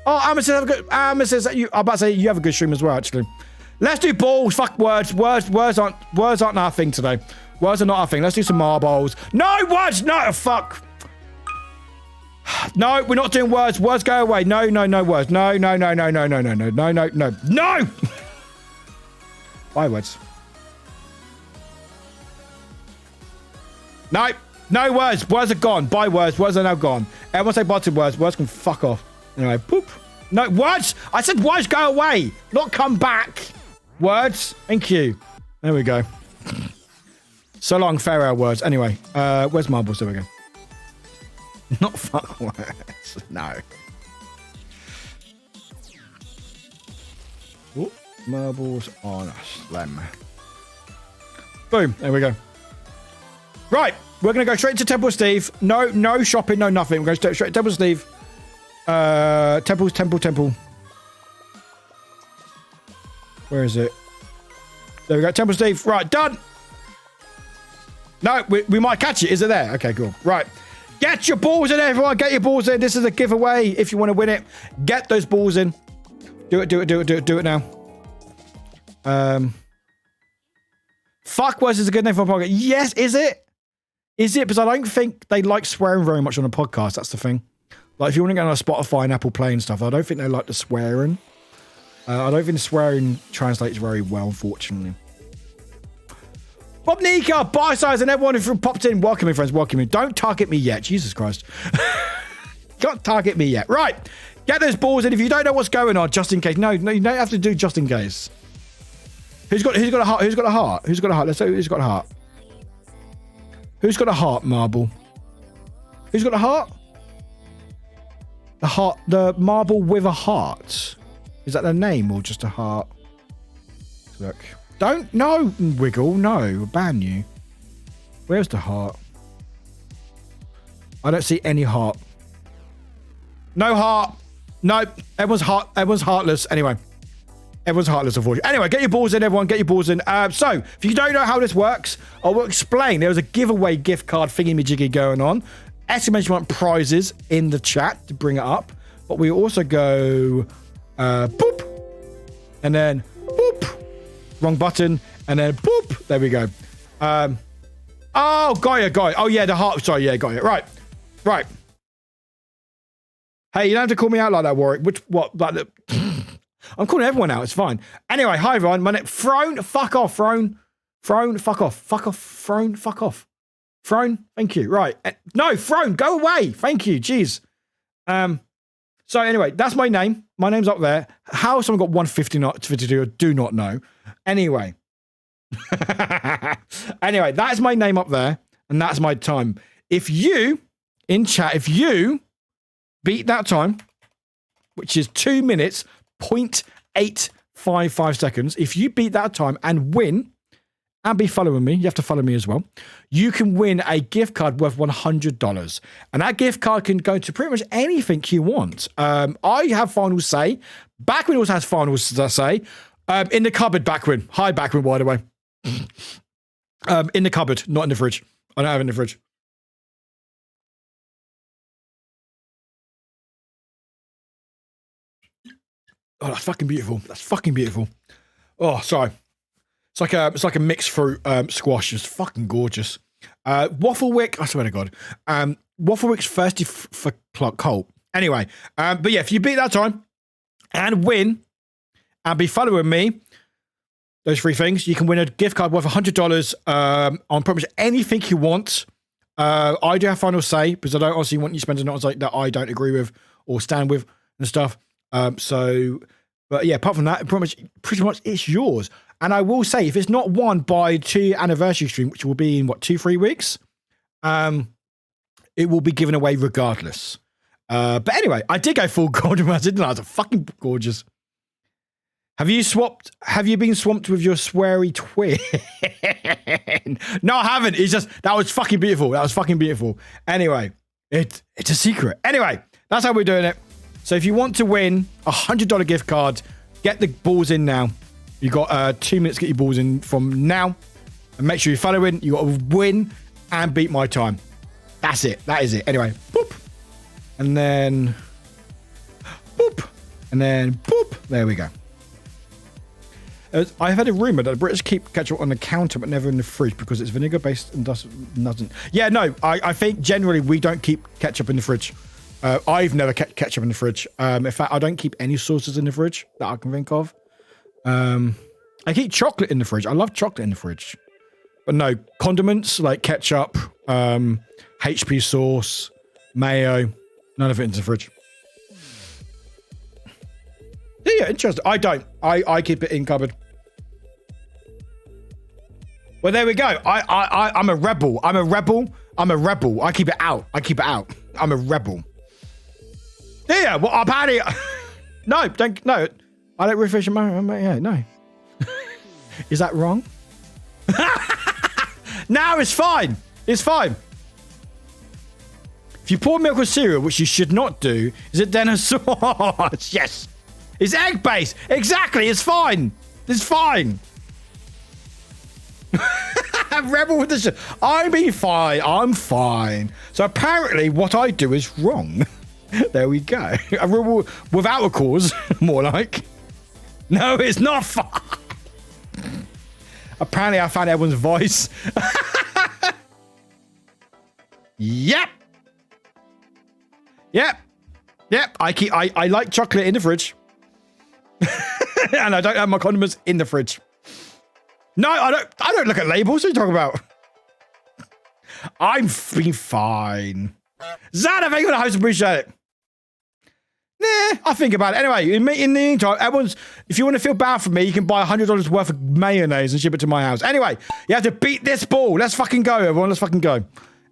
Oh, Amethyst, have a good. Amethyst, I'm about to say you have a good stream as well, actually. Let's do balls. Fuck words. Words aren't our thing today. Words are not our thing. Let's do some marbles. No words. No fuck. No, we're not doing words. Words go away. No words. No. Bye words. No words. Words are gone. Bye words. Words are now gone. Everyone say bye to words. Words can fuck off. Anyway, poop. No, words. I said words go away, not come back. Words. Thank you. There we go. So long, farewell words. Anyway, where's marbles? There we go. Not fuck words. No. Ooh, marbles on a slam. Boom. There we go. Right. We're going to go straight to Temple Steve. No shopping, no nothing. We're going straight to Temple Steve. Temple. Where is it? There we go. Temple Steve. Right. Done. No, we might catch it. Is it there? Okay, cool. Right. Get your balls in, everyone. Get your balls in. This is a giveaway. If you want to win it, get those balls in. Do it now. Fuck words is a good name for a podcast. Yes, is it? Is it? Because I don't think they like swearing very much on a podcast. That's the thing. Like, if you want to go on a Spotify and Apple Play and stuff, I don't think they like the swearing. I don't think swearing translates very well, unfortunately. Bob Nika, Bite-Size, and everyone who popped in. Welcome in, friends. Welcome in. Don't target me yet. Jesus Christ. Can't target me yet. Right. Get those balls in. If you don't know what's going on, just in case. No, you don't have to do just in case. Who's got a heart? Who's got a heart? Who's got a heart? Let's say who's got a heart. Who's got a heart, Marble? Who's got a heart? The heart, the marble with a heart. Is that the name or just a heart? Look. Don't, no, Wiggle, no, ban you. Where's the heart? I don't see any heart. No heart. No, everyone's heartless. Anyway, everyone's heartless, unfortunately. Anyway, get your balls in, everyone, get your balls in. So, if you don't know how this works, I will explain. There was a giveaway gift card thingy-majiggy going on. Estimation want prizes in the chat to bring it up. But we also go, boop, and then boop. Wrong button, and then boop. There we go. Oh, got it. Oh, yeah, the heart. Sorry, yeah, got it. Right. Hey, you don't have to call me out like that, Warwick. Like I'm calling everyone out. It's fine. Anyway, hi, everyone. My name, Throne. Fuck off, Throne. Throne, fuck off. Fuck off, Throne. Fuck off. Throne, thank you. Right. No, Throne, go away. Thank you. Jeez. So anyway, that's my name. My name's up there. How someone got 150 not 52, I do not know. Anyway. Anyway, that's my name up there, and that's my time. If you, in chat, if you beat that time, which is 2 minutes, 0.855 seconds, if you beat that time and win, and be following me, you have to follow me as well, you can win a gift card worth $100. And that gift card can go to pretty much anything you want. I have final say. Backwin also has final say. In the cupboard, Backwin. Hi, Backwin, by the way. In the cupboard, not in the fridge. I don't have it in the fridge. Oh, that's fucking beautiful. That's fucking beautiful. Oh, sorry. It's like a mixed fruit squash. It's fucking gorgeous. Wafflewick, I swear to God. Wafflewick's thirsty for Colt. Anyway, but yeah, if you beat that time and win and be following me, those 3 things, you can win a gift card worth $100 on pretty much anything you want. I do have final say because I don't obviously want you spending it on something that I don't agree with or stand with and stuff. But yeah, apart from that, pretty much it's yours. And I will say, if it's not won by 2 anniversary stream, which will be in 2-3 weeks, it will be given away regardless. But anyway, I did go full golden rush, didn't I? It's fucking gorgeous. Have you been swamped with your sweary twin? No, I haven't. It's just, that was fucking beautiful. Anyway, it's a secret. Anyway, that's how we're doing it. So if you want to win a $100 gift card, get the balls in now. You got 2 minutes to get your balls in from now. And make sure you're following. You got to win and beat my time. That's it. That is it. Anyway, boop. And then boop. And then boop. There we go. I've had a rumor that the British keep ketchup on the counter but never in the fridge because it's vinegar based and doesn't. Yeah, no, I think generally we don't keep ketchup in the fridge. I've never kept ketchup in the fridge. In fact, I don't keep any sauces in the fridge that I can think of. I keep chocolate in the fridge. I love chocolate in the fridge. But no, condiments like ketchup, HP sauce, mayo, none of it in the fridge. Yeah, interesting. I don't. I keep it in cupboard. Well, there we go. I'm a rebel. I'm a rebel. I keep it out. I'm a rebel. Yeah, well, apparently... No. I don't refresh my... Yeah, no. Is that wrong? No, it's fine. It's fine. If you pour milk with cereal, which you should not do, is it then a sauce? Yes. It's egg-based. Exactly. It's fine. It's fine. Rebel with the shit. I mean, fine. I'm fine. So apparently what I do is wrong. There we go. A rebel without a cause, more like. No, it's not fine. Apparently I found everyone's voice. Yep. I like chocolate in the fridge. And I don't have my condiments in the fridge. No, I don't look at labels. What are you talking about? I'm fine. Zana, thank you for the host. Appreciate it. Nah, I think about it. Anyway, in the meantime, everyone's, if you want to feel bad for me, you can buy $100 worth of mayonnaise and ship it to my house. Anyway, you have to beat this ball. Let's fucking go, everyone. Let's fucking go.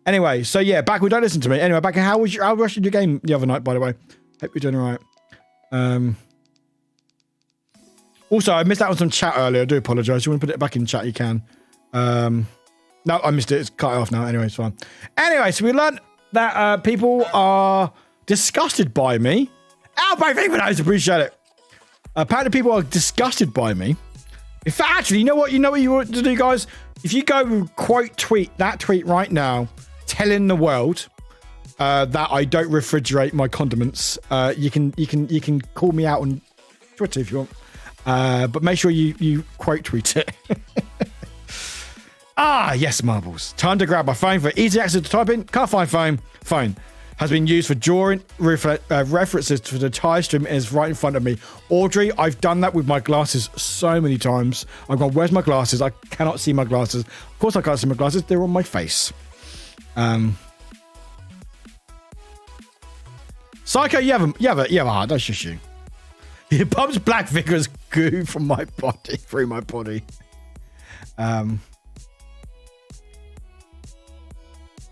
Anyway, so yeah, Baku, don't listen to me. Anyway, Baku, how was your game the other night, by the way? Hope you're doing all right. Also, I missed out on some chat earlier. I do apologise. If you want to put it back in chat, you can. No, I missed it. It's cut off now. Anyway, it's fine. Anyway, so we learned that people are disgusted by me. Albert, thank you for that. I appreciate it. Apparently, people are disgusted by me. In fact, actually, you know what you want to do, guys? If you go quote tweet that tweet right now, telling the world that I don't refrigerate my condiments, you can call me out on Twitter if you want. But make sure you quote tweet it. Yes, marbles. Time to grab my phone for easy access to type in. Can't find phone. Phone has been used for drawing references to the Thai stream is right in front of me. Audrey, I've done that with my glasses so many times. I've gone, where's my glasses? I cannot see my glasses. Of course I can't see my glasses. They're on my face. Psycho, you have a heart. That's just you. It pumps black vigorous goo from my body, through my body.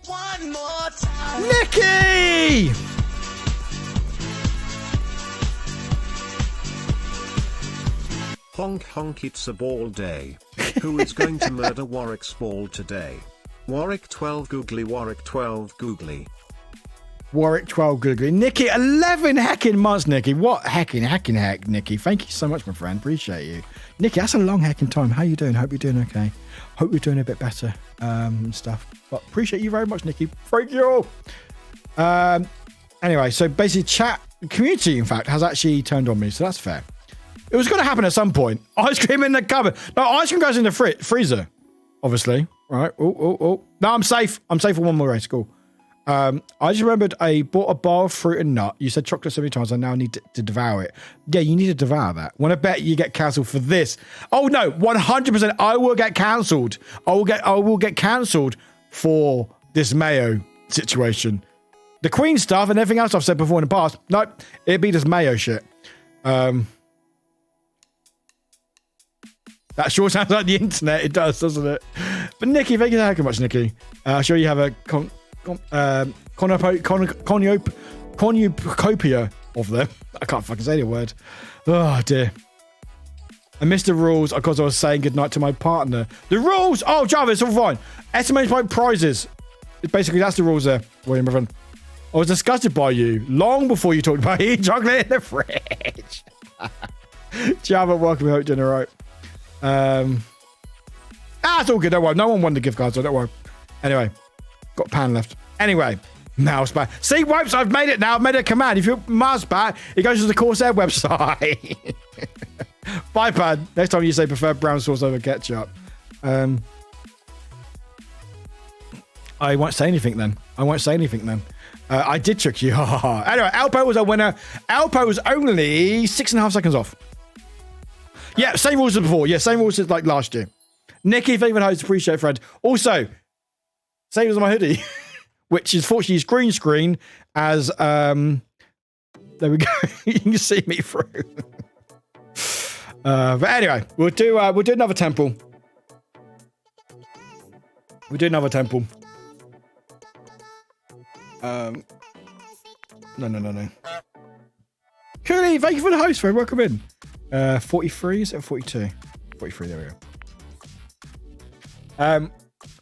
One more time. Nikki! Honk honk, it's a ball day. Who is going to murder Warwick's ball today? Warwick 12 googly, Warwick 12 googly. Warwick 12 googly. Nikki, 11 heckin' months, Nikki. What heckin' heck, Nikki. Thank you so much, my friend. Appreciate you. Nikki, that's a long heckin' time. How you doing? Hope you're doing okay. Hope you're doing a bit better and stuff. But appreciate you very much, Nikki. Thank you. Anyway, so basically chat community, in fact, has actually turned on me. So that's fair. It was going to happen at some point. Ice cream in the cupboard. No, ice cream goes in the freezer, obviously. Right. Oh. No, I'm safe. I'm safe for one more race. Cool. I just remembered I bought a bar of fruit and nut. You said chocolate so many times. I now need to devour it. Yeah, you need to devour that. When I bet you get cancelled for this. Oh no, 100%. I will get cancelled. I will get cancelled for this mayo situation. The Queen stuff and everything else I've said before in the past. Nope, it'd be this mayo shit. That sure sounds like the internet. It does, doesn't it? But Nikki, thank you so much, Nikki. I'm sure you have a cornucopia of them. I can't fucking say the word. Oh dear. I missed the rules because I was saying goodnight to my partner. The rules! Oh, Java, it's all fine. Estimated by prizes. Basically, that's the rules there, William, my friend. I was disgusted by you long before you talked about eating chocolate in the fridge. Java, welcome. I hope you're doing all right. It's all good. Don't worry. No one won the gift card, so don't worry. Anyway, got pan left. Anyway, mouse bat. See, whoops, I've made it now. I've made a command. If you mouse bat, it goes to the Corsair website. Bye, Pad. Next time you say prefer brown sauce over ketchup. I won't say anything then. I did trick you. Anyway, Alpo was a winner. Alpo was only 6.5 seconds off. Yeah, same rules as before. Yeah, same rules as like last year. Nikki, favorite host, appreciate friend. Also, same as my hoodie, which is fortunately is green screen as there we go. You can see me through. But anyway, we'll do another temple. We'll do another temple. No. Cooley, thank you for the host, friend. Welcome in. 43, is it 42? 43, there we go.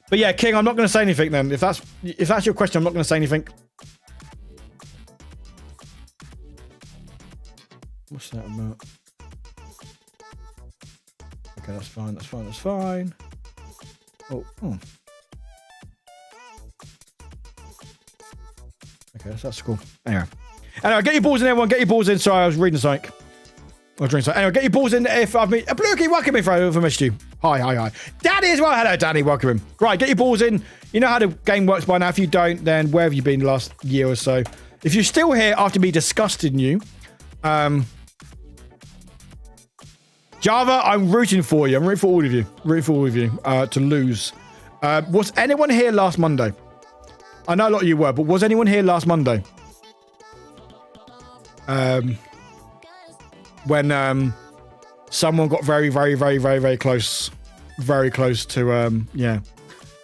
But yeah, King, I'm not going to say anything then. If that's your question, I'm not going to say anything. What's that about? Okay, that's fine. Oh. Okay, that's cool. Anyway, get your balls in, everyone. Get your balls in. Sorry, I was reading something. Anyway, get your balls in if I've been... Blukey, welcome in, Fro, if I missed you. Hi. Danny as well. Hello, Danny. Welcome in. Right, get your balls in. You know how the game works by now. If you don't, then where have you been the last year or so? If you're still here after me disgusting you, Java, I'm rooting for you. I'm rooting for all of you. To lose. Was anyone here last Monday? I know a lot of you were, but was anyone here last Monday? When someone got very, very, very, very, very close. Very close to, yeah.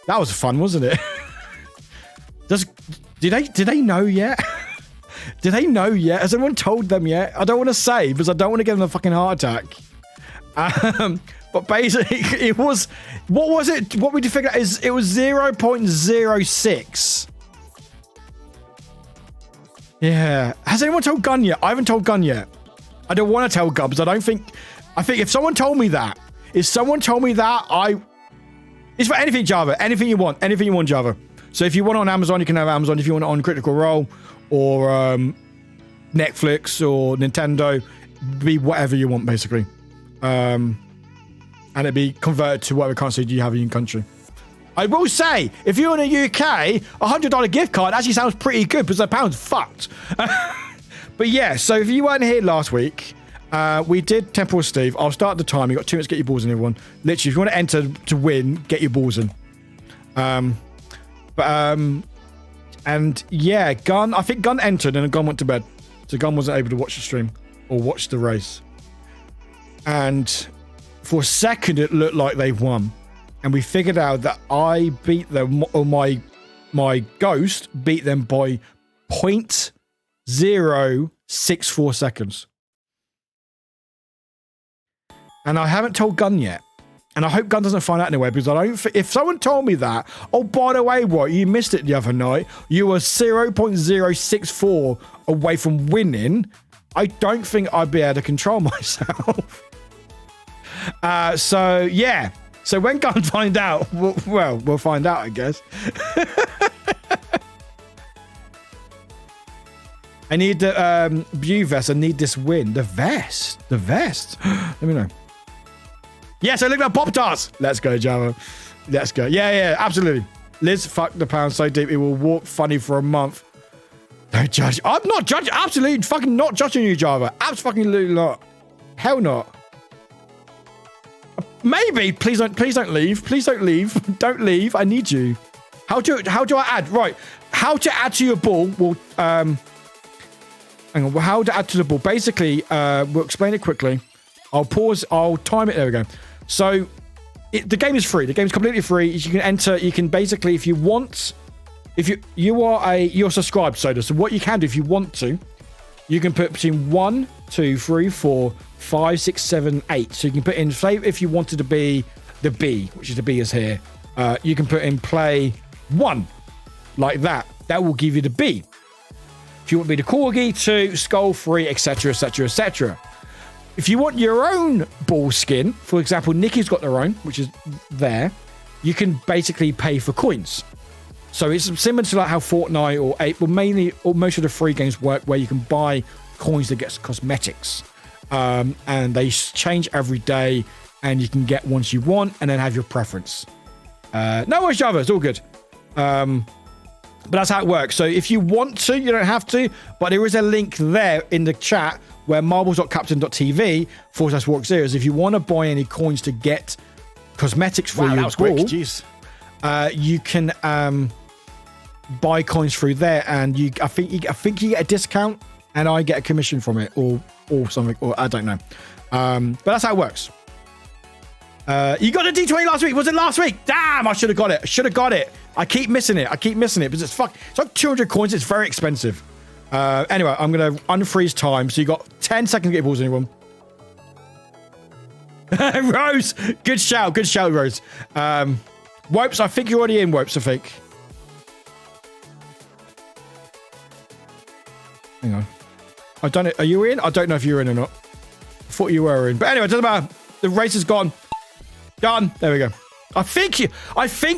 That was fun, wasn't it? Did they know yet? Did they know yet? Has anyone told them yet? I don't want to say because I don't want to give them a fucking heart attack. But basically, it was... What was it? What we did figure out is it was 0.06. Yeah. Has anyone told Gun yet? I haven't told Gun yet. I don't want to tell Gun because I think if someone told me that, it's for anything Java, anything you want, Java. So if you want it on Amazon, you can have Amazon. If you want it on Critical Role or Netflix or Nintendo, be whatever you want, basically. And it'd be converted to whatever currency you have in your country. I will say, if you're in the UK, $100 gift card actually sounds pretty good because the pound's fucked. But yeah, so if you weren't here last week, we did Temple of Steve. I'll start the time. You got 2 minutes to get your balls in, everyone. Literally, if you want to enter to win, get your balls in. And yeah, Gun. I think Gun entered and Gun went to bed, so Gun wasn't able to watch the stream or watch the race. And for a second, it looked like they won, and we figured out that I beat them, or my ghost beat them by 0.064 seconds. And I haven't told Gun yet. And I hope Gun doesn't find out anyway, because if someone told me that, oh, by the way, what, you missed it the other night, you were 0.064 away from winning, I don't think I'd be able to control myself. So, yeah. So when Gun find out, we'll find out, I guess. I need the View vest. I need this win. The vest. Let me know. Yes, I look like Pop-Tarts. Let's go, Java. Let's go. Yeah, absolutely. Liz, fuck the pound so deep it will walk funny for a month. Don't judge. I'm not judging. Absolutely fucking not judging you, Java. Absolutely not. Hell not. Maybe. Please don't leave. Please don't leave. Don't leave. I need you. How do I add? Right. How to add to your ball? Well, hang on. How to add to the ball? Basically, we'll explain it quickly. I'll pause. I'll time it. There we go. So the game is free. The game is completely free. You can enter. You can basically, if you want, if you're subscribed, so what you can do if you want to, you can put between 1, 2, 3, 4, 5, 6, 7, 8. So you can put in, say, if you wanted to be the B, which is the B is here, you can put in play 1 like that. That will give you the B. If you want to be the Corgi, 2, Skull, 3, etc., etc., etc. If you want your own ball skin, for example, Nikki's got their own, which is there, you can basically pay for coins. So it's similar to like how Fortnite or Ape, well, mainly, or most of the free games work, where you can buy coins that get cosmetics. And they change every day, and you can get ones you want, and then have your preference. No worries, Java, it's all good. But that's how it works. So if you want to, you don't have to, but there is a link there in the chat where marbles.captain.tv/WarwickZeros. If you want to buy any coins to get cosmetics for your ball, jeez. You can buy coins through there, and I think you get a discount, and I get a commission from it, or something, or I don't know. But that's how it works. You got a D20 last week. Was it last week? Damn, I should have got it. I keep missing it because it's like 200 coins. It's very expensive. Anyway, I'm going to unfreeze time. So you got 10 seconds to get balls, anyone. Rose, good shout, Rose. Wopes, I think you're already in, Wopes, I think. Hang on. I don't know. Are you in? I don't know if you're in or not. I thought you were in. But anyway, it doesn't matter. The race is gone. Done. There we go. I think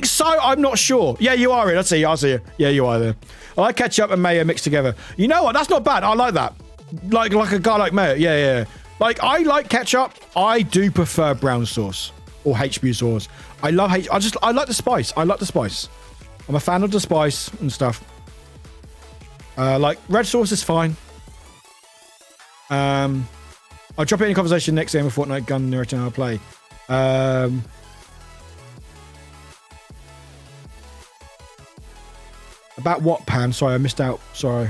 so. I'm not sure. Yeah, you are in. I see you. Yeah, you are there. I like ketchup and mayo mixed together. You know what? That's not bad. I like that. Like a guy like mayo. Yeah. Like, I like ketchup. I do prefer brown sauce or HB sauce. I like the spice. I'm a fan of the spice and stuff. Like, red sauce is fine. I'll drop it in conversation next game of Fortnite gun narrative I'll play. About what, Pan? Sorry, I missed out. Sorry.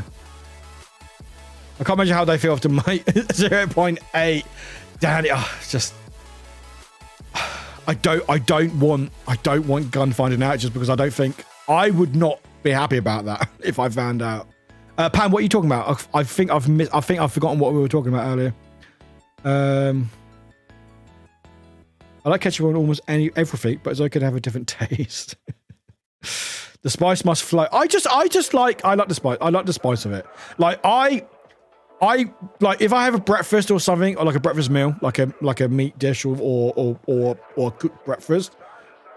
I can't imagine how they feel after my 0.8. Danny, it's just... I don't want Gun finding out, just because I don't think... I would not be happy about that if I found out. Pan, what are you talking about? I think I've forgotten what we were talking about earlier. I like ketchup on almost everything, but it's okay to have a different taste. The spice must flow. I like the spice. I like the spice of it. Like I like if I have a breakfast or something, or like a breakfast meal, like a meat dish or cooked breakfast,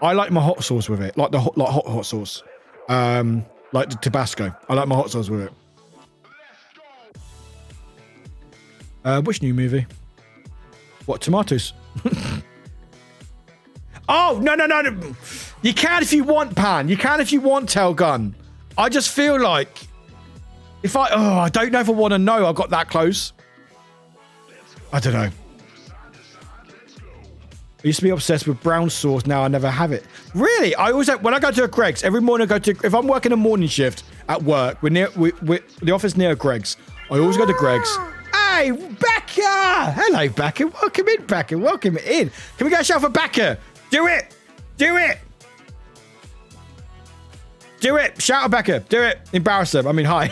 I like my hot sauce with it, like hot sauce, like the Tabasco. I like my hot sauce with it. Which new movie? What, tomatoes? Oh, no. You can if you want, Pan. You can if you want, Telgun. I just feel like I don't know if I want to know I got that close. I don't know. I used to be obsessed with brown sauce. Now I never have it. Really? I always when I go to a Greg's, every morning if I'm working a morning shift at work, we're the office near Greg's. I always go to Greg's. Hey, Becca! Hello, Becca. Welcome in, Becca. Welcome in. Can we get a shout for Becca? Do it! Shout out Becca. Do it. Embarrass them. I mean, hi.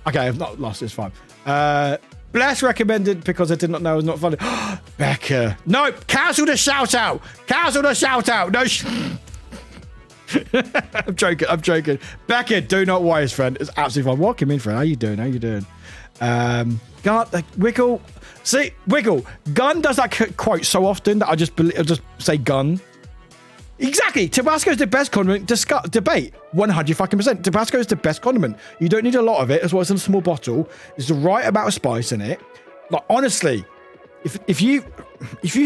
Okay, I've not lost. It's fine. Bless recommended because I did not know it was not funny. Becca. No, cancel the shout out. No, I'm joking. Becca, do not worry, friend. It's absolutely fine. Welcome in, friend. How you doing? Wiggle. See, Wiggle. Gun does that quote so often that I just say gun. Exactly. Tabasco is the best condiment. Debate 100%. Tabasco is the best condiment. You don't need a lot of it, as well as in a small bottle. There's the right amount of spice in it. Like honestly, if you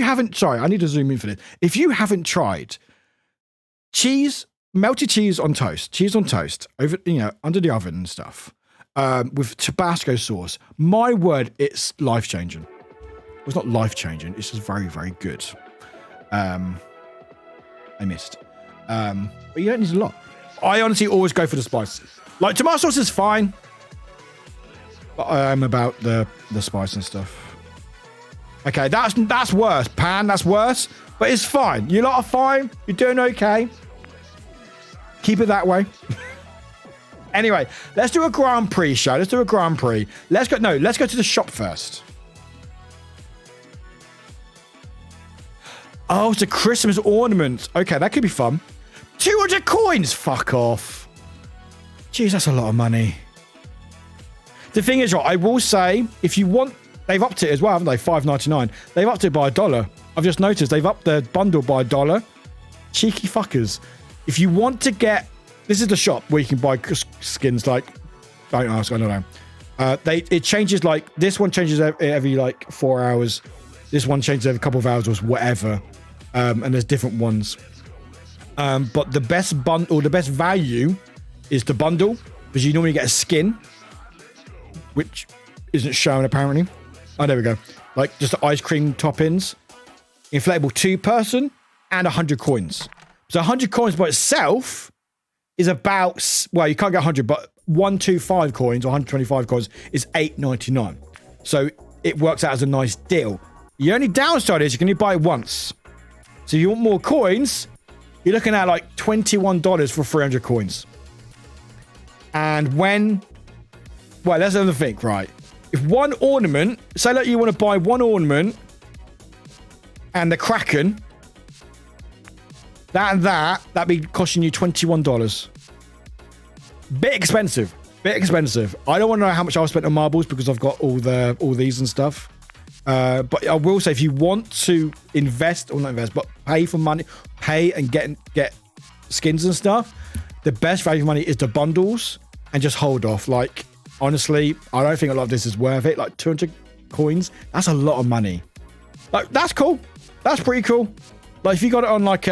haven't, sorry, I need to zoom in for this. If you haven't tried melted cheese on toast, over under the oven and stuff, with Tabasco sauce, my word, it's life changing. Well, it's not life changing. It's just very, very good. I missed. But you don't need a lot. I honestly always go for the spice. Like tomato sauce is fine, but I am about the spice and stuff. Okay, that's worse. Pan, that's worse. But it's fine. You lot are fine. You're doing okay. Keep it that way. Anyway, let's do a Grand Prix show. Let's do a Grand Prix. Let's go to the shop first. Oh, it's a Christmas ornament. Okay, that could be fun. 200 coins. Fuck off. Jeez, that's a lot of money. The thing is, right, I will say, if you want, they've upped it as well, haven't they? $5.99. They've upped it by $1. I've just noticed they've upped the bundle by $1. Cheeky fuckers. If you want to get, this is the shop where you can buy skins. Like, don't ask, I don't know. It changes, like this one changes every like 4 hours. This one changes every couple of hours or whatever. And there's different ones. But the best bundle, the best value is the bundle, because you normally get a skin, which isn't shown apparently. Oh, there we go. Like just the ice cream toppings, inflatable 2-person, and 100 coins. So 100 coins by itself is about, well, you can't get 100, but 125 coins or 125 coins is $8.99. So it works out as a nice deal. The only downside is you can only buy it once. So if you want more coins, you're looking at like $21 for 300 coins. And when, well, let's have a think, right? If one ornament, say like you want to buy one ornament and the Kraken, that'd be costing you $21. Bit expensive. I don't want to know how much I've spent on marbles because I've got all these and stuff. But I will say, if you want to invest, or not invest, but pay for money, pay and get skins and stuff, the best value for money is the bundles, and just hold off. Like, honestly, I don't think a lot of this is worth it. Like 200 coins, that's a lot of money. Like, that's cool. That's pretty cool. Like, if you got it on like,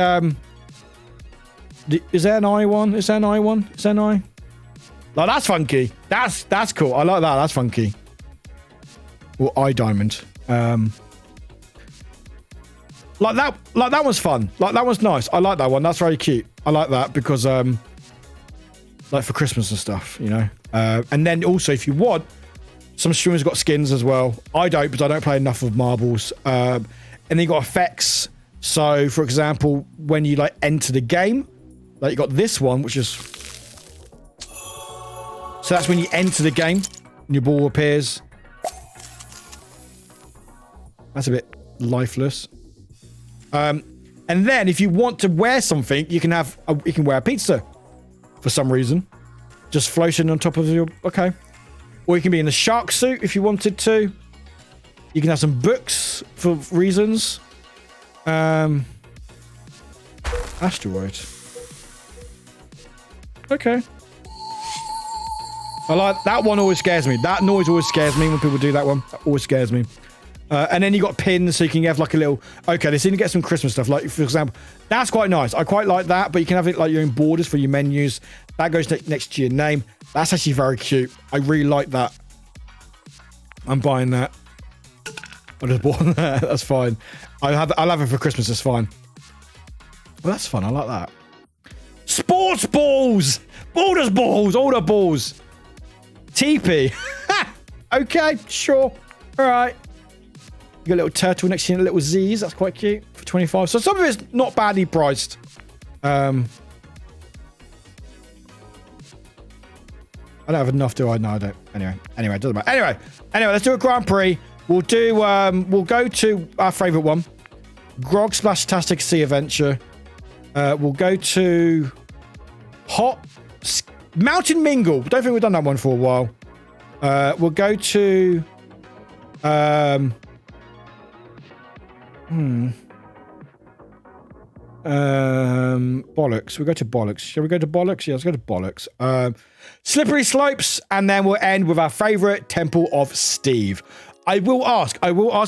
is there an eye one? Is there an eye one? Is there an eye? Like, that's funky. That's cool. I like that. That's funky. Or eye diamond. Like that was fun. Like, that was nice. I like that one. That's very cute. I like that because like for Christmas and stuff, you know. And then also, if you want, some streamers got skins as well. I don't, because I don't play enough of marbles. And then you got effects. So for example, when you like enter the game, like you got this one, which is, so that's when you enter the game and your ball appears. That's a bit lifeless. And then if you want to wear something, you can wear a pizza for some reason, just floating on top of your, okay. Or you can be in the shark suit if you wanted to. You can have some books for reasons. Asteroid. Okay. I like that one. Always scares me. That noise always scares me when people do that one. That always scares me. And then you got pins, so you can have like a little, okay, they seem to get some Christmas stuff. Like, for example, that's quite nice. I quite like that, but you can have it like your own borders for your menus. That goes next to your name. That's actually very cute. I really like that. I'm buying that. I just bought that. That's fine. I'll have it for Christmas. It's fine. Well, that's fun. I like that. Sports balls! Borders balls! All the balls! TP. Okay, sure. All right. You got a little turtle next to you and a little Z's. That's quite cute for 25. So some of it's not badly priced. I don't have enough, do I? No, I don't. Anyway, it doesn't matter. Anyway, let's do a Grand Prix. We'll go to our favourite one. Grog Splashtastic Sea Adventure. We'll go to Mountain Mingle. Don't think we've done that one for a while. We'll go to Bollocks. We go to bollocks. Shall we go to bollocks? Yeah, let's go to bollocks. Slippery slopes, and then we'll end with our favorite Temple of Steve. I will ask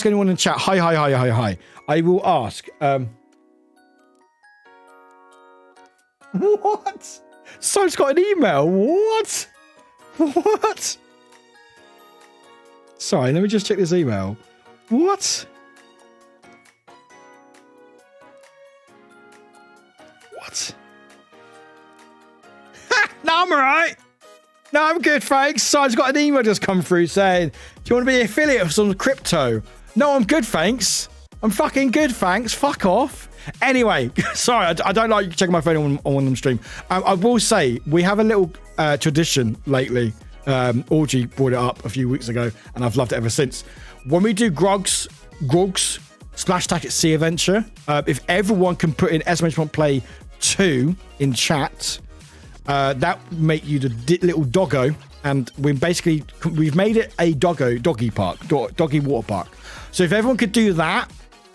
anyone in chat. Hi. I will ask. What? Someone's got an email. What? Sorry, let me just check this email. What? No, I'm alright. No, I'm good, thanks. So I've got an email just come through saying, do you want to be an affiliate of some crypto? No, I'm good, thanks. I'm fucking good, thanks. Fuck off. Anyway, sorry, I don't like checking my phone on them stream. I will say, we have a little tradition lately. Orgy brought it up a few weeks ago, and I've loved it ever since. When we do Grogs Splash Tag at Sea Adventure, if everyone can put in !play 2 in chat, that make you the little doggo, and we've made it a doggy water park. So if everyone could do that,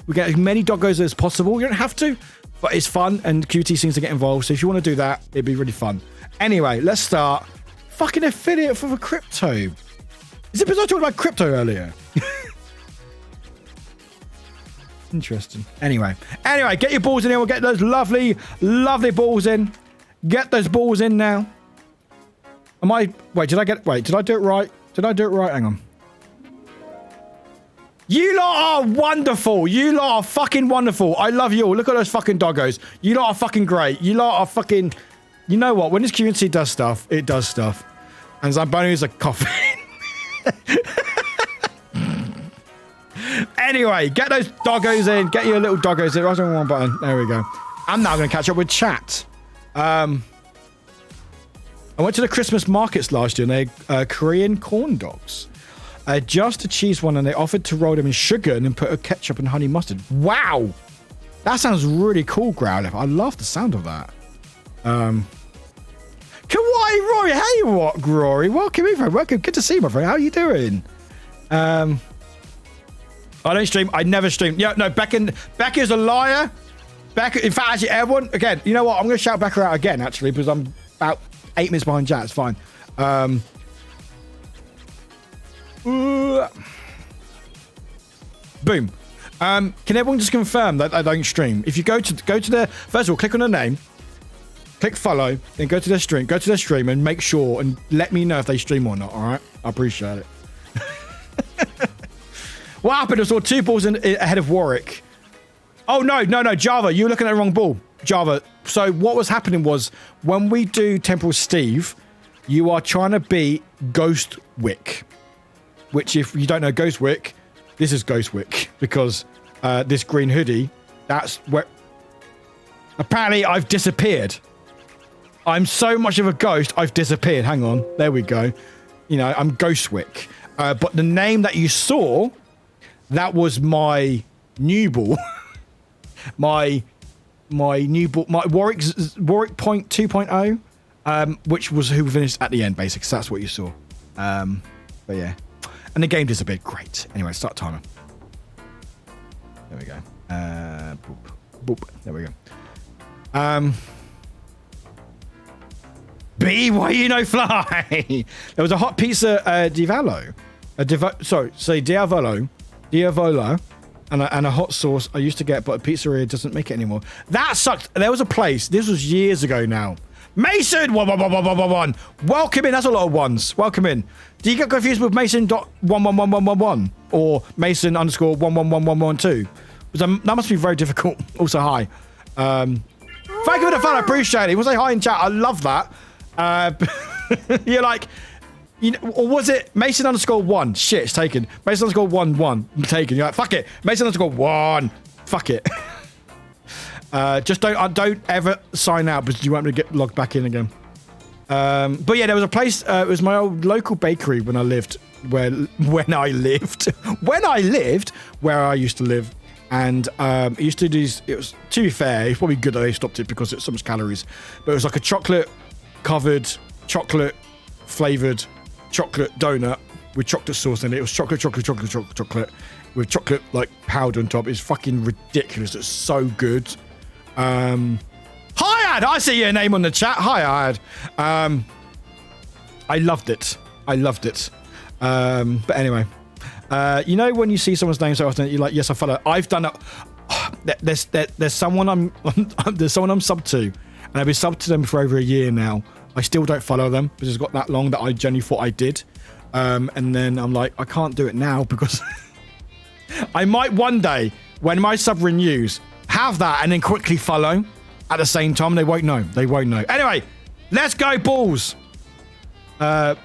we get as many doggos as possible. You don't have to, but it's fun, and QT seems to get involved. So if you want to do that, it'd be really fun. Anyway, let's start. Fucking affiliate for the crypto. Is it because I talked about crypto earlier? Interesting. Anyway, get your balls in here. We'll get those lovely balls in. Get those balls in now. Did I do it right? Hang on. You lot are wonderful. You lot are fucking wonderful. I love you all. Look at those fucking doggos. You lot are fucking great. You lot are fucking... You know what? When this community does stuff, it does stuff. And Zamboni's a coffin. Anyway, get those doggos in. Get your little doggos in. Right on one button. There we go. I'm now going to catch up with chat. I went to the Christmas markets last year, and they Korean corn dogs. Just a cheese one, and they offered to roll them in sugar and then put a ketchup and honey mustard. Wow! That sounds really cool, Growlithe. I love the sound of that. Kawaii Rory, hey what, Rory? Welcome in, friend. Welcome. Good to see you, my friend. How are you doing? I don't stream. I never stream. Yeah, no, Becca's a liar. Becca, in fact, actually, everyone, again, you know what? I'm going to shout Becca out again, actually, because I'm about 8 minutes behind chat. It's fine. Boom. Can everyone just confirm that I don't stream? If you go to their, first of all, click on the name, click follow, then go to their stream and make sure and let me know if they stream or not. All right, I appreciate it. What happened? I saw 2 balls ahead of Warwick. Oh no, Java, you're looking at the wrong ball, Java. So what was happening was when we do Temple Steve, you are trying to beat Ghostwick, which if you don't know Ghostwick, this is Ghostwick because this green hoodie, that's where apparently I've disappeared. I'm so much of a ghost, I've disappeared. Hang on, there we go. You know, I'm Ghostwick. But the name that you saw, that was my new ball. my new ball, my Warwick Point 2.0, which was who finished at the end, basically. So that's what you saw. But yeah. And the game disappeared. Great. Anyway, start timer. There we go. Boop. There we go. B, why you no fly? There was a hot pizza Diavolo. Diavolo. And a hot sauce I used to get, but a pizzeria doesn't make it anymore. That sucked. There was a place. This was years ago now. Mason 1. Welcome in. That's a lot of ones. Welcome in. Do you get confused with Mason.11111 or Mason underscore 111112? That must be very difficult. Also, hi. Thank you for the fun. I appreciate it. You want to say hi in chat? I love that. You're like, you know, or was it Mason underscore 1? Shit, it's taken. Mason underscore 1 taken. You're like, fuck it. Mason underscore 1. Fuck it. Just don't ever sign out because you won't be able to get logged back in again. But yeah, there was a place. It was my old local bakery when I lived where I used to live, and it used to do these. It was, to be fair, it's probably good that they stopped it because it's so much calories. But it was like a chocolate covered, chocolate flavored, chocolate donut with chocolate sauce in it. It was chocolate with chocolate like powder on top. It's fucking ridiculous. It's so good. Hi, Ad. I see your name on the chat. Hi, Ad. I loved it. But anyway, you know when you see someone's name so often, you're like, yes, I follow. I've done it. There's someone I'm subbed to, and I've been subbed to them for over a year now. I still don't follow them because it's got that long that I genuinely thought I did. And then I'm like, I can't do it now because I might one day, when my sub renews, have that and then quickly follow at the same time. They won't know. Anyway, let's go Bulls. We're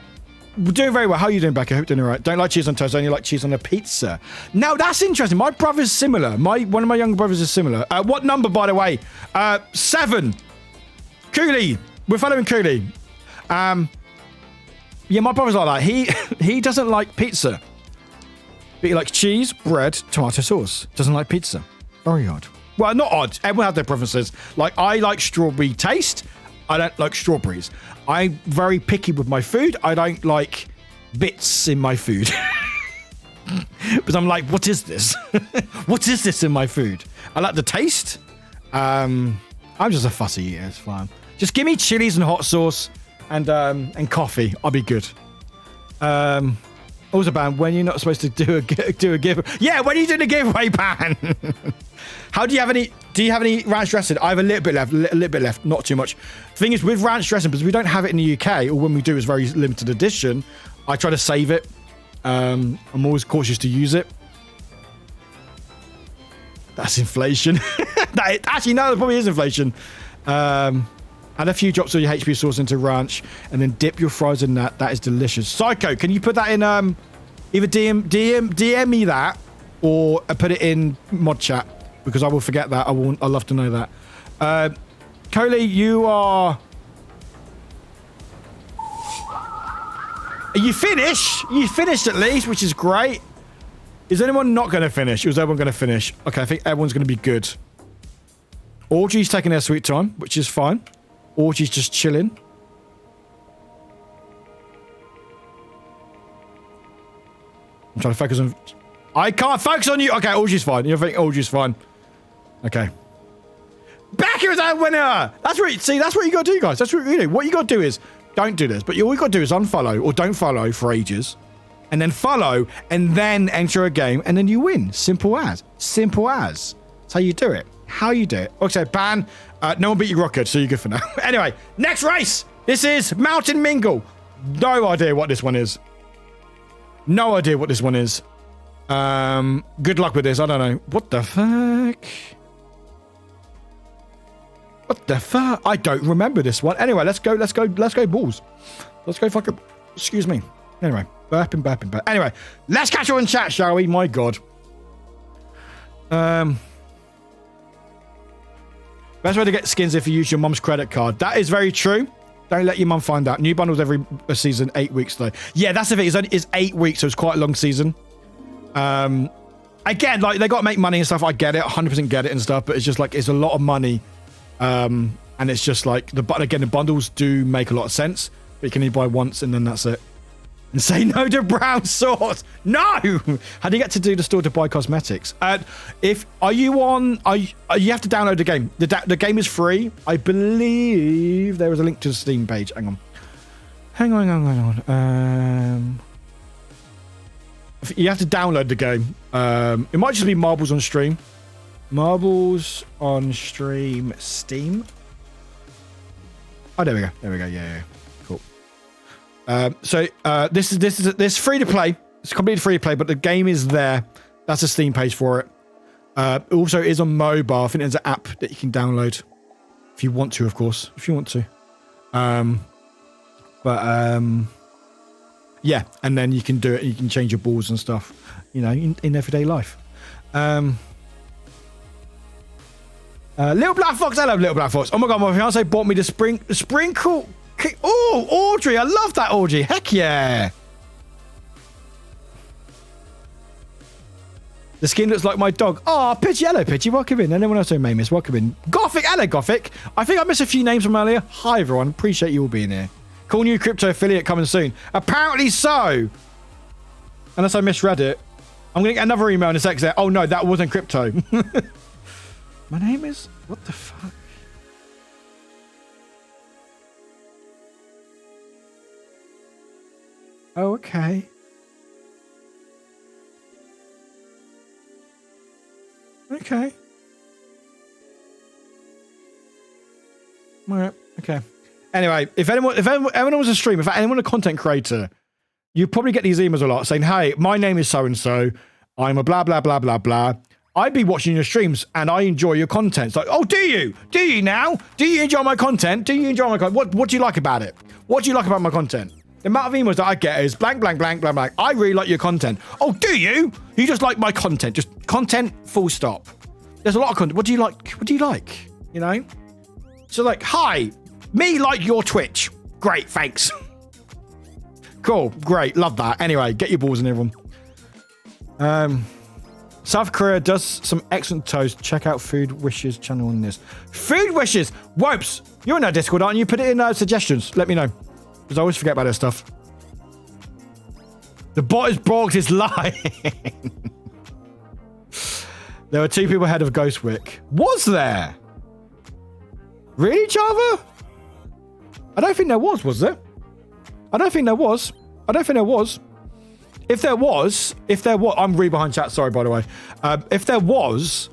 doing very well. How are you doing, Becky? I hope you're doing all right. Don't like cheese on toast, only like cheese on a pizza. Now, that's interesting. My brother's similar. One of my younger brothers is similar. What number, by the way? 7. Cooley. We're following Cooley. Yeah, my brother's like that. He doesn't like pizza. But he likes cheese, bread, tomato sauce. Doesn't like pizza. Very odd. Well, not odd. Everyone has their preferences. Like, I like strawberry taste. I don't like strawberries. I'm very picky with my food. I don't like bits in my food. Because I'm like, what is this? What is this in my food? I like the taste. I'm just a fussy eater. It's fine. Just give me chilies and hot sauce and coffee. I'll be good. Also, Ban, when you're not supposed to do a giveaway. Yeah, when are you doing a giveaway, Ban? Do you have any ranch dressing? I have a little bit left, not too much. Thing is, with ranch dressing, because we don't have it in the UK, or when we do, it's very limited edition. I try to save it. I'm always cautious to use it. That's inflation. Actually, no, it probably is inflation. Add a few drops of your HP sauce into ranch, and then dip your fries in that. That is delicious. Psycho, can you put that in? Either DM me that, or put it in mod chat, because I will forget that. I'd love to know that. Coley, you are. You finished? You finished at least, which is great. Is anyone not going to finish? Or is everyone going to finish? Okay, I think everyone's going to be good. Audrey's taking their sweet time, which is fine. Audrey's just chilling. I'm trying to focus on... I can't focus on you! Okay, Audrey's fine. You think Audrey's fine. Okay. Becky is our winner! That's what you got to do, guys. That's what you do. What you got to do is... Don't do this, but all you got to do is unfollow or don't follow for ages. And then follow, and then enter a game, and then you win. Simple as. Simple as. That's how you do it. How you do it. Okay, Ban. No one beat you, Rocket, so you're good for now. Anyway, next race. This is Mountain Mingle. No idea what this one is. No idea what this one is. Good luck with this. I don't know. What the fuck? What the fuck? I don't remember this one. Anyway, let's go Bulls. Let's go fucking... Excuse me. Anyway, burping. Anyway, let's catch her in chat, shall we? My God. Best way to get skins if you use your mum's credit card. That is very true. Don't let your mum find out. New bundles every season, 8 weeks though. Yeah, that's the thing. It's 8 weeks, so it's quite a long season. Again, like they got to make money and stuff. I get it, 100% get it and stuff. But it's just like it's a lot of money, and it's just like the bundles do make a lot of sense. But you can only buy once and then that's it. And say no to brown sauce. No. How do you get to do the store to buy cosmetics? You have to download the game. The game is free. I believe there is a link to the Steam page. Hang on. You have to download the game. It might just be Marbles on Stream. Marbles on Stream Steam. Oh, there we go. Yeah. This is free to play. It's completely free to play, but the game is there. That's a Steam page for it. Also, it is on mobile. I think there's an app that you can download if you want to, of course. Yeah, and then you can do it. You can change your balls and stuff. You know, in everyday life. Little Black Fox. I love Little Black Fox. Oh my God, my fiance bought me the sprinkle. Oh, Audrey, I love that, Audrey. Heck yeah. The skin looks like my dog. Oh, Pidgey. Hello, Pidgey. Welcome in. Anyone else who may miss? Welcome in. Gothic. Hello, Gothic. I think I missed a few names from earlier. Hi, everyone. Appreciate you all being here. Cool new crypto affiliate coming soon. Apparently so. Unless I misread it. I'm going to get another email in a sec. Oh, no, that wasn't crypto. My name is... What the fuck? Oh, okay. Okay. All right. Okay. Anyway, if anyone was a streamer, if anyone a content creator, you probably get these emails a lot saying, "Hey, my name is so and so. I'm a blah blah blah blah blah. I'd be watching your streams and I enjoy your content." It's like, oh, do you? Do you now? Do you enjoy my content? Do you enjoy my content? What do you like about it? What do you like about my content? The amount of emails that I get is blank, blank, blank, blank, blank. I really like your content. Oh, do you? You just like my content. Just content, full stop. There's a lot of content. What do you like? What do you like? You know? So like, hi, me like your Twitch. Great, thanks. Cool, great, love that. Anyway, get your balls in everyone. South Korea does some excellent toast. Check out Food Wishes channel on this. Food Wishes! Whoops! You're in our Discord, aren't you? Put it in suggestions. Let me know. Because I always forget about this stuff. The bot is Borgs is lying. There were 2 people ahead of Ghostwick. Was there? Really, Java? I don't think there was there? I don't think there was. If there was, I'm really behind chat, sorry, by the way. If there was,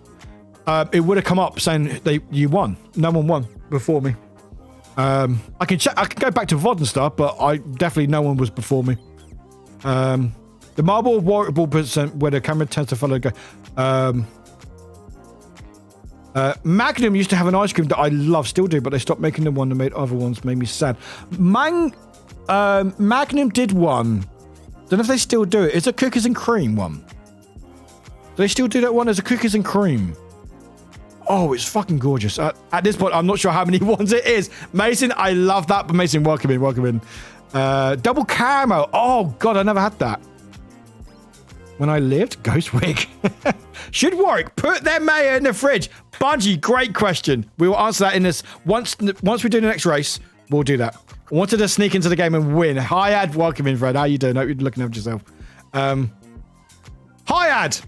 it would have come up saying you won. No one won before me. I can check, I can go back to VOD and stuff, but no one was before me. The marble warrantable percent where the camera tends to follow go. Magnum used to have an ice cream that I love, still do, but they stopped making the one that made other ones, made me sad. Magnum did one. Don't know if they still do it. It's a cookies and cream one. Do they still do that one as a cookies and cream? Oh, it's fucking gorgeous. At this point, I'm not sure how many ones it is. Mason, I love that, but Mason, welcome in. Double caramel. Oh, God, I never had that. When I lived, Ghostwig. Should Warwick put their mayo in the fridge? Bungie, great question. We will answer that in this. Once we do the next race, we'll do that. I wanted to sneak into the game and win. Hi, Ad. Welcome in, Fred. How you doing? Hope you're looking after yourself. Hi, Ad.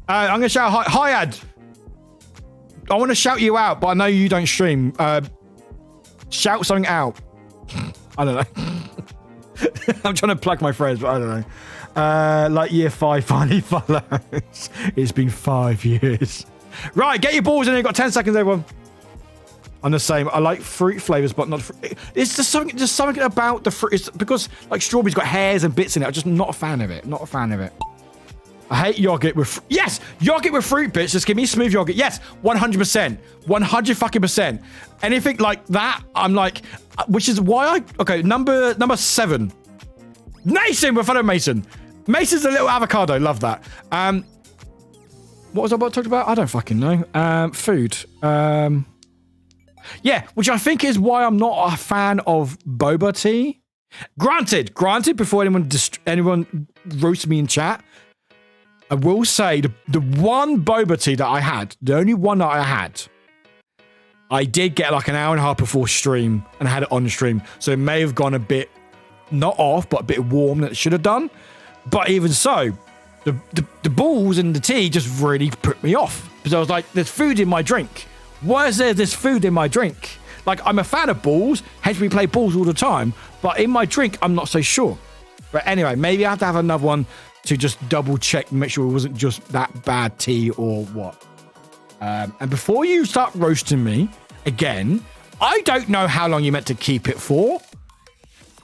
I'm going to shout hi, Ad. I want to shout you out, but I know you don't stream. Shout something out. I don't know. I'm trying to plug my friends, but I don't know. Like year 5 finally follows. It's been 5 years. Right, get your balls in. You've got 10 seconds, everyone. I'm the same. I like fruit flavors, but not fruit. It's just something about the fruit. It's because like strawberries got hairs and bits in it. I'm just not a fan of it. Not a fan of it. I hate yogurt with yes, yogurt with fruit bits. Just give me smooth yogurt. Yes, 100%, 100%. Anything like that, I'm like, which is why okay. Number 7, Mason. We're fellow Mason. Mason's a little avocado. Love that. What was I about to talk about? I don't fucking know. Food. Yeah, which I think is why I'm not a fan of boba tea. Granted, before anyone roasts me in chat, I will say the one boba tea that I had, the only one that I had, I did get like an hour and a half before stream and I had it on stream. So it may have gone a bit, not off, but a bit warm that it should have done. But even so, the balls and the tea just really put me off. Because I was like, there's food in my drink. Why is there this food in my drink? Like, I'm a fan of balls, hence we play balls all the time, but in my drink, I'm not so sure. But anyway, maybe I have to have another one to just double check and make sure it wasn't just that bad tea or what. And before you start roasting me again, I don't know how long you meant to keep it for.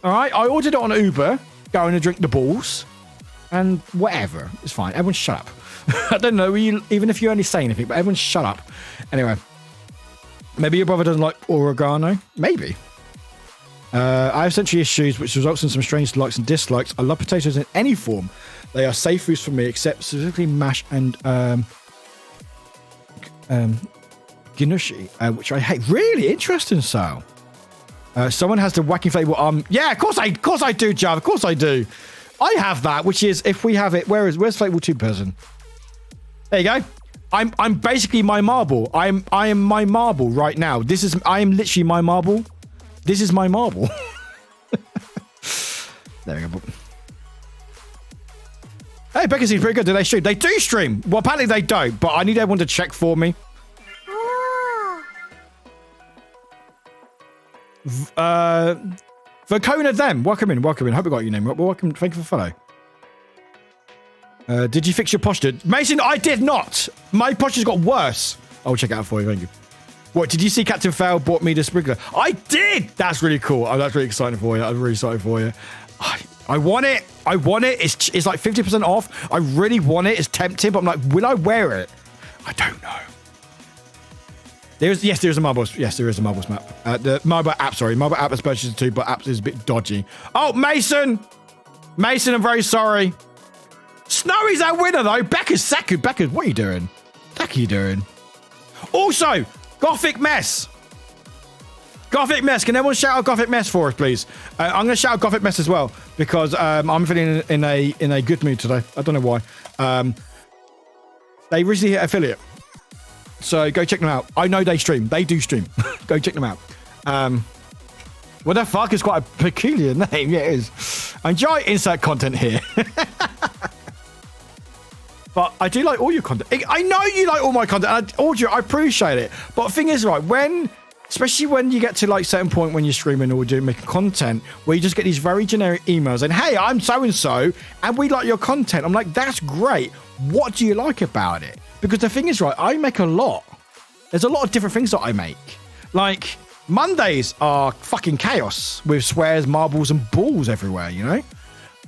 All right, I ordered it on Uber, going to drink the balls, and whatever, it's fine. Everyone shut up. I don't know, even if you only say anything, but everyone shut up. Anyway. Maybe your brother doesn't like oregano. Maybe. I have sensory issues, which results in some strange likes and dislikes. I love potatoes in any form. They are safe foods for me, except specifically mash and gnushi, which I hate. Really interesting, Sal. Someone has the wacky flavor. Yeah, of course I do, Jav. Of course I do. I have that, which is if we have it. Where's Flavor 2 person? There you go. I'm basically my marble. I am my marble right now. I am literally my marble. This is my marble. There we go. Hey, Becca seems pretty good. Do they stream? They do stream. Well, apparently they don't, but I need everyone to check for me. Vocona them. Welcome in. Hope I got your name. Welcome. Thank you for follow. Did you fix your posture? Mason, I did not. My posture's got worse. I'll check it out for you. Thank you. What, did you see Captain Fail bought me the sprinkler? I did. That's really cool. Oh, that's really exciting for you. I'm really excited for you. I want it. It's like 50% off. I really want it. It's tempting, but I'm like, will I wear it? I don't know. There's a marbles. Yes, there is a marbles map. The mobile app, sorry. Mobile app is purchased too, but apps is a bit dodgy. Oh, Mason, I'm very sorry. Snowy's our winner though. Becca's second. Becca, what are you doing? What are you doing? Also, Gothic Mess. Can everyone shout out Gothic Mess for us, please? I'm going to shout out Gothic Mess as well because I'm feeling in a good mood today. I don't know why. They recently hit affiliate, so go check them out. I know they stream. They do stream. Go check them out. What the fuck is quite a peculiar name. Yeah, it is. Enjoy insert content here. But I do like all your content. I know you like all my content. And I appreciate it. But the thing is, right, especially when you get to like certain point when you're streaming or doing making content where you just get these very generic emails and, hey, I'm so-and-so and we like your content. I'm like, that's great. What do you like about it? Because the thing is, right, I make a lot. There's a lot of different things that I make. Like Mondays are fucking chaos with swears, marbles and balls everywhere, you know?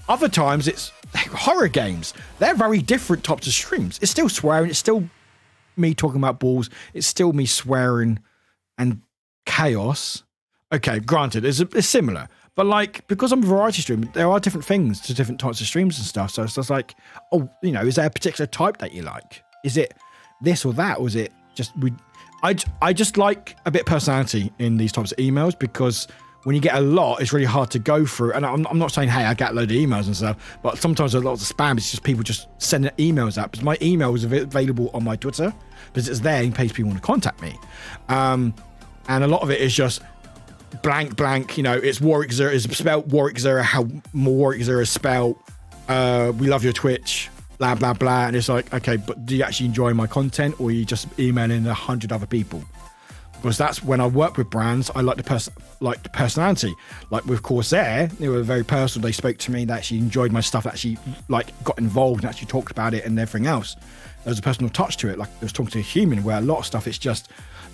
Other times it's horror games. They're very different types of streams. It's still swearing. It's still me talking about balls. It's still me swearing and chaos. Okay, granted, it's similar. But like, because I'm a variety streamer, there are different things to different types of streams and stuff. So it's just like, oh, you know, is there a particular type that you like? Is it this or that? Or is it just I just like a bit of personality in these types of emails because when you get a lot, it's really hard to go through. And I'm not saying, hey, I get a load of emails and stuff, but sometimes a lot of spam is just people just sending emails out. Because my email is available on my Twitter, because it's there in case people want to contact me. And a lot of it is just blank, you know, it's Warwick Zero, is spelled Warwick Zero, how Warwick Zero is spelled. We love your Twitch, blah, blah, blah. And it's like, okay, but do you actually enjoy my content or are you just emailing 100 other people? Because that's when I work with brands, I like the personality. Like with Corsair, they were very personal. They spoke to me, they actually enjoyed my stuff, actually like got involved and actually talked about it and everything else. There was a personal touch to it. Like I was talking to a human, where a lot of stuff, it's just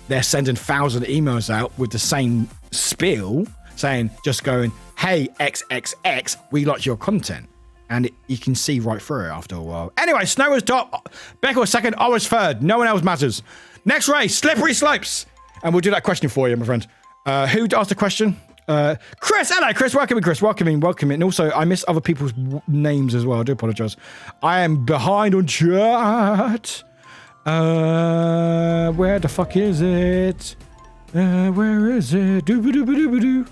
they're sending 1,000 emails out with the same spiel saying, just going, hey, XXX, we like your content. And you can see right through it after a while. Anyway, Snow was top, Becca was second, I was third. No one else matters. Next race, Slippery Slopes. And we'll do that question for you, my friend. Who asked the question? Chris. Hello, Chris. Welcome in, Chris. Welcome in. And also, I miss other people's names as well. I do apologise. I am behind on chat. Where the fuck is it? Where is it? Dooba-dooba-dooba-doo.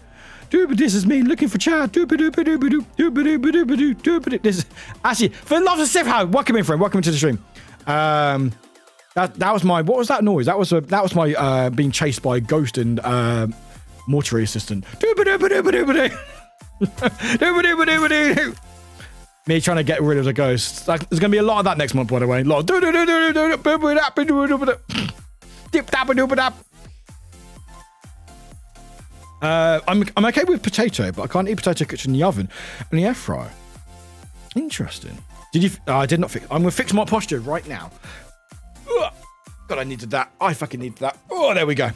This is me looking for chat. Dooba-dooba-dooba-doo. Dooba-dooba-dooba-doo. Dooba-doo. This is... Actually, for the love of Sif, welcome in, friend. Welcome into the stream. That was my... What was that noise? That was my being chased by a ghost and mortuary assistant. Dooba-dooba-dooba-dooba-doo. Dooba-dooba-dooba-doo. Me trying to get rid of the ghost. There's going to be a lot of that next month, by the way. I'm okay with potato, but I can't eat potato cooked in the oven and the air fryer. Interesting. Did you? I did not fix. I'm going to fix my posture right now. God, I needed that. I fucking needed that. Oh, there we go.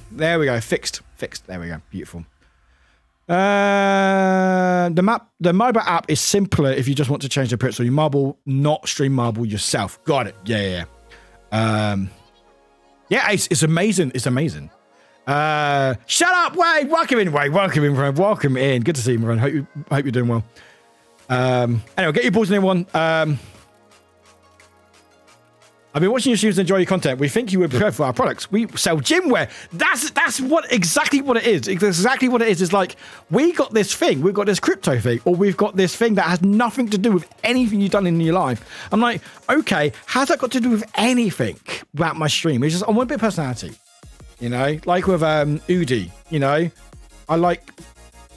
Fixed. There we go. Beautiful. The mobile app is simpler if you just want to change the appearance. So you marble, not stream marble yourself. Got it. Yeah. Yeah, it's amazing. It's amazing. Shut up, Wade. Welcome in, friend. Welcome in. Good to see you, my friend. Hope you're doing well. Anyway, get your balls in everyone. I've been watching your streams and enjoy your content. We think you would prefer for our products. We sell gymwear. That's exactly what it is. It's exactly what it is. It's like, we got this thing. We've got this crypto thing. Or we've got this thing that has nothing to do with anything you've done in your life. I'm like, okay, how's that got to do with anything about my stream? It's just, I want a bit of personality. You know? Like with Udi, you know? I like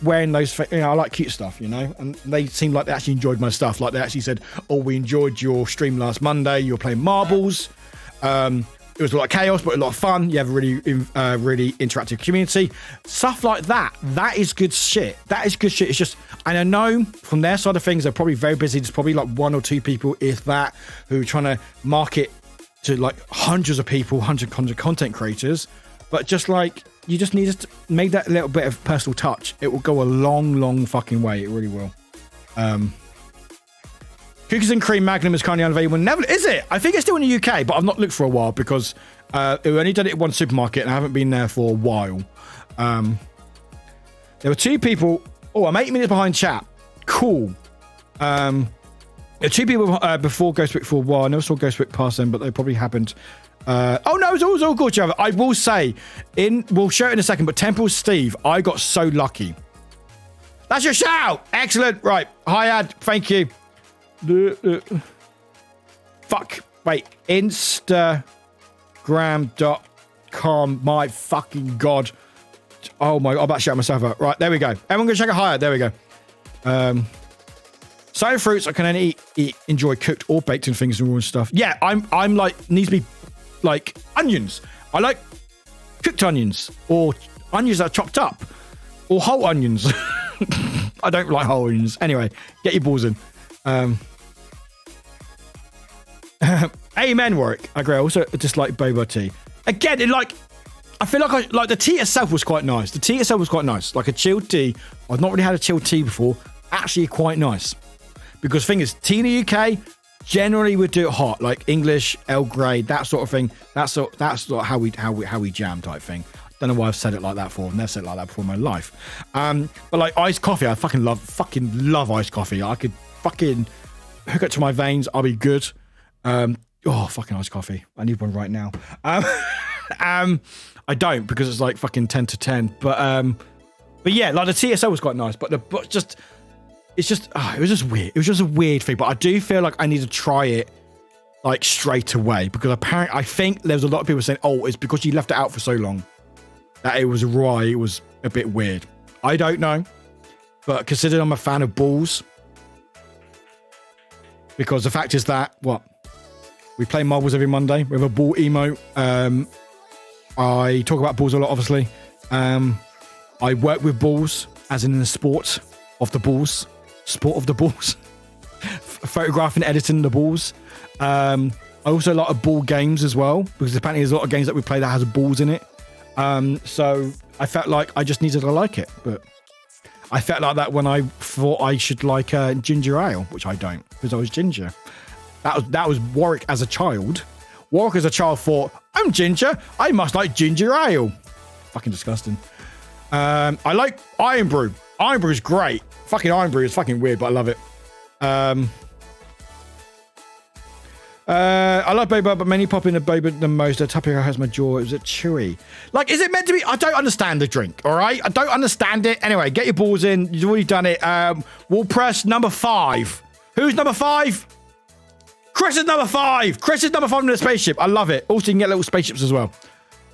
wearing those, you know, I like cute stuff, you know, and they seemed like they actually enjoyed my stuff. Like they actually said, oh, we enjoyed your stream last Monday, you were playing marbles. it was a lot of chaos, but a lot of fun. You have a really, really interactive community. Stuff like that. That is good shit. That is good shit. It's just, and I know from their side of things, they're probably very busy. There's probably like 1 or 2 people, if that, who are trying to market to like hundreds of people, hundred content creators. But just like, you just need to make that little bit of personal touch. It will go a long, long fucking way. It really will. Cookies and Cream Magnum is currently unavailable. Never is it? I think it's still in the UK, but I've not looked for a while because we only did it at one supermarket and I haven't been there for a while. There were 2 people. Oh, I'm 8 minutes behind chat. Cool. There were 2 people before Ghostwick for a while. I never saw Ghostwick pass them, but they probably happened. Oh no, it was all good, Trevor. I will say, we'll show it in a second, but Temple Steve, I got so lucky. That's your shout. Excellent. Right. Hi, Ad. Thank you. Fuck. Wait. Instagram.com. My fucking God. Oh my, I'm about to shout myself out. Right. There we go. Everyone go check it higher. There we go. Sour fruits I can only enjoy cooked or baked in things and raw and stuff. Yeah, I'm like, needs to be like onions. I like cooked onions or onions that are chopped up or whole onions. I don't like whole onions. Anyway, get your balls in. Amen, Warwick. I agree. I also dislike boba tea. Again, I feel like the tea itself was quite nice. The tea itself was quite nice. Like a chilled tea. I've not really had a chilled tea before. Actually quite nice. Because the thing is, tea in the UK, generally we do it hot, like English, Earl Grey, that sort of thing. That's sort of how we jam type thing. Don't know why I've said it like that before. I've never said it like that before in my life. But like iced coffee, I fucking love iced coffee. I could fucking hook it to my veins. I'll be good. Fucking iced coffee. I need one right now. I don't because it's like fucking 10 to 10. But yeah, like the TSO was quite nice. But it was just weird. It was just a weird thing. But I do feel like I need to try it like straight away because apparently I think there's a lot of people saying, oh, it's because you left it out for so long that it was right. It was a bit weird. I don't know. But considering I'm a fan of balls, because the fact is that, we play marbles every Monday. We have a ball emote. I talk about balls a lot, obviously. I work with balls, as in the sport of the balls. Sport of the balls. Photographing, editing the balls. I also like ball games as well, because apparently there's a lot of games that we play that has balls in it. So I felt like I just needed to like it. But I felt like that when I thought I should like ginger ale, which I don't, because I was ginger. That was Warwick as a child. Warwick as a child thought, I'm ginger, I must like ginger ale. Fucking disgusting. I like Iron Brew. Iron Brew is great. Fucking Iron Brew is fucking weird, but I love it. I love boba, but many pop in the boba the most. The tapioca has my jaw. Is it chewy? Like, is it meant to be? I don't understand the drink, all right? I don't understand it. Anyway, get your balls in. You've already done it. Wall press number 5. Who's number 5? Chris is number 5. Chris is number 5 in the spaceship. I love it. Also, you can get little spaceships as well.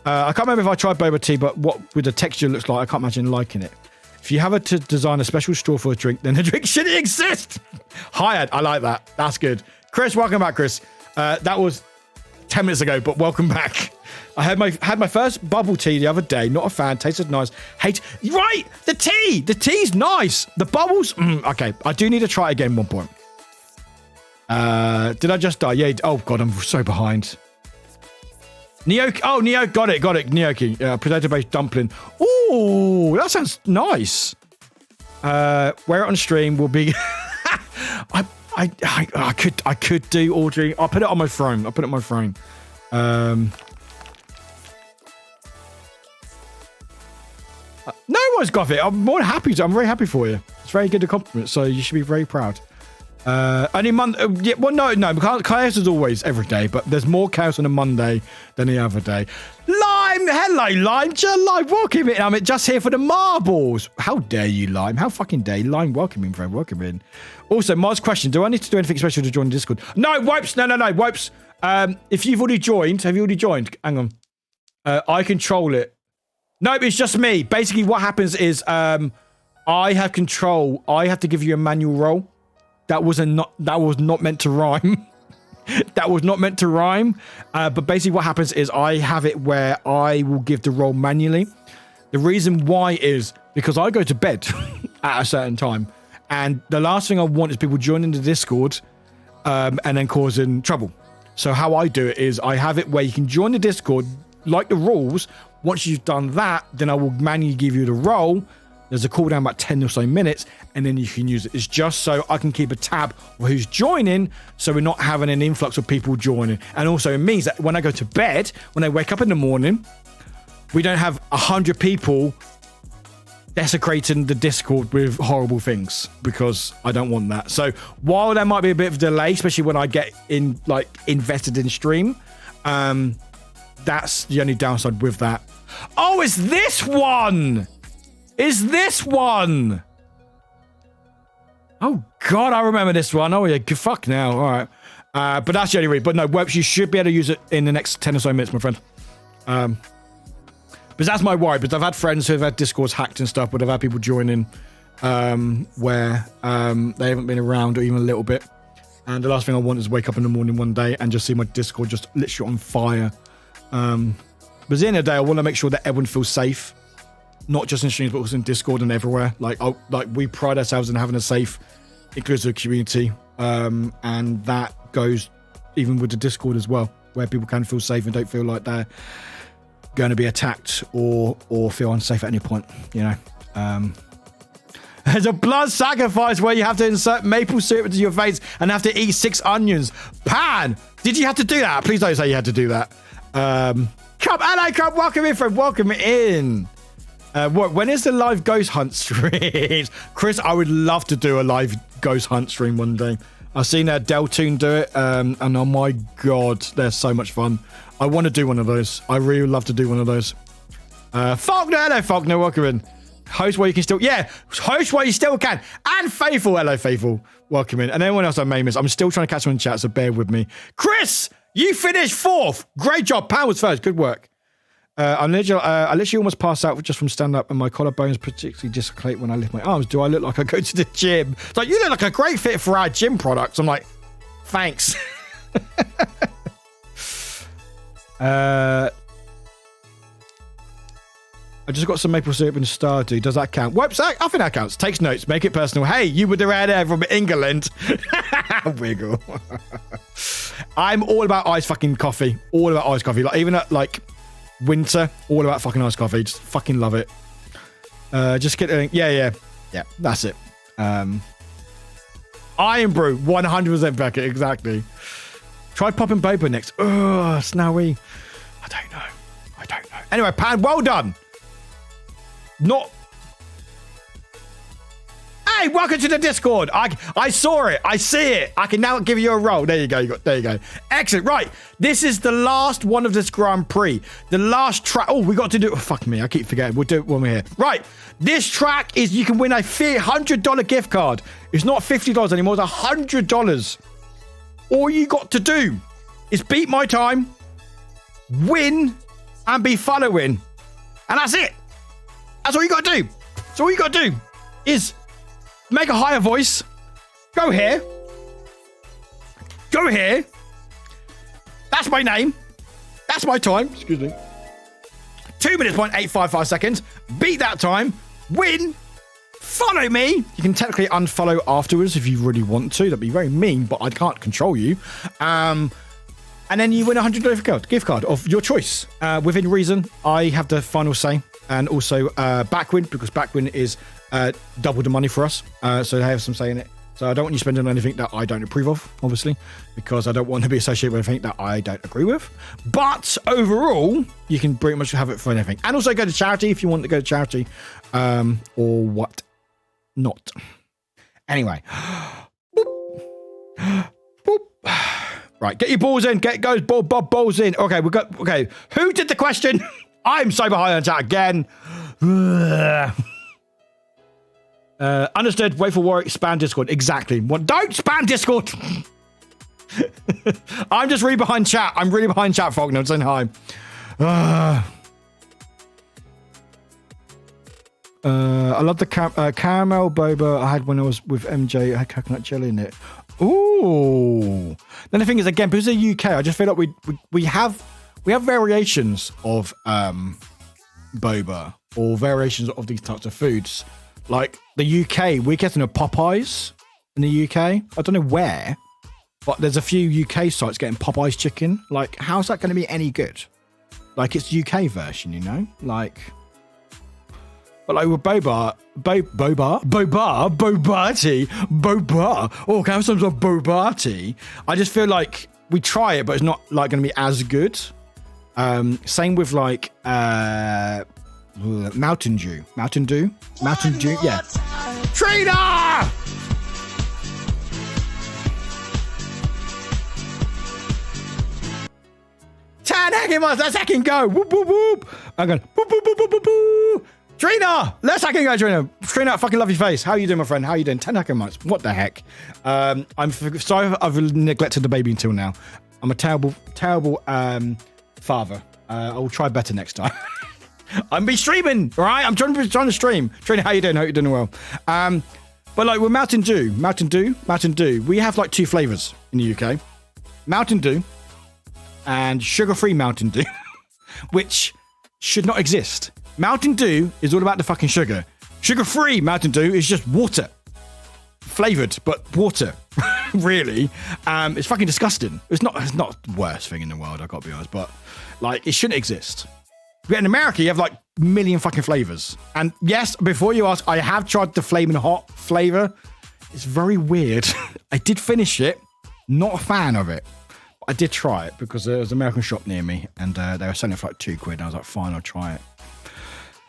I can't remember if I tried boba tea, but what with the texture looks like, I can't imagine liking it. If you have to design a special straw for a drink, then the drink shouldn't exist. Hired. I like that. That's good. Chris, welcome back, Chris. That was 10 minutes ago, but welcome back. I had my first bubble tea the other day. Not a fan. Tasted nice. Right. The tea. The tea's nice. The bubbles. Okay. I do need to try it again one point. Did I just die? Yeah. Oh God, I'm so behind. Gnocchi. Oh, got it. Gnocchi. Potato-based dumpling. Ooh, that sounds nice. Wear it on stream will be. I could do ordering. I'll put it on my phone. No one's got it. I'm more happy to. I'm very happy for you. It's very good a compliment. So you should be very proud. Only Monday. Yeah, well, no. Chaos is always every day, but there's more chaos on a Monday than the other day. Lime, hello, Lime. Lime, welcome in. I'm just here for the marbles. How dare you, Lime? How fucking dare you, Lime? Welcome in, friend. Welcome in. Also, Mars question: do I need to do anything special to join Discord? No, Wipes. No, Wipes. If you've already joined, have you already joined? Hang on. I control it. No, it's just me. Basically, what happens is I have control. I have to give you a manual role. That was not meant to rhyme. That was not meant to rhyme. But basically what happens is I have it where I will give the role manually. The reason why is because I go to bed at a certain time. And the last thing I want is people joining the Discord and then causing trouble. So how I do it is I have it where you can join the Discord, like the rules. Once you've done that, then I will manually give you the role. There's a cooldown about 10 or so minutes, and then you can use it. It's just so I can keep a tab of who's joining, so we're not having an influx of people joining. And also it means that when I go to bed, when I wake up in the morning, we don't have 100 people desecrating the Discord with horrible things, because I don't want that. So while there might be a bit of a delay, especially when I get in like invested in stream, that's the only downside with that. Oh, it's this one! Is this one? Oh God, I remember this one. Oh yeah, fuck now. All right, but that's the only reason. But no, Webs, you should be able to use it in the next 10 or so minutes, my friend. But that's my worry. Because I've had friends who have had Discords hacked and stuff, but I've had people joining where they haven't been around or even a little bit. And the last thing I want is wake up in the morning one day and just see my Discord just literally on fire. But at the end of the day, I want to make sure that everyone feels safe. Not just in streams, but also in Discord and everywhere. Like we pride ourselves in having a safe, inclusive community, and that goes even with the Discord as well, where people can feel safe and don't feel like they're going to be attacked or feel unsafe at any point. You know, there's a blood sacrifice where you have to insert maple syrup into your veins and have to eat 6 onions. Pan, did you have to do that? Please don't say you had to do that. Come, welcome in, friend. Welcome in. When is the live ghost hunt stream? Chris, I would love to do a live ghost hunt stream one day. I've seen Deltoon do it, and oh my God, they're so much fun. I want to do one of those. I really would love to do one of those. Faulkner, hello Faulkner, welcome in. Host where you can still, host where you still can. And Faithful, hello Faithful, welcome in. And anyone else I may miss, I'm still trying to catch them in chat, so bear with me. Chris, you finished 4th. Great job. Pan was 1st. Good work. I literally almost passed out just from stand up, and my collarbones particularly dislocate when I lift my arms. Do I look like I go to the gym? It's like, you look like a great fit for our gym products. I'm like, thanks. I just got some maple syrup and Stardew. Does that count? Whoops, I think that counts. Takes notes. Make it personal. Hey, you with the red hair from England. Wiggle. I'm all about iced fucking coffee. All about iced coffee. Like even at like winter, all about fucking iced coffee. Just fucking love it. Just kidding. Yeah. That's it. Iron Brew, 100% Beckett. Exactly. Try popping boba next. Ugh, Snowy. I don't know. Anyway, Pan, well done. Not. Hey, welcome to the Discord. I saw it. I see it. I can now give you a roll. There you go. There you go. Excellent. Right. This is the last one of this Grand Prix. The last track. Oh, we got to do. Oh, fuck me. I keep forgetting. We'll do it when we're here. Right. This track is you can win a $100 gift card. It's not $50 anymore. It's $100. All you got to do is beat my time, win, and be following. And that's it. That's all you got to do. So all you got to do is make a higher voice. Go here. That's my name. That's my time. Excuse me. 2 minutes, 0.855 seconds. Beat that time. Win. Follow me. You can technically unfollow afterwards if you really want to. That'd be very mean, but I can't control you. And then you win a $100 gift card of your choice. Within reason, I have the final say. And also Backwin, because Backwin is double the money for us. So they have some say in it. So I don't want you spending on anything that I don't approve of, obviously, because I don't want to be associated with anything that I don't agree with. But overall, you can pretty much have it for anything. And also go to charity if you want to go to charity or what not. Anyway. Boop. Boop. Right, get your balls in. Get those balls in. Okay, who did the question? I'm so behind on chat again. Understood. Wait for Warwick. Spam Discord. Exactly. Don't spam Discord. I'm just really behind chat. I'm really behind chat, Faulkner. I'm saying hi. I love the caramel boba I had when I was with MJ. I had coconut jelly in it. Ooh. Then the thing is, again, because of the UK, I just feel like we have variations of boba or variations of these types of foods. Like the UK, we're getting a Popeyes in the UK. I don't know where, but there's a few UK sites getting Popeyes chicken. Like, how's that going to be any good? Like, it's UK version, you know? Like, but like with boba. Oh, can I have some sort of boba? I just feel like we try it, but it's not like going to be as good. Same with like Mountain Dew, yeah. Trainer! 10 hacking months, let's hacking go! Whoop, whoop, whoop! I'm going, whoop, whoop, whoop, whoop, whoop, whoop. Trina! Let's hacking go, Trina! Trina, I fucking love your face. How are you doing, my friend? How are you doing? 10 hacking months. What the heck? I'm sorry I've neglected the baby until now. I'm a terrible father. I will try better next time. I'm be streaming, all right? I'm trying to stream. Trina, how you doing? Hope you're doing well. But like with Mountain Dew, we have like 2 flavors in the UK. Mountain Dew and sugar-free Mountain Dew, which should not exist. Mountain Dew is all about the fucking sugar. Sugar-free Mountain Dew is just water. Flavored, but water. Really. It's fucking disgusting. It's not the worst thing in the world, I've got to be honest, but like it shouldn't exist. But in America, you have like a million fucking flavors. And yes, before you ask, I have tried the Flamin' Hot flavor. It's very weird. I did finish it. Not a fan of it. But I did try it because there was an American shop near me and they were selling it for like £2. And I was like, fine, I'll try it.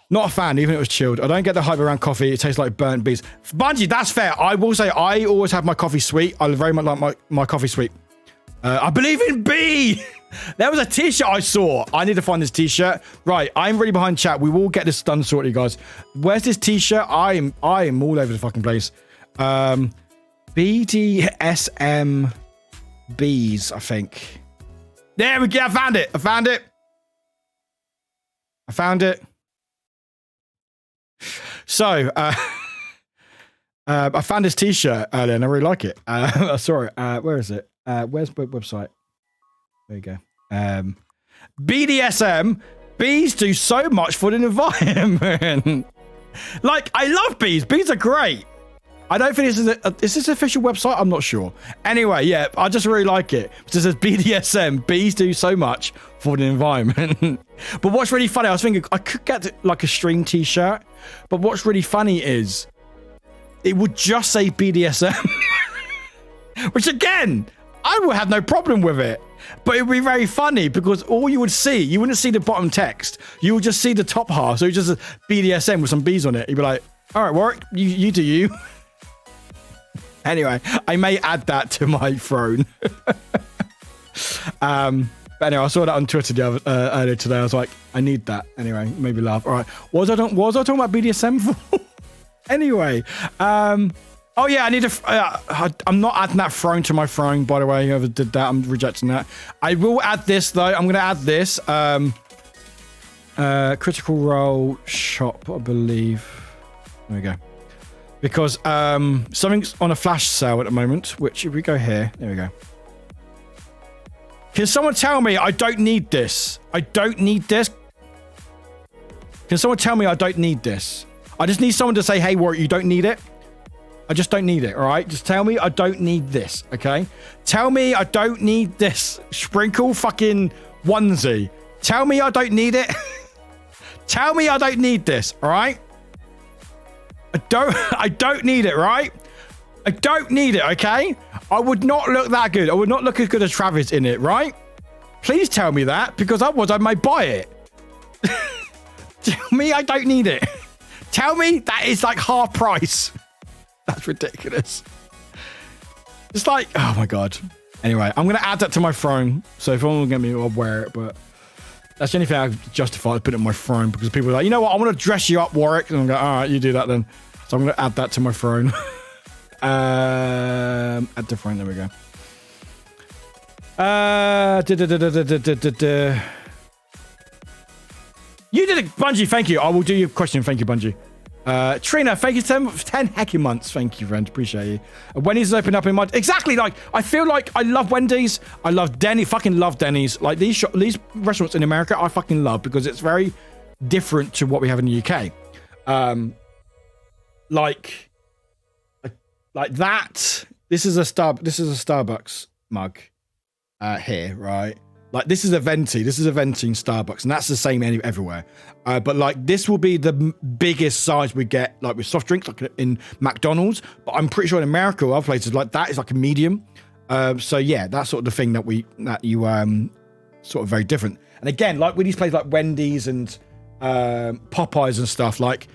Not a fan, even if it was chilled. I don't get the hype around coffee. It tastes like burnt bees. Bungie, that's fair. I will say I always have my coffee sweet. I very much like my coffee sweet. I believe in B. There was a t-shirt I saw. I need to find this t-shirt. Right, I'm really behind chat. We will get this done shortly, guys. Where's this t-shirt? I am all over the fucking place. BDSM bees, I think. There we go. I found it. So, I found this t-shirt earlier and I really like it. I saw it. Where is it? Where's the website? There you go. BDSM, bees do so much for the environment. Like, I love bees. Bees are great. I don't think is this an official website? I'm not sure. Anyway, yeah, I just really like it. It says BDSM, bees do so much for the environment. But what's really funny, I was thinking I could get like a stream t-shirt, but what's really funny is it would just say BDSM. Which again, I would have no problem with it. But it would be very funny because all you would see, you wouldn't see the bottom text. You would just see the top half. So it's just a BDSM with some bees on it. You'd be like, all right, Warwick, you do you. Anyway, I may add that to my throne. But anyway, I saw that on Twitter earlier today. I was like, I need that. Anyway, made me laugh. All right. What was I talking about BDSM for? Anyway, oh yeah, I need to. I'm not adding that throne to my throne, by the way. Whoever did that, I'm rejecting that. I will add this though. I'm going to add this. Critical Role shop, I believe. There we go. Because something's on a flash sale at the moment. Which if we go here, there we go. Can someone tell me I don't need this? I don't need this. Can someone tell me I don't need this? I just need someone to say, hey, Warwick, you don't need it. I just don't need it, all right? Just tell me I don't need this, okay? Tell me I don't need this sprinkle fucking onesie. Tell me I don't need it. Tell me I don't need this, all right? I don't need it, right? I don't need it, okay? I would not look that good. I would not look as good as Travis in it, right? Please tell me that, because otherwise I might buy it. Tell me I don't need it. Tell me that is like half price. That's ridiculous. It's like, oh my God. Anyway, I'm going to add that to my throne. So if anyone will get me, I'll wear it. But that's the only thing I justify to put it on my throne because people are like, you know what? I want to dress you up, Warwick. And I'm going, all right, you do that then. So I'm going to add that to my throne. Add to throne. There we go. You did it, Bungie. Thank you. I will do your question. Thank you, Bungie. Trina, thank you for 10 heckin' months. Thank you, friend. Appreciate you. Wendy's opened up in my... Exactly, like, I feel like I love Wendy's. I love Denny. Fucking love Denny's. Like, these restaurants in America, I fucking love because it's very different to what we have in the UK. Like that. This is a Starbucks mug here, right? Like, this is a venti. This is a venti in Starbucks, and that's the same everywhere. But, like, this will be the biggest size we get, like, with soft drinks, like in McDonald's. But I'm pretty sure in America or other places, like, that is like a medium. So, yeah, that's sort of the thing that you sort of very different. And, again, like with these places like Wendy's and Popeyes and stuff, like,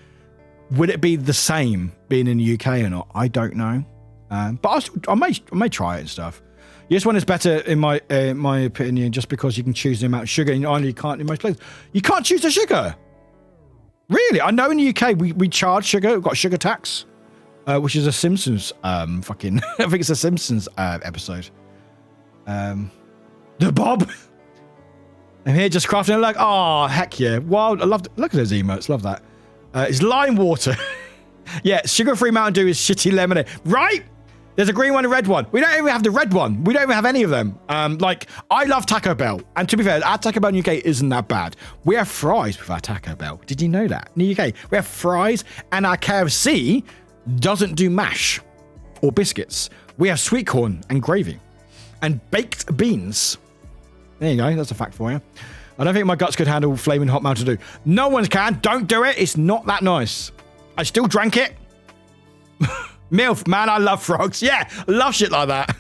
would it be the same being in the UK or not? I don't know. But I may try it and stuff. This one is better in my opinion, just because you can choose the amount of sugar, and you can't in most places. You can't choose the sugar. Really? I know in the UK we charge sugar. We've got sugar tax, which is a Simpsons fucking. I think it's a Simpsons episode. The Bob. I'm here just crafting. I'm like, oh heck yeah! Wild. I love. Look at those emotes. Love that. It's lime water. Yeah, sugar-free Mountain Dew is shitty lemonade. Right? There's a green one and a red one. We don't even have the red one. We don't even have any of them. Like, I love Taco Bell. And to be fair, our Taco Bell in the UK isn't that bad. We have fries with our Taco Bell. Did you know that? In the UK, we have fries, and our KFC doesn't do mash or biscuits. We have sweet corn and gravy and baked beans. There you go. That's a fact for you. I don't think my guts could handle flaming hot Mountain Dew. No one can. Don't do it. It's not that nice. I still drank it. MILF, man, I love frogs. Yeah, love shit like that.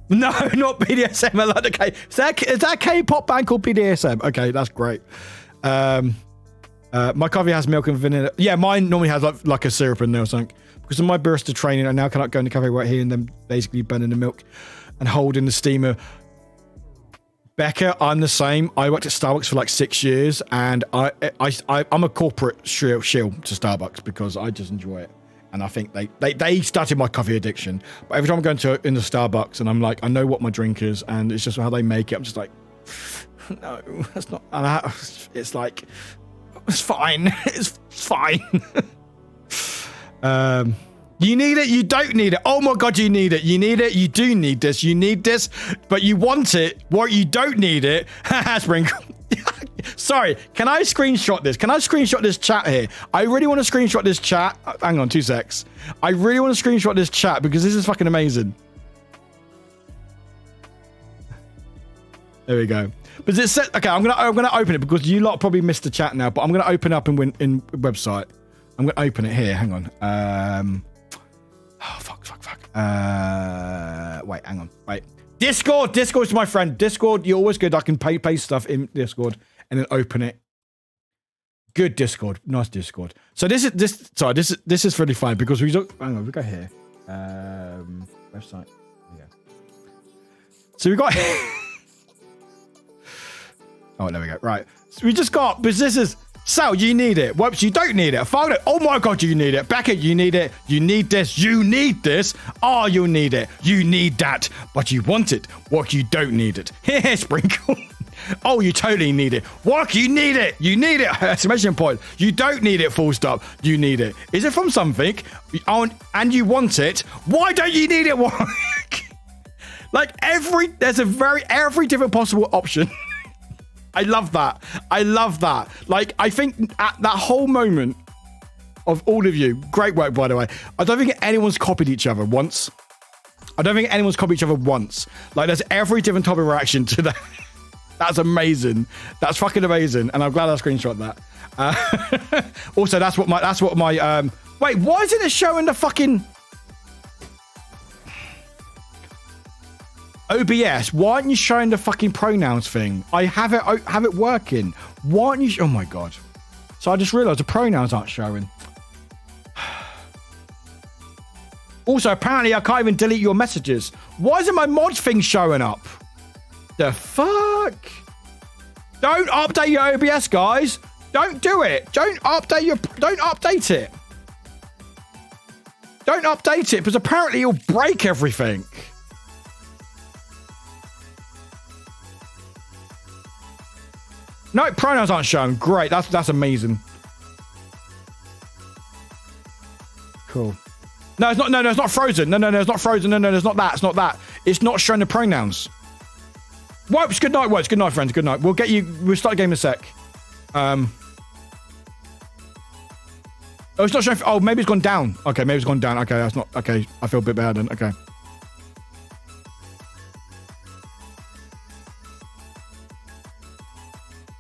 No, not BDSM. I like the K. Is that a K-pop band called BDSM? Okay, that's great. My coffee has milk and vanilla. Yeah, mine normally has like a syrup in there or something. Because of my barista training, I now cannot go in the cafe right here and then basically burning the milk and holding the steamer. Becca, I'm the same. I worked at Starbucks for like 6 years, and I'm a corporate shill to Starbucks because I just enjoy it. And I think they started my coffee addiction. But every time I'm going in the Starbucks and I'm like, I know what my drink is, and it's just how they make it. I'm just like, no, that's not. And it's like, it's fine. It's fine. You need it, you don't need it. Oh my God, you need it. You need it, you do need this. You need this, but you want it. What, you don't need it. Sprinkle. Sorry, can I screenshot this? Can I screenshot this chat here? I really want to screenshot this chat. Hang on, 2 secs. I really want to screenshot this chat because this is fucking amazing. There we go. But it said, okay, I'm gonna open it because you lot probably missed the chat now, but I'm gonna open up in website. I'm gonna open it here. Hang on. Oh, fuck. Wait, hang on. Wait. Discord is my friend. Discord, you're always good. I can paste stuff in Discord and then open it. Good Discord. Nice Discord. So this is really fun because we don't, hang on, we go here. Website. There we go. So we got oh, there we go. Right. So we just got, but this is, Sal, you need it. Whoops, you don't need it. Found it. Oh my God, you need it. Beckett, you need it. You need this. You need this. Oh, you need it. You need that. But you want it. What, you don't need it. Here, Sprinkle. Oh, you totally need it. What, you need it. You need it. Exclamation point. You don't need it. Full stop. You need it. Is it from something? And you want it. Why don't you need it? Like every different possible option. I love that. I love that. Like, I think at that whole moment of all of you, great work, by the way. I don't think anyone's copied each other once. Like, there's every different type of reaction to that. That's amazing. That's fucking amazing. And I'm glad I screenshot that. Also, that's what my, wait, why isn't it showing the fucking OBS? Why aren't you showing the fucking pronouns thing? I have it working. Why aren't you? Oh my God. So I just realized the pronouns aren't showing. Also, apparently I can't even delete your messages. Why isn't my mods thing showing up? The fuck? Don't update your OBS, guys. Don't do it. Don't update it. Don't update it because apparently it'll break everything. No, pronouns aren't shown. Great. That's amazing. Cool. No, it's not. No, it's not frozen. No, it's not frozen. No, it's not that. It's not that. It's not showing the pronouns. Whoops. Good night, Whoops. Good night, friends. Good night. We'll get you. We'll start the game in a sec. Oh, it's not showing. Oh, maybe it's gone down. Okay, maybe it's gone down. Okay, that's not. Okay, I feel a bit bad then. Okay.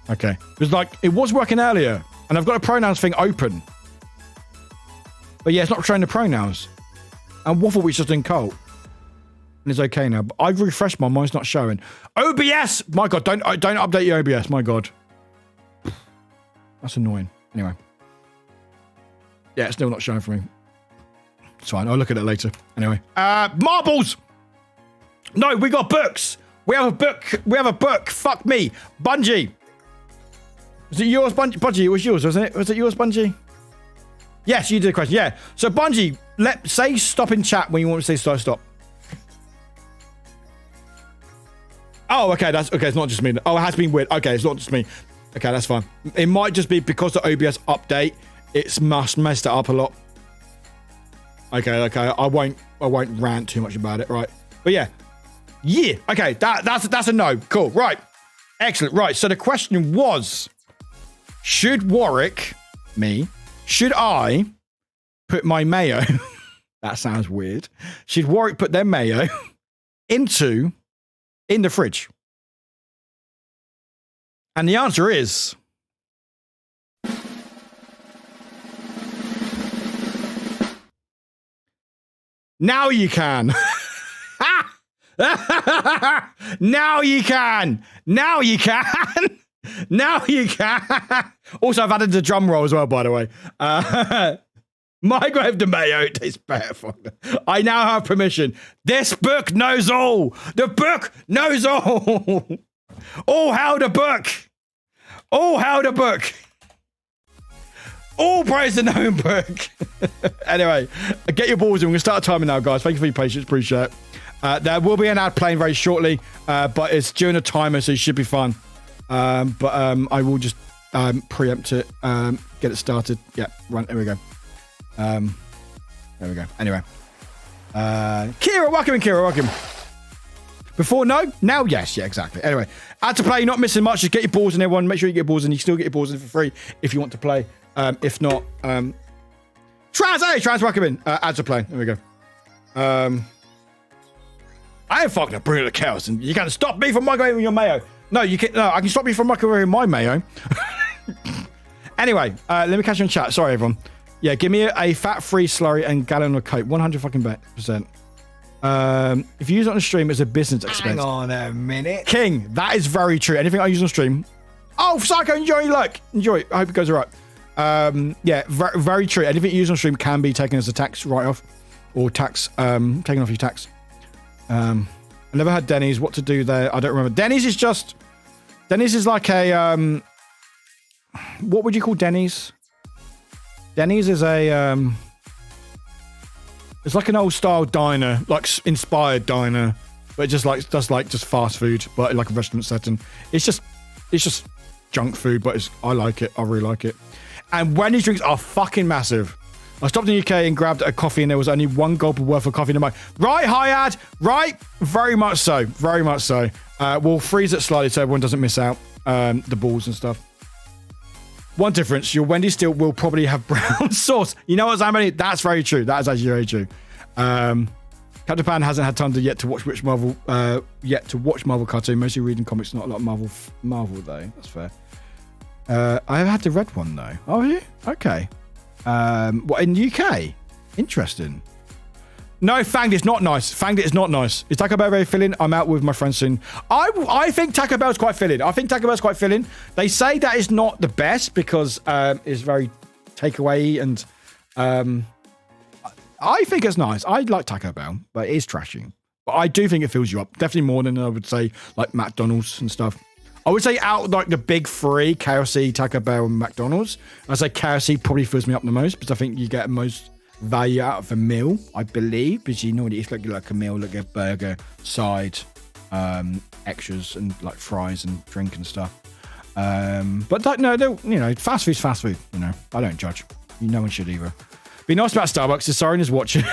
Okay. It was like, it was working earlier, and I've got a pronouns thing open. But yeah, it's not showing the pronouns. And Waffleweed's just in cult. And it's okay now. But I've refreshed mine, mine's not showing. OBS! My God, don't update your OBS, my God. That's annoying. Anyway. Yeah, it's still not showing for me. It's fine, I'll look at it later. Anyway. Marbles! No, we got books! We have a book. Fuck me. Bungie. Was it yours, Bungie? It was yours, wasn't it? Was it yours, Bungie? Yes, you did a question. Yeah. So, Bungie, say stop in chat when you want to say stop. Oh, okay. That's okay. It's not just me. Oh, it has been weird. Okay, it's not just me. Okay, that's fine. It might just be because the OBS update. It's messed it up a lot. Okay. I won't rant too much about it. Right. But yeah. Yeah. Okay. That's a no. Cool. Right. Excellent. Right. So the question was, should Warwick, should I put my mayo? That sounds weird. Should Warwick put their mayo in the fridge? And the answer is now you can. Now you can. Now you can. Now you can. Also, I've added the drum roll as well, by the way. Microwave de mayo tastes better. I now have permission. This book knows all. The book knows all. All hail the book. All hail the book. All praise the known book. Anyway, get your balls in. We're going to start timing now, guys. Thank you for your patience. Appreciate it. There will be an ad playing very shortly, but it's during a timer, so it should be fun. But I will just preempt it, get it started. Yeah, run. There we go. There we go. Anyway. Kira, welcome. Kira, welcome. Before no? Now yes. Yeah, exactly. Anyway, add to play. You're not missing much. Just get your balls in, everyone. Make sure you get your balls in. You still get your balls in for free if you want to play. If not, Trans, welcome in. Add to play. There we go. I am fucking a brutal of chaos, and you can't stop me from microwaving your mayo. No, you can. No, I can stop you from microwaving my mayo. Anyway, let me catch you in chat. Sorry, everyone. Yeah, give me a fat-free slurry and gallon of Coke. 100 fucking %. If you use it on the stream, it's a business expense. Hang on a minute. King, that is very true. Anything I use on stream. Oh, Psycho, enjoy. Look, enjoy. I hope it goes all right. Yeah, very, very true. Anything you use on stream can be taken as a tax write-off or tax taken off your tax. I never had Denny's. What to do there? I don't remember. Denny's is like a what would you call Denny's? Denny's is a it's like an old style diner, like inspired diner, but just fast food, but like a restaurant setting. It's just junk food, but I like it. I really like it. And Wendy's drinks are fucking massive. I stopped in the UK and grabbed a coffee, and there was only one gulp worth of coffee in the mug. Right, Hyad? Right? Very much so. Very much so. We'll freeze it slightly so everyone doesn't miss out the balls and stuff. One difference, your Wendy's still will probably have brown sauce. You know what, Zamboni? That's very true. That is actually very true. Captain Pan hasn't had time to watch Marvel cartoon. Mostly reading comics, not a lot of Marvel though. That's fair. I have had the red one though. Oh, you? Okay. What, in the UK? Interesting. No, Fanged is not nice. Fanged is not nice. Is Taco Bell very filling? I'm out with my friends soon. I think Taco Bell's quite filling. They say that it's not the best because it's very takeaway, and I think it's nice. I like Taco Bell, but it is trashy. But I do think it fills you up. Definitely more than I would say like McDonald's and stuff. I would say out like the big three, KFC, Taco Bell, and McDonald's. I'd say KFC probably fills me up the most because I think you get the most value out of a meal, I believe, because you normally eat like a meal, like a burger, side, extras, and like fries and drink and stuff. But no, you know, fast food's fast food. You know, I don't judge. No one should either. Be nice about Starbucks if Siren is watching.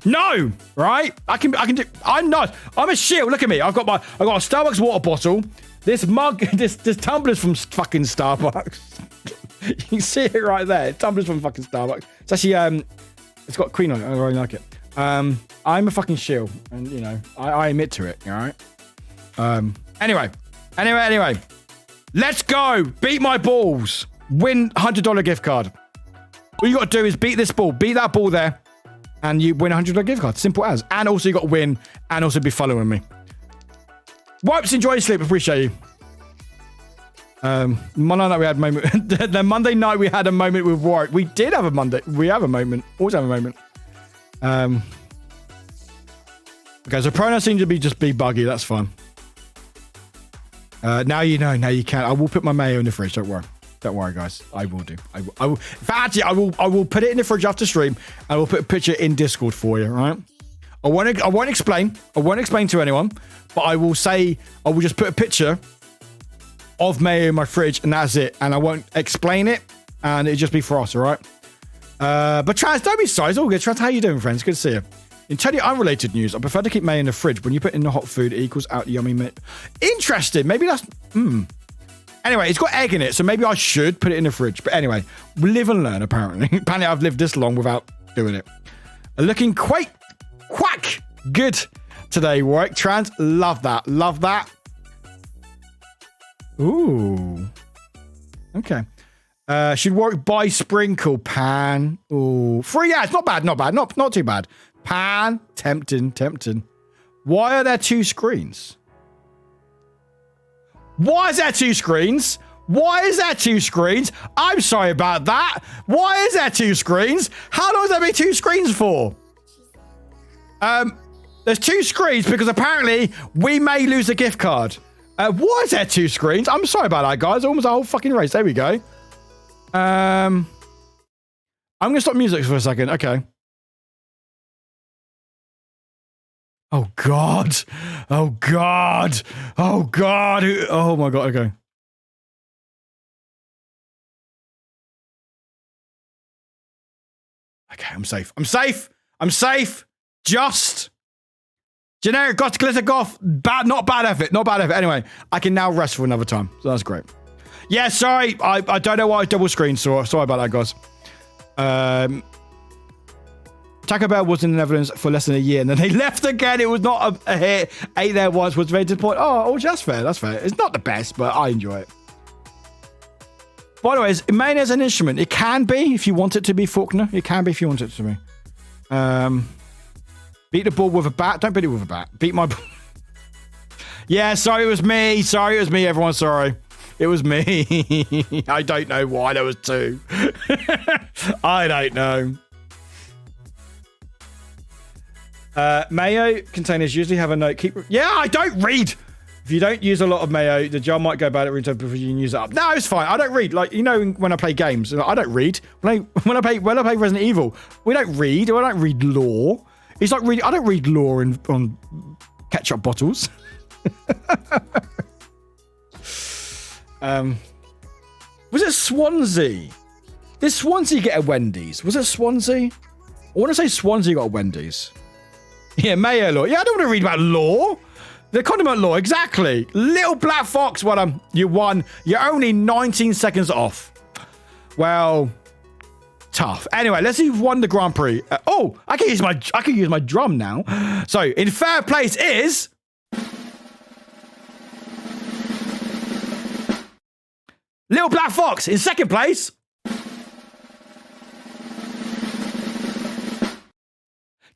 No, right? I can do. I'm not. I'm a shield. Look at me. I've got a Starbucks water bottle. This mug, this tumbler's from fucking Starbucks. You can see it right there. Tumbler's from fucking Starbucks. It's actually it's got Queen on it. I really like it. I'm a fucking shield, and you know I admit to it. All right. Anyway. Let's go. Beat my balls. Win $100 gift card. All you got to do is beat this ball. Beat that ball there. And you win $100 gift card. Simple as. And also you got to win. And also be following me. Wipes, enjoy your sleep. Appreciate you. Monday night we had a moment. The Monday night we had a moment with Warwick. We did have a Monday. We have a moment. Always have a moment. Okay, so pronouns seem to just be buggy. That's fine. Now you know. Now you can. I will put my mayo in the fridge. Don't worry. Don't worry, guys. I will do. I will. In fact, I will put it in the fridge after stream. I will put a picture in Discord for you. Right? I won't explain. I won't explain to anyone. But I will say. I will just put a picture of mayo in my fridge, and that's it. And I won't explain it. And it'll just be for us. All right. But Trans, don't be sorry. It's all good. Trans, how you doing, friends? Good to see you. In totally unrelated news, I prefer to keep mayo in the fridge. When you put in the hot food, it equals out yummy meat. Interesting. Maybe that's... Anyway, it's got egg in it, so maybe I should put it in the fridge. But anyway, we live and learn, apparently. Apparently, I've lived this long without doing it. Looking quack good today, Warwick. Trans, love that. Love that. Ooh. Okay. Should Warwick buy Sprinkle Pan? Ooh. Free, yeah, it's not bad. Not too bad. Pan, tempting. Why are there two screens? Why is there two screens? I'm sorry about that. Why is there two screens? How long has there been two screens for? There's two screens because apparently we may lose a gift card. Why is there two screens? I'm sorry about that, guys. Almost a whole fucking race. There we go. I'm going to stop music for a second. Okay. Oh, God. Oh, my God. Okay. Okay, I'm safe. Just. Generic got to glitter goth. Not bad effort. Anyway, I can now rest for another time. So that's great. Yeah, sorry. I don't know why I double screened. Sorry about that, guys. Taco Bell was in the Netherlands for less than a year, and then they left again. It was not a hit. Ate there once, was very disappointed. Oh, that's fair. It's not the best, but I enjoy it. By the way, is mayonnaise an instrument? It can be if you want it to be, Faulkner. It can be if you want it to be. Beat the ball with a bat. Don't beat it with a bat. Beat my ball. Yeah, sorry, it was me. Everyone, sorry. It was me. I don't know why there was two. I don't know. Mayo containers usually have a note. Yeah, I don't read. If you don't use a lot of mayo, the jar might go bad at room temperature before you can use it up. No, it's fine. I don't read. Like, you know, when I play games, I don't read. When I play Resident Evil, we don't read. I don't read lore. It's like I don't read lore on ketchup bottles. Was it Swansea? Did Swansea get a Wendy's? Was it Swansea? I want to say Swansea got a Wendy's. Yeah, mayo law. Yeah, I don't want to read about law. The condiment law, exactly. Little Black Fox, well, you won. You're only 19 seconds off. Well, tough. Anyway, let's see who won the Grand Prix. I can use my drum now. So, in third place is Little Black Fox. In second place,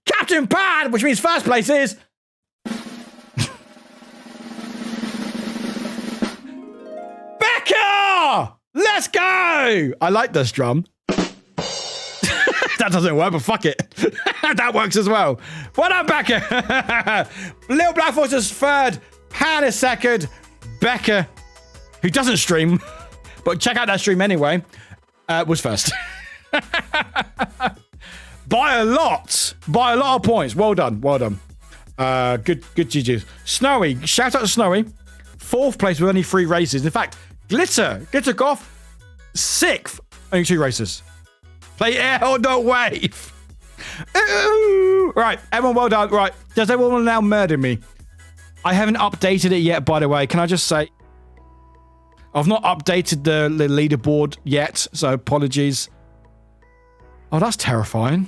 Captain Pan, which means first place is Becca! Let's go! I like this drum. That doesn't work, but fuck it. That works as well. Well done, Becca. Little Black Fox is third. Pan is second. Becca, who doesn't stream, but check out that stream anyway, was first. By a lot of points. Well done. Good GG's. Snowy, shout out to Snowy. Fourth place with only 3 races. In fact, Glitter Goth, 6th, only 2 races. Play air or not wave. Ooh. Right, everyone, well done. Right, does everyone now murder me? I haven't updated it yet, by the way. Can I just say, I've not updated the leaderboard yet, so apologies. Oh, that's terrifying.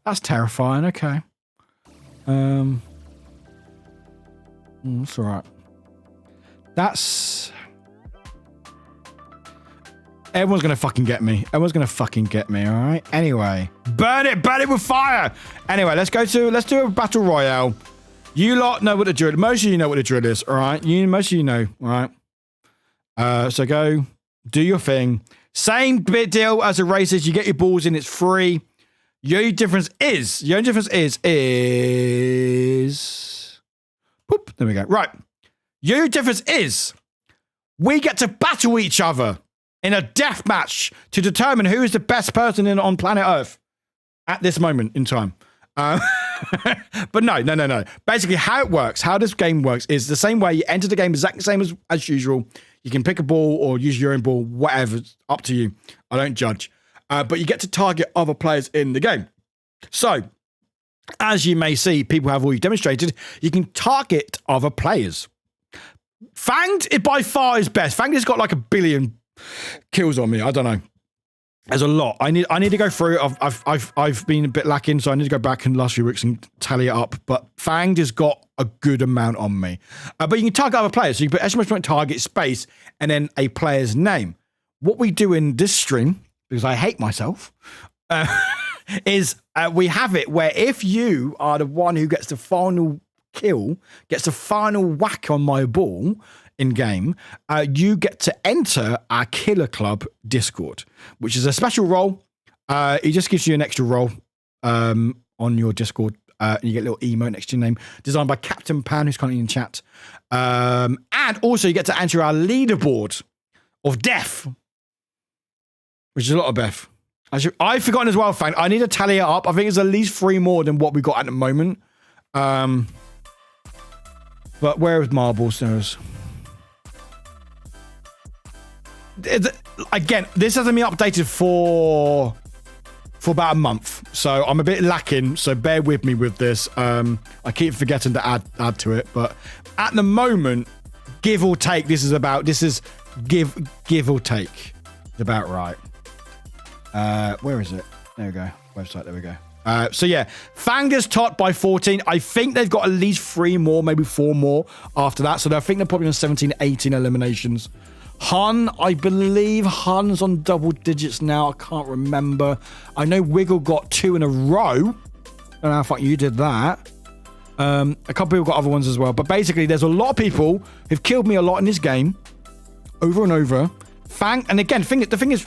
That's terrifying. Okay. That's all right. That's... Everyone's gonna fucking get me. Everyone's gonna fucking get me, all right? Anyway. Burn it with fire! Anyway, let's do a battle royale. You lot know what the drill is. Most of you know what the drill is, all right? Most of you know, all right? So go, do your thing. Same bit deal as the races. You get your balls in, it's free. The only difference is, Boop, there we go. Right. The only difference is, we get to battle each other in a death match to determine who is the best person on planet Earth at this moment in time. But no. Basically, how it works, how this game works is the same way. You enter the game exactly the same as usual. You can pick a ball or use your own ball, whatever. It's up to you. I don't judge. But you get to target other players in the game. So, as you may see, people have already demonstrated, you can target other players. Fanged, it by far is best. Fanged has got like 1 billion kills on me. I don't know. There's a lot. I need to go through it. I've been a bit lacking, so I need to go back in the last few weeks and tally it up. But Fanged has got a good amount on me. But you can target other players. So you put exclamation point target space and then a player's name. What we do in this stream, because I hate myself, is we have it where if you are the one who gets the final kill, gets the final whack on my ball in game, you get to enter our Killer Club Discord, which is a special role. It just gives you an extra role on your Discord. And you get a little emote next to your name, designed by Captain Pan, who's currently in chat. And also you get to enter our leaderboard of death, which is a lot of death. I've forgotten as well, Fang. I need to tally it up. I think it's at least 3 more than what we got at the moment. But where is Marbles? Again, this hasn't been updated for about a month, so I'm a bit lacking. So bear with me with this. I keep forgetting to add to it, but at the moment, give or take, this is give or take. It's about right. Where is it? There we go. Website. There we go. So yeah, Fanged is top by 14. I think they've got at least 3 more, maybe 4 more after that. So I think they're probably on 17, 18 eliminations. Hun, I believe Hun's on double digits now. I can't remember. I know Wiggle got 2 in a row. I don't know how fuck you did that. A couple people got other ones as well. But basically, there's a lot of people who've killed me a lot in this game. Over and over. And again, the thing is,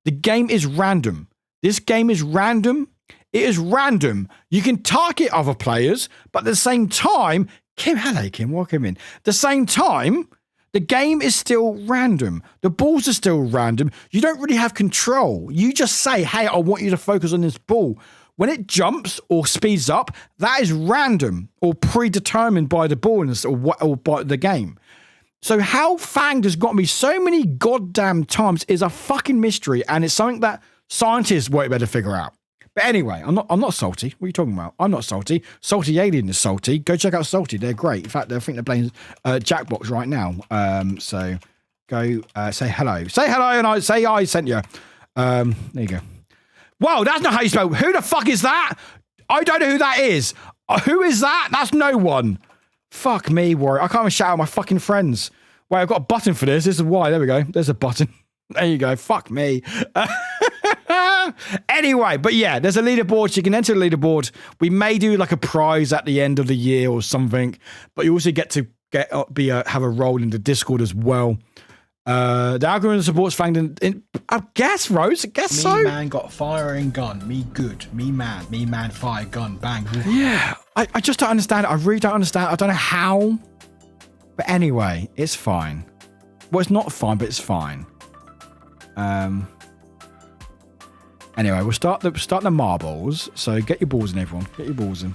the game is random. This game is random. It is random. You can target other players, but at the same time, hello, Kim, welcome in. At the same time, the game is still random. The balls are still random. You don't really have control. You just say, hey, I want you to focus on this ball. When it jumps or speeds up, that is random or predetermined by the ball or by the game. So how Fanged has got me so many goddamn times is a fucking mystery, and it's something that scientists won't be able to figure out. But anyway, I'm not salty. What are you talking about? I'm not salty. Salty Alien is salty. Go check out Salty. They're great. In fact, I think they're playing Jackbox right now. So go say hello. Say hello, and I say I sent you. There you go. Whoa, that's not how you spell. Who the fuck is that? I don't know who that is. Who is that? That's no one. Fuck me, Warrior. I can't even shout out my fucking friends. Wait, I've got a button for this. This is why. There we go. There's a button. There you go. Fuck me. Anyway, but yeah, there's a leaderboard. So you can enter the leaderboard. We may do like a prize at the end of the year or something, but you also get to have a role in the Discord as well. The algorithm supports Fanged in I guess, Rose. I guess so. Me man got firing gun. Me good. Me man fire gun. Bang. Yeah. I just don't understand it. I really don't understand it. I don't know how. But anyway, it's fine. Well, it's not fine, but it's fine. Anyway, we'll start the marbles. So get your balls in, everyone. Get your balls in.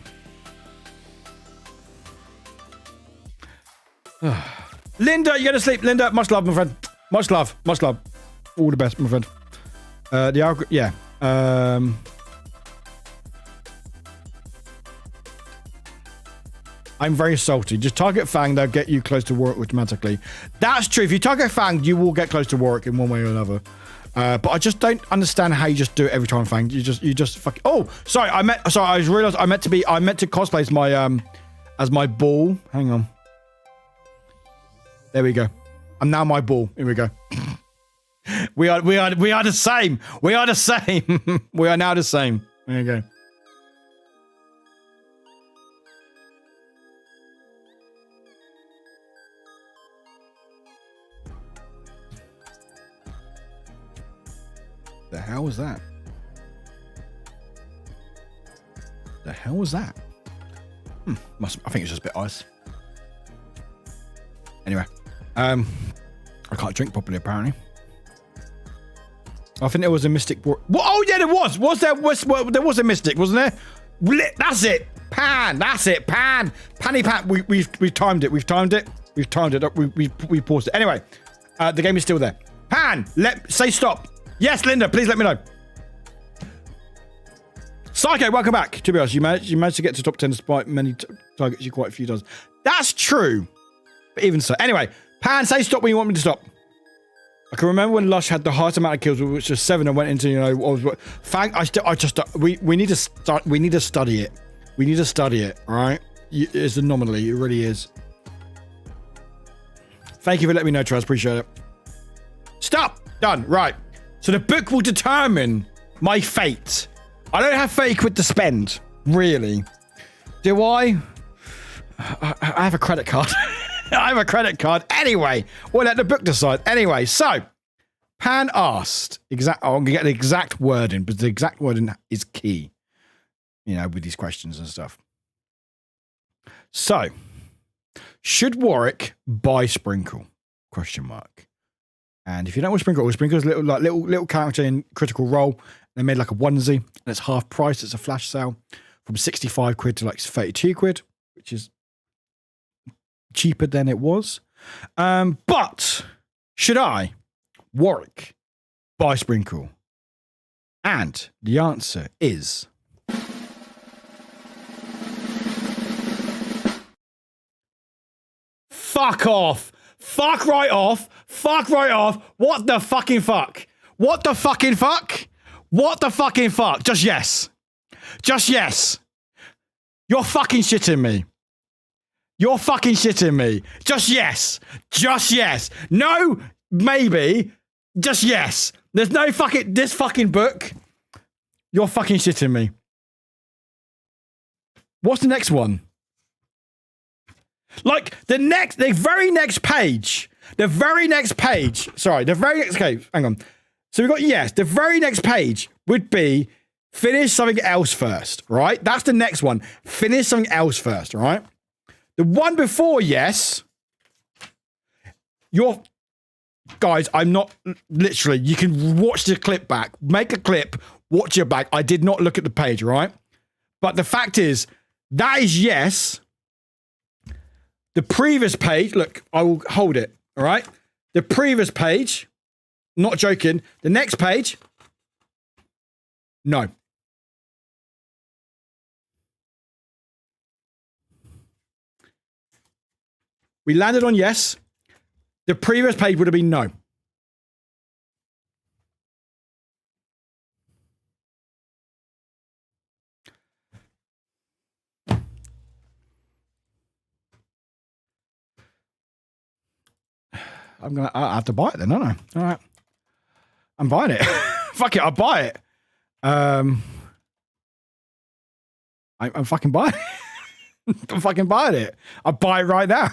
Linda, you go to sleep. Linda, much love, my friend. Much love. Much love. All the best, my friend. The algorithm, yeah. I'm very salty. Just target Fang, they'll get you close to Warwick automatically. That's true. If you target Fang, you will get close to Warwick in one way or another. But I just don't understand how you just do it every time, Fang. You just fuck. Oh, sorry. I realized I meant to cosplay as my ball. Hang on. There we go. I'm now my ball. Here we go. We are the same. We are the same. We are now the same. There you go. The hell was that? The hell was that? I think it's just a bit ice. Anyway, I can't drink properly apparently. I think there was a mystic. What? Oh yeah, there was. There was a mystic, wasn't there? That's it. Pan. That's it. Pan. Panny pan. We've timed it. We've timed it. We paused it. Anyway, the game is still there. Pan. Say stop. Yes, Linda, please let me know. Psycho, welcome back. To be honest, you managed to get to top 10 despite many targets you quite a few times. That's true. But even so. Anyway, Pan, say stop when you want me to stop. I can remember when Lush had the highest amount of kills, which was 7, and went into, Fang, we need to study it. We need to study it, all right? It's an anomaly. It really is. Thank you for letting me know, Traz. Appreciate it. Stop. Done. Right. So the book will determine my fate. I don't have fate with to spend, really. Do I? I have a credit card. I have a credit card. Anyway, we'll let the book decide. Anyway, so Pan asked, I'm going to get the exact wording, but the exact wording is key, with these questions and stuff. So, should Warwick buy Sprinkle? Question mark. And if you don't know what Sprinkle is, Sprinkle is a little character in Critical Role. They made like a onesie, and it's half price. It's a flash sale from 65 quid to like 32 quid, which is cheaper than it was. But should I, Warwick, buy Sprinkle? And the answer is fuck off. Fuck right off. Fuck right off. What the fucking fuck? What the fucking fuck? What the fucking fuck? Just yes. Just yes. You're fucking shitting me. You're fucking shitting me. Just yes. Just yes. No, maybe. Just yes. There's no fucking... This fucking book. You're fucking shitting me. What's the next one? Like, the very next page. The very next page. Sorry, the very next page. Hang on. So we've got yes. The very next page would be finish something else first, right? That's the next one. Finish something else first, right? The one before yes. Guys, I'm not literally. You can watch the clip back. Make a clip. Watch it back. I did not look at the page, right? But the fact is, that is yes. The previous page, look, I will hold it, all right? The previous page, not joking, the next page, no. We landed on yes. The previous page would have been no. I have to buy it then, don't I? All right. I'm buying it. Fuck it, I'll buy it. I'm fucking buying it. I'm fucking buying it. I'll buy it right now.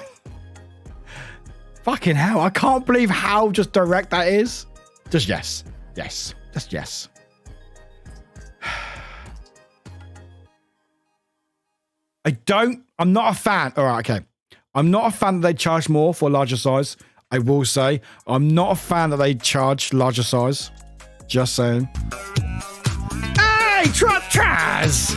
Fucking hell, I can't believe how just direct that is. Just yes. Yes. Just yes. I'm not a fan. All right, okay. I'm not a fan that they charge more for a larger size. I will say, I'm not a fan that they charge larger size. Just saying. Hey, Traz!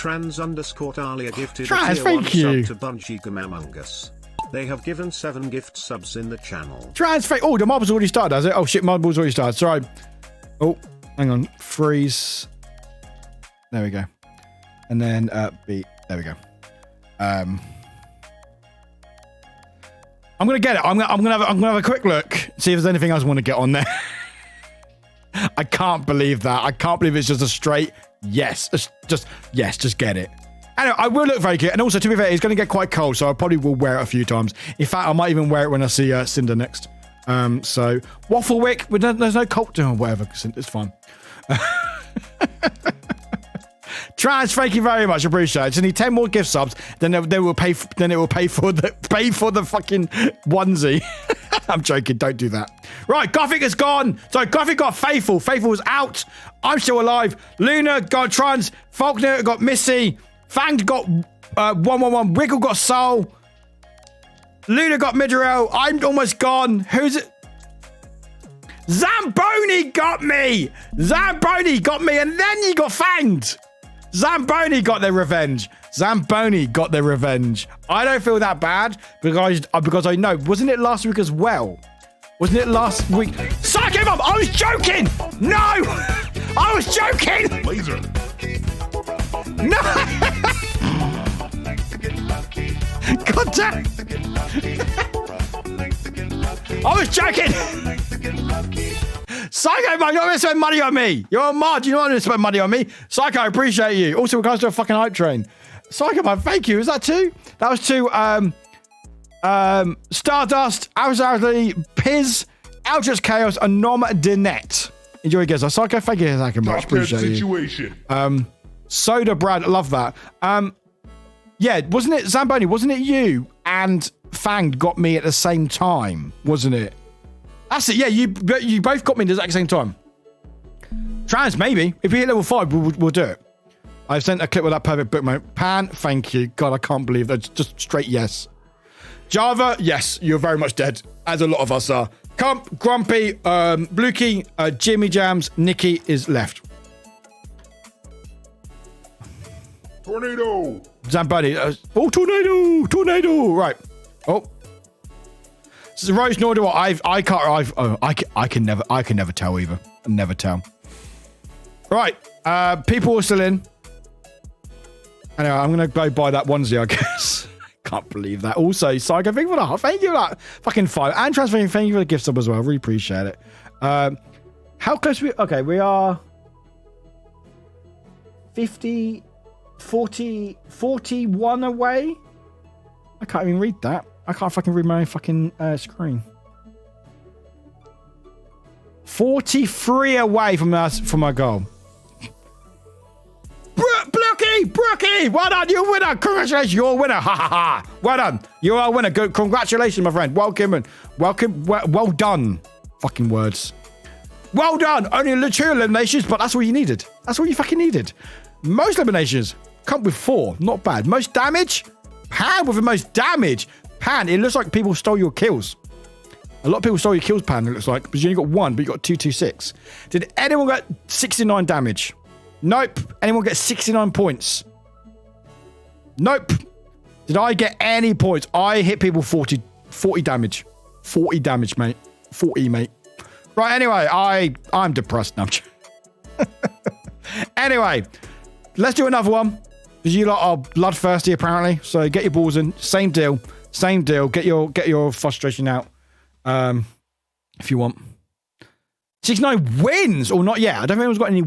Trans_Alia gifted Trans, a tier 1 thank you. sub to Bungie Among Us. They have given 7 gift subs in the channel. Transfer. Oh, the mob's already started, has it? Oh shit, mob's already started. Sorry. Oh, hang on. Freeze. There we go. And then beat. There we go. I'm gonna get it. I'm gonna have a quick look. See if there's anything else I want to get on there. I can't believe that. I can't believe it's just a straight yes. Just yes. Just get it. Anyway, I will look very good. And also, to be fair, it's going to get quite cold, so I probably will wear it a few times. In fact, I might even wear it when I see Cinder next. So, Waffle Wick, there's no cold or whatever. It's fine. Trans, thank you very much. Appreciate it. Just need 10 more gift subs, then they will pay. Then it will pay for the fucking onesie. I'm joking. Don't do that. Right, Gothic is gone. So Gothic got Faithful. Faithful was out. I'm still alive. Luna got Trans. Faulkner got Missy. Fanged got 111. Wiggle got Soul. Luna got Midorel. I'm almost gone. Who's it? Zamboni got me. Zamboni got me. And then you got Fanged. Zamboni got their revenge. Zamboni got their revenge. I don't feel that bad because I know. Wasn't it last week as well? Wasn't it last week? Psycho Mom, I was joking. No, I was joking. Laser. No. God damn. I was joking. Psycho, man, you're not going to spend money on me. You're a mod. You're not going to spend money on me. Psycho, I appreciate you. Also, we're going to do a fucking hype train. Psycho, man, thank you. Is that two? That was two. Stardust, Alzarly, Piz, Aldrich Chaos, and Nom Dinette. Enjoy your guys. Psycho, thank you. Thank you much. Appreciate situation. you. Soda Brad, love that. Yeah, wasn't it Zamboni? Wasn't it you and Fanged got me at the same time? Wasn't it? That's it. Yeah, you both got me at the exact same time. Trans, maybe. If we hit level 5, we'll do it. I've sent a clip with that perfect bookmark. Pan, thank you. God, I can't believe that. Just straight yes. Java, yes, you're very much dead, as a lot of us are. Comp, Grumpy, Blukey, Jimmy Jams, Nikki is left. Tornado. Zamboni. Oh, tornado. Right. Oh. So Rose, nor do I. I can never tell either. Never tell. Right. People are still in. Anyway, I'm gonna go buy that onesie, I guess. Can't believe that. Also, Psycho, thank you for that. Thank you for that. Fucking 5. And transferring, thank you for the gift sub as well. Really appreciate it. How close are we? Okay, we are 50, 40, 41 away. I can't even read that. I can't fucking read my own fucking screen. 43 away from my goal. Brookie, well done, you're a winner. Congratulations, you're a winner. Ha ha ha. Well done, you are a winner. Good, congratulations, my friend. Welcome. Well done. Fucking words. Well done. Only 2 eliminations, but that's all you needed. That's all you fucking needed. Most eliminations come with 4. Not bad. Most damage. Pan with the most damage. Pan, it looks like people stole your kills. A lot of people stole your kills, Pan, it looks like, because you only got 1, but you got 226. Did anyone get 69 damage? Nope. Anyone get 69 points? Nope. Did I get any points? I hit people 40 damage. 40 damage, mate. 40, mate. Right, anyway, I'm depressed now. Anyway, let's do another one. Because you lot are bloodthirsty, apparently. So get your balls in. Same deal. Get your frustration out. If you want. 69 wins or not yet. I don't think anyone's got any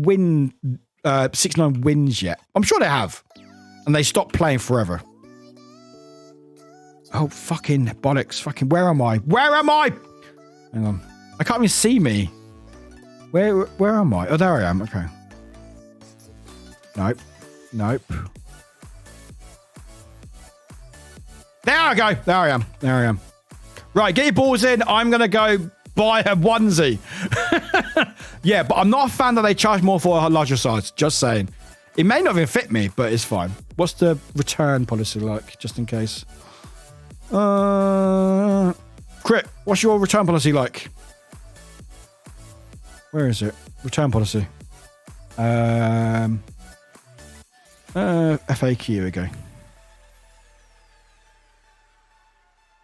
69 wins yet. I'm sure they have. And they stopped playing forever. Oh, fucking bollocks. Fucking, where am I? Hang on. I can't even see me. Where am I? Oh, there I am. Okay. Nope. There I go. There I am. Right, get your balls in. I'm going to go buy a onesie. Yeah, but I'm not a fan that they charge more for a larger size. Just saying. It may not even fit me, but it's fine. What's the return policy like, just in case? Crit, what's your return policy like? Where is it? Return policy. FAQ, here we go.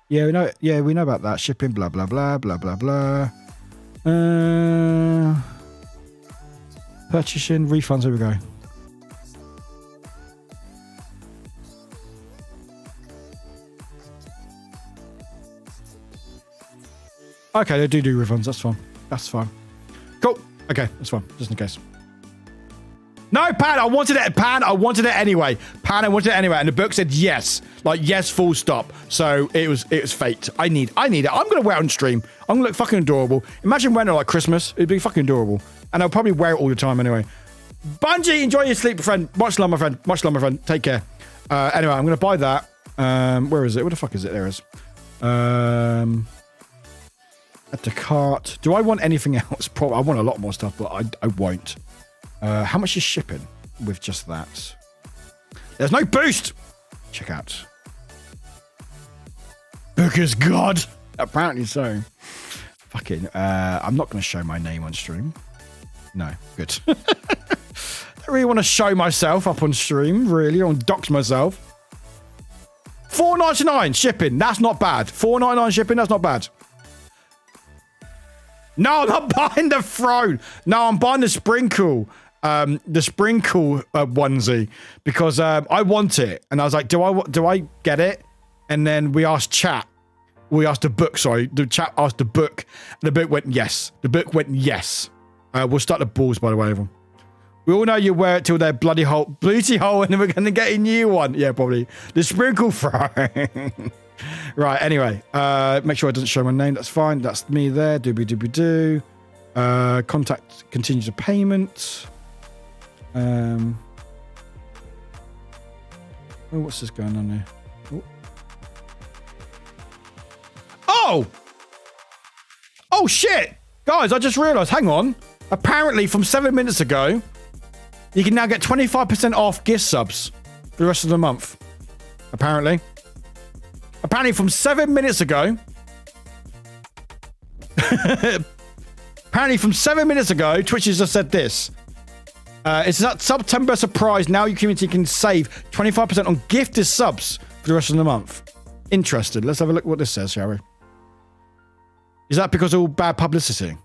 Yeah, we know. Yeah, we know about that. Shipping, blah blah blah blah blah blah. Purchasing, refunds. Here we go. Okay, they do refunds. That's fine. That's fine. Cool. Okay, that's fine. Just in case. No, Pan, I wanted it. Pan, I wanted it anyway. Pan, I wanted it anyway. And the book said yes. Like, yes, full stop. So it was fate. I need it. I'm going to wear it on stream. I'm going to look fucking adorable. Imagine wearing it like Christmas. It'd be fucking adorable. And I'll probably wear it all the time anyway. Bungie, enjoy your sleep, friend. Much love, my friend. Much love, my friend. Take care. Anyway, I'm going to buy that. Where is it? Where the fuck is it? There it is. At the cart. Do I want anything else? Probably. I want a lot more stuff, but I won't. How much is shipping with just that? There's no boost. Check out. Booker's God. Apparently so. Fucking. I'm not going to show my name on stream. No. Good. Don't really want to show myself up on stream. Really. I want to dox myself. $4.99 shipping. That's not bad. $4.99 shipping. That's not bad. No, I'm not buying the throne. No, I'm buying the sprinkle. The sprinkle onesie because I want it, and I was like, do I get it? And then we asked chat. We asked the book. Sorry, the chat asked the book. And the book went yes. The book went yes. We'll start the balls, by the way. Everyone. We all know you wear it till they're bloody hole, booty hole, and then we're going to get a new one. Yeah, probably the sprinkle throne. Right, anyway, make sure it doesn't show my name. That's fine. That's me there. Doobie-doobie-doo. Contact, continue to payment. Oh, what's this going on here? Oh! Oh, shit! Guys, I just realised, hang on. Apparently, from 7 minutes ago, you can now get 25% off gift subs for the rest of the month. Apparently. Apparently from 7 minutes ago. Apparently from 7 minutes ago, Twitch has just said this. It's that September surprise. Now your community can save 25% on gifted subs for the rest of the month. Interested. Let's have a look what this says, shall we? Is that because of all bad publicity?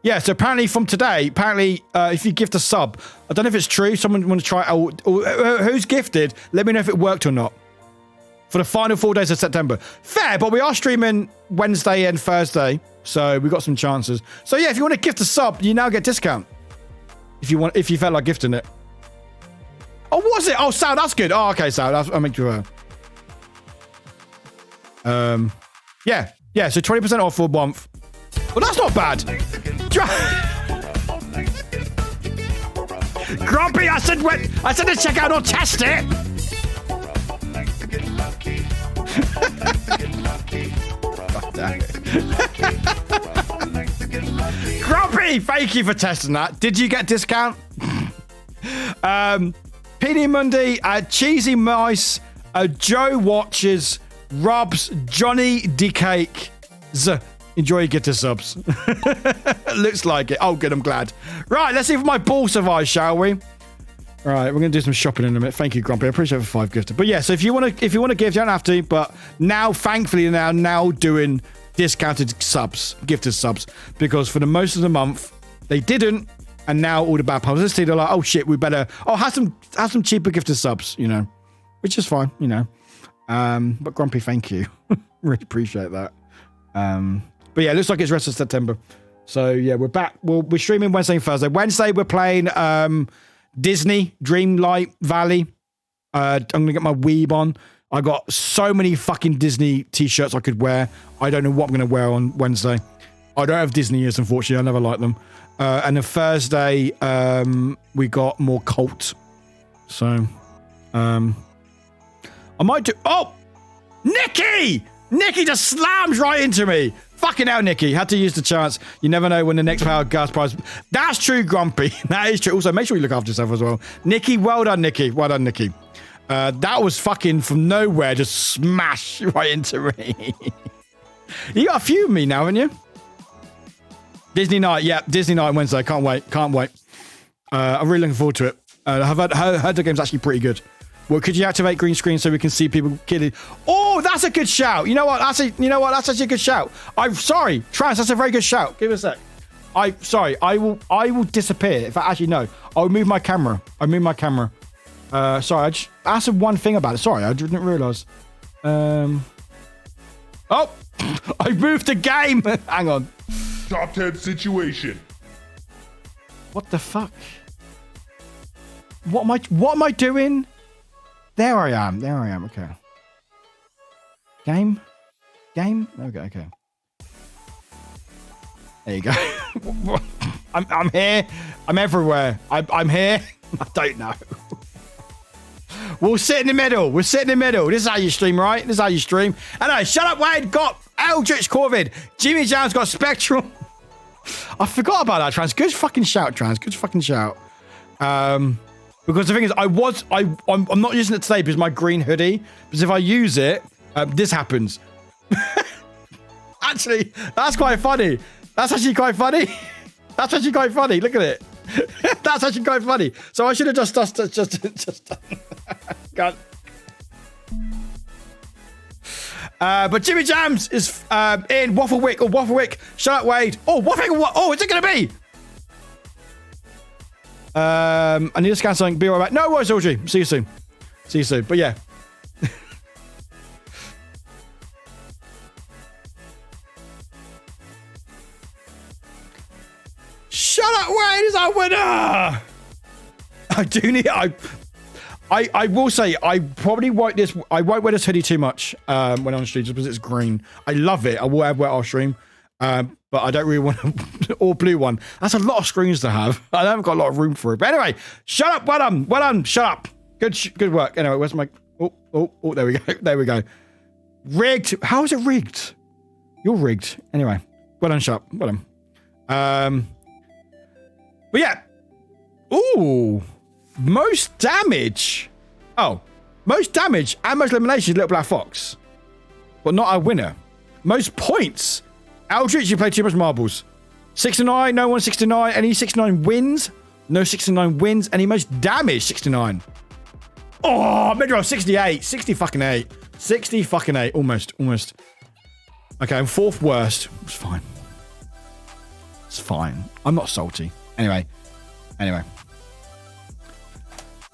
Yeah, so apparently from today, if you gift a sub, I don't know if it's true, someone want to try it, who's gifted, let me know if it worked or not. For the final 4 days of September. Fair, but we are streaming Wednesday and Thursday, so we've got some chances. So yeah, if you want to gift a sub, you now get discount. If you felt like gifting it. Oh, was it? Oh, Sal, that's good. Oh, okay, Sal, I'll make you yeah, so 20% off for a month. Well, that's not bad. Grumpy, I said to check out or test it. Grumpy, thank you for testing that. Did you get discount? PD Monday, Cheesy Mice, Joe Watches, Robs, Johnny D Cake. Enjoy your gift subs. Looks like it. Oh, good. I'm glad. Right, let's see if my ball survives, shall we? Right, we're gonna do some shopping in a minute. Thank you, Grumpy. I appreciate the 5 gifted. But yeah, so if you want to give, you don't have to. But now, thankfully, now doing discounted subs, gifted subs, because for the most of the month they didn't, and now all the bad publicity, they're like, oh shit, we better have some cheaper gifted subs, you know, which is fine, you know. But Grumpy, thank you. Really appreciate that. But yeah, it looks like it's rest of September. So yeah, we're back. We're streaming Wednesday and Thursday. Wednesday, we're playing Disney Dreamlight Valley. I'm going to get my weeb on. I got so many fucking Disney t-shirts I could wear. I don't know what I'm going to wear on Wednesday. I don't have Disney ears, unfortunately. I never liked them. And then Thursday, we got more Cult. So, I might do... Oh! Nikki! Nikki just slams right into me. Fucking hell, Nikki. Had to use the chance. You never know when the next power gas prize... That's true, Grumpy. That is true. Also, make sure you look after yourself as well. Nikki, well done, Nikki. Well done, Nikki. That was fucking from nowhere. Just smash right into me. You got a few of me now, haven't you? Disney night, yeah, Disney night Wednesday. Can't wait. I'm really looking forward to it. I've heard the game's actually pretty good. Well, could you activate green screen so we can see people killing? Oh, that's a good shout. You know what? That's actually a good shout. I'm sorry, Trans. That's a very good shout. Give it a sec. I will disappear if I actually know. I'll move my camera. Sorry, that's one thing about it. Sorry, I didn't realise. Oh, I moved the game. Hang on. Top 10 situation. What the fuck? What am I doing? There I am. Okay. Game. Okay. There you go. I'm here. I'm everywhere. I'm here. I don't know. We'll sit in the middle. This is how you stream, right? Anyway, Shut Up Wade got Eldritch Corvid. Jimmy Jams got Spectral. I forgot about that, Trans. Good fucking shout, Trans. Because the thing is, I'm not using it today because my green hoodie. Because if I use it, this happens. Actually, that's quite funny. That's actually quite funny. Look at it. That's actually quite funny. So I should have just God. But Jimmy Jams is in Wafflewick. Shut Up Wade. Oh, Wafflewick. Oh, is it going to be? I need to scan something. Be right back. No worries, Audrey. See you soon. But yeah. Shut Up Wade is our winner. I do need. I will say I probably won't wear this hoodie too much when I'm on stream just because it's green. I love it. I will wear it off stream. But I don't really want an all blue one. That's a lot of screens to have. I haven't got a lot of room for it. But anyway, shut up. Well done. Shut up. Good work. Anyway, where's my... Oh, there we go. Rigged. How is it rigged? You're rigged. Anyway, well done, shut up. Well done. But yeah. Ooh. Most damage. Oh. Most damage and most elimination, Little Black Fox. But not our winner. Most points. Eldritch, you played too much marbles. 69, no one 69. Any 69 wins? No 69 wins. Any most damage? 69. Oh, mid-roll 68. 60 fucking 8. 60 fucking 8. Almost. Okay, I'm fourth worst. It's fine. I'm not salty. Anyway.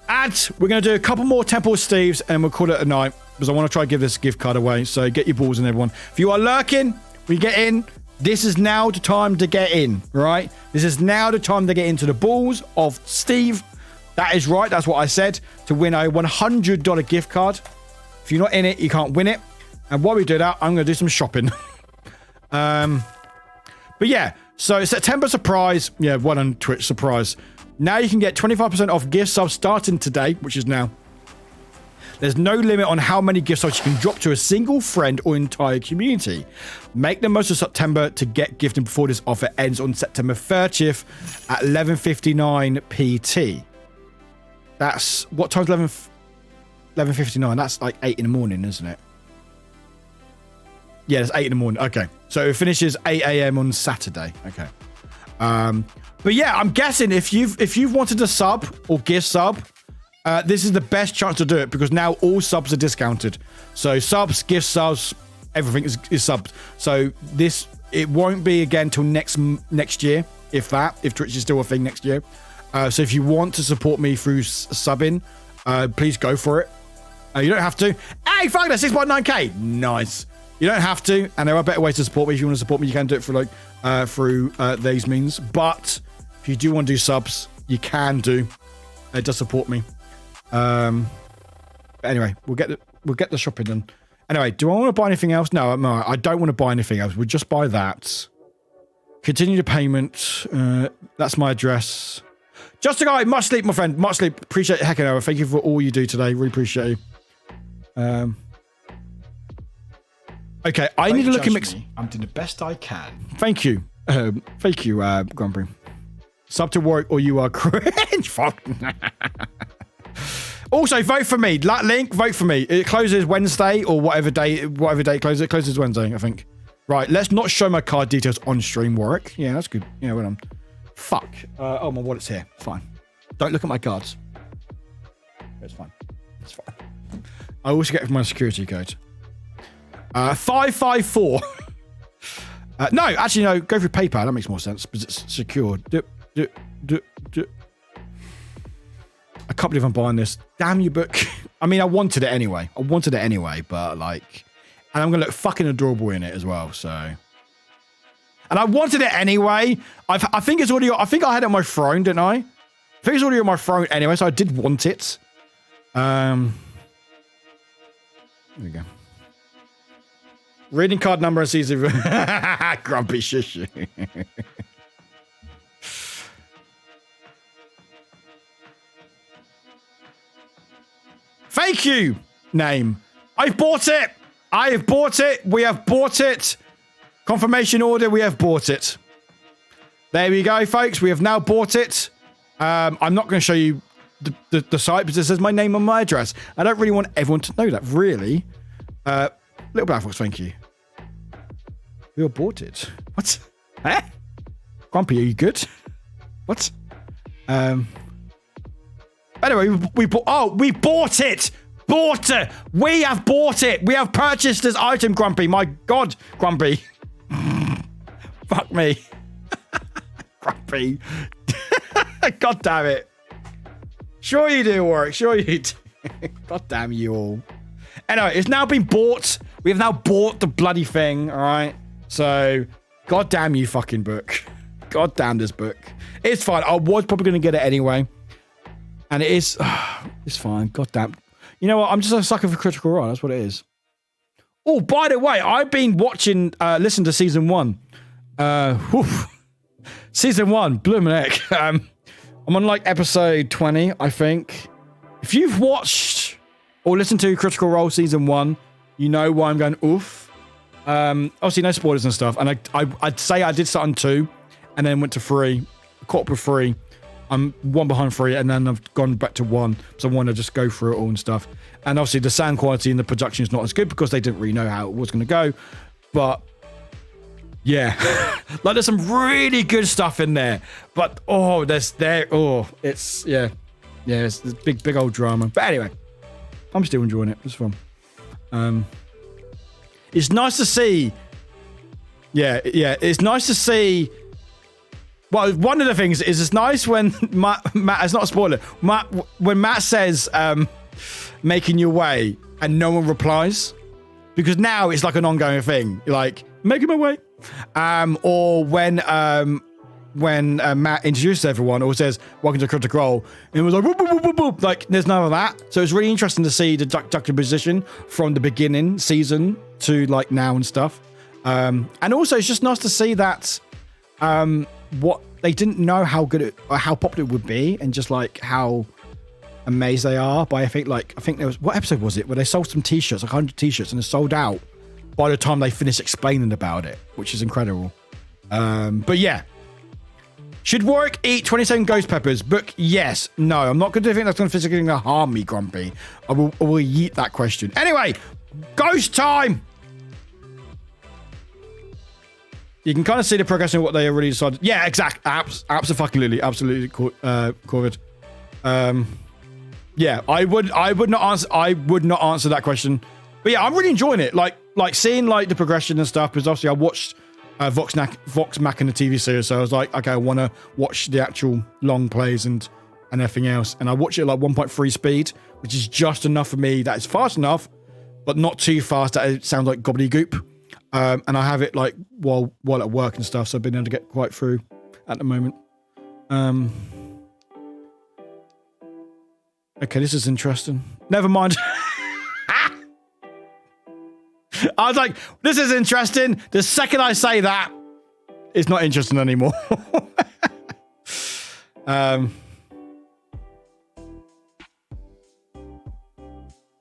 And we're going to do a couple more Temple of Steves and we'll call it a night because I want to try to give this gift card away. So get your balls in, everyone. If you are lurking, we get in. This is now the time to get in, right? This is now the time to get into the balls of Steve. That is right. That's what I said. To win a $100 gift card. If you're not in it, you can't win it. And while we do that, I'm going to do some shopping. But yeah, so September surprise. Yeah, one on Twitch surprise. Now you can get 25% off gift subs starting today, which is now. There's no limit on how many gift subs you can drop to a single friend or entire community. Make the most of September to get gifting before this offer ends on September 30th at 11:59 PT. That's what time's 11:59? That's like 8 in the morning, isn't it? Yeah, it's 8 in the morning. Okay, so it finishes 8 a.m. on Saturday. Okay. But yeah, I'm guessing if you've wanted a sub or gift sub. This is the best chance to do it because now all subs are discounted. So subs, gift subs, everything is subbed. So it won't be again till next year, if Twitch is still a thing next year. So if you want to support me through subbing, please go for it. You don't have to. Hey, fuck that, 6.9k. Nice. You don't have to, and there are better ways to support me. If you want to support me, you can do it through these means. But if you do want to do subs, you can do. It does support me. Anyway, we'll get the shopping done. Anyway, do I want to buy anything else? No, I don't want to buy anything else. We'll just buy that. Continue the payment. That's my address. Just a guy. Much sleep, my friend. Much sleep. Appreciate it. Heck of thank you for all you do today. Really appreciate you. Okay, I need to look at mix. I'm doing the best I can. Thank you. Thank you, Grumpy. Sub to Warwick or you are cringe. Fuck. Also, vote for me. Link, vote for me. It closes Wednesday or whatever day it closes. It closes Wednesday, I think. Right, let's not show my card details on stream, Warwick. Yeah, that's good. Yeah, well done. Fuck. Oh, my wallet's here. It's fine. Don't look at my cards. It's fine. It's fine. I also get my security code. 554. No, actually, no. Go through PayPal. That makes more sense because it's secured. I can't believe I'm buying this. Damn you, book. I mean, I wanted it anyway. But like, and I'm gonna look fucking adorable in it as well. So, and I wanted it anyway. I think it's already. I think I had it on my throne, didn't I? I think it's already on my throne anyway. So I did want it. There we go. Reading card number and sees if grumpy shush. Thank you, name. I've bought it. I have bought it. We have bought it. Confirmation order. We have bought it. There we go, folks. We have now bought it. I'm not going to show you the site because it says my name and my address. I don't really want everyone to know that, really. Little Black Fox, thank you. We all bought it. What? Eh? Grumpy, are you good? What? Anyway, we bought. Oh, we bought it. Bought it. We have bought it. We have purchased this item, Grumpy. My God, Grumpy. Fuck me. Grumpy. God damn it. Sure you do, Warwick. Sure you do. God damn you all. Anyway, it's now been bought. We have now bought the bloody thing, all right? So, god damn you fucking book. God damn this book. It's fine. I was probably going to get it anyway. And it is... it's fine. God damn. You know what? I'm just a sucker for Critical Role. That's what it is. Oh, by the way, I've been watching... listen to season 1. Season 1. Bloomin' heck. I'm on like episode 20, I think. If you've watched... or listen to Critical Role Season 1, you know why I'm going oof. Obviously, no spoilers and stuff. And I'd say I did start on 2, and then went to 3, caught up with 3. I'm 1 behind 3, and then I've gone back to 1, so I want to just go through it all and stuff. And obviously, the sound quality and the production is not as good because they didn't really know how it was going to go. But yeah, like there's some really good stuff in there. But it's this big old drama. But anyway. I'm still enjoying it. It's fun. It's nice to see. Yeah. It's nice to see. Well, one of the things is it's nice when Matt it's not a spoiler. When Matt says, making your way and no one replies. Because now it's like an ongoing thing. You're like, making my way. Or when Matt introduces everyone or says, welcome to Critical Role, and it was like, whoop, whoop, whoop, whoop. Like, there's none of that. So it's really interesting to see the juxtaposition from the beginning season to like now and stuff. And also it's just nice to see that what they didn't know how good it or how popular it would be and just like how amazed they are by, I think there was, what episode was it where they sold some t-shirts, like 100 t-shirts, and they sold out by the time they finished explaining about it, which is incredible. But yeah. Should Warwick eat 27 ghost peppers? Book, yes. No, I'm not going to do anything that's going to physically harm me, Grumpy. I will yeet that question. Anyway, ghost time! You can kind of see the progression of what they already decided. Yeah, exact. Absolutely, Corvid. Yeah, I would not answer that question. But yeah, I'm really enjoying it. Like seeing like the progression and stuff, because obviously I watched Vox Machina TV series, so I was like, okay, I want to watch the actual long plays and everything else, and I watch it at like 1.3 speed, which is just enough for me. That is fast enough, but not too fast that it sounds like gobbledygook. And I have it like while at work and stuff, so I've been able to get quite through at the moment. Okay, this is interesting. Never mind. I was like, this is interesting. The second I say that, it's not interesting anymore.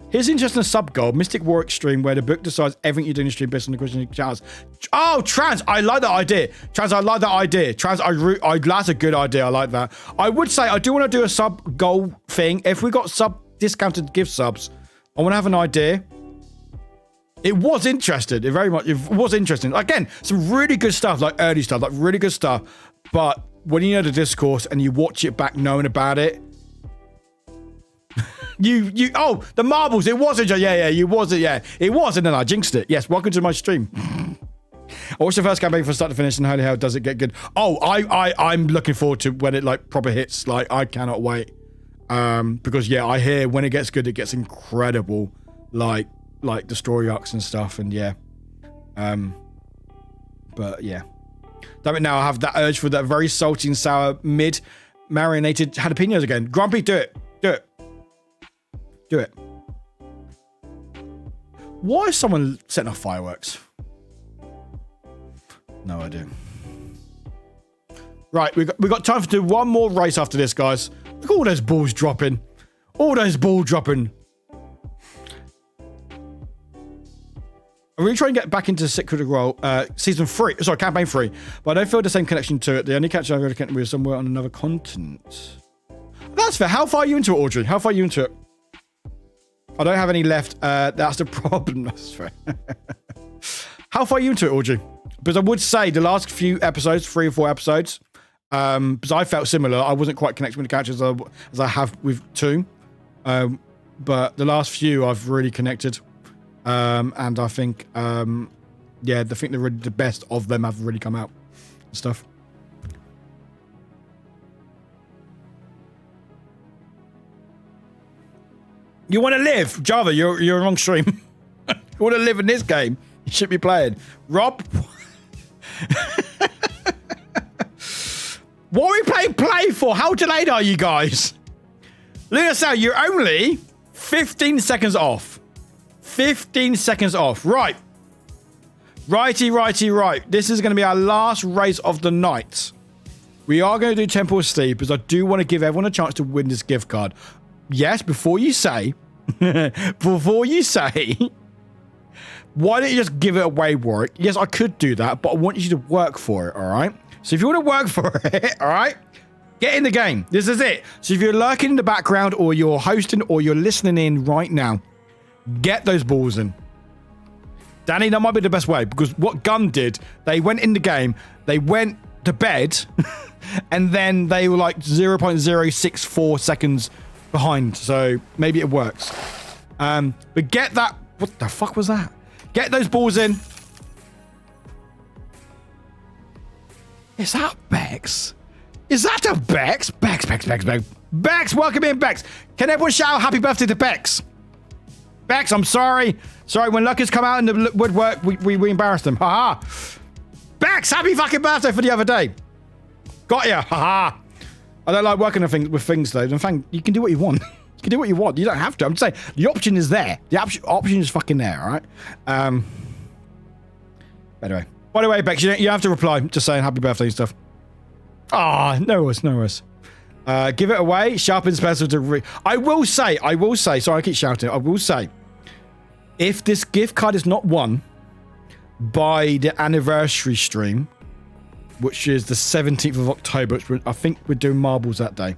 Here's interesting sub goal, Mystic Warwick stream, where the book decides everything you do in the stream based on the question. Oh, Trans, I like that idea. Trans, that's a good idea. I like that. I would say I do want to do a sub goal thing. If we got sub discounted gift subs, I want to have an idea. It was interesting. It was interesting. Again, some really good stuff, like early stuff, like really good stuff. But when you know the discourse and you watch it back knowing about it, the marbles, it wasn't, it was, and then I jinxed it. Yes, welcome to my stream. I watched the first campaign from start to finish, and holy hell, does it get good? Oh, I'm looking forward to when it like proper hits. Like, I cannot wait. Because I hear when it gets good, it gets incredible. Like the story arcs and stuff, and but yeah. Damn it, now I have that urge for that very salty and sour mid marinated jalapenos again. Grumpy, do it. Why is someone setting off fireworks? No idea. Right, we got time to do one more race after this, guys. Look at all those balls dropping. I'm really trying to get back into Secret Role, campaign 3, but I don't feel the same connection to it. The only connection I've really connected with is somewhere on another continent. That's fair. How far are you into it, Audrey? How far are you into it? I don't have any left. That's the problem. That's fair. How far are you into it, Audrey? Because I would say the last few episodes, 3 or 4 episodes, because I felt similar. I wasn't quite connected with the characters as I have with 2. But the last few I've really connected. And I think, the best of them have really come out and stuff. You want to live? Java, you're wrong stream. You want to live in this game? You should be playing. Rob? What are we playing play for? How delayed are you guys? Luna Sal, you're only 15 seconds off. 15 seconds off. Right. Righty. This is going to be our last race of the night. We are going to do Temple of Steve because I do want to give everyone a chance to win this gift card. Yes, before you say, why don't you just give it away, Warwick? Yes, I could do that, but I want you to work for it, all right? So if you want to work for it, all right, get in the game. This is it. So if you're lurking in the background or you're hosting or you're listening in right now, get those balls in. Danny, that might be the best way because what Gun did, they went in the game, they went to bed, and then they were like 0.064 seconds behind. So maybe it works. But get that. What the fuck was that? Get those balls in. Is that Bex? Is that a Bex? Bex. Bex, welcome in, Bex. Can everyone shout happy birthday to Bex? Bex, I'm sorry. Sorry, when Lucas come out in the woodwork, we embarrassed them. Haha. Bex, happy fucking birthday for the other day. Got ya. Haha. I don't like working with things though. You can do what you want. You can do what you want. You don't have to. I'm just saying the option is there. The option is fucking there. All right. By the way, Bex, you don't have to reply. Just saying happy birthday and stuff. Ah, no worries. Give it away. Sharpen pencil to. I will say. Sorry, I keep shouting. I will say, if this gift card is not won by the anniversary stream, which is the 17th of October, which I think we're doing marbles that day.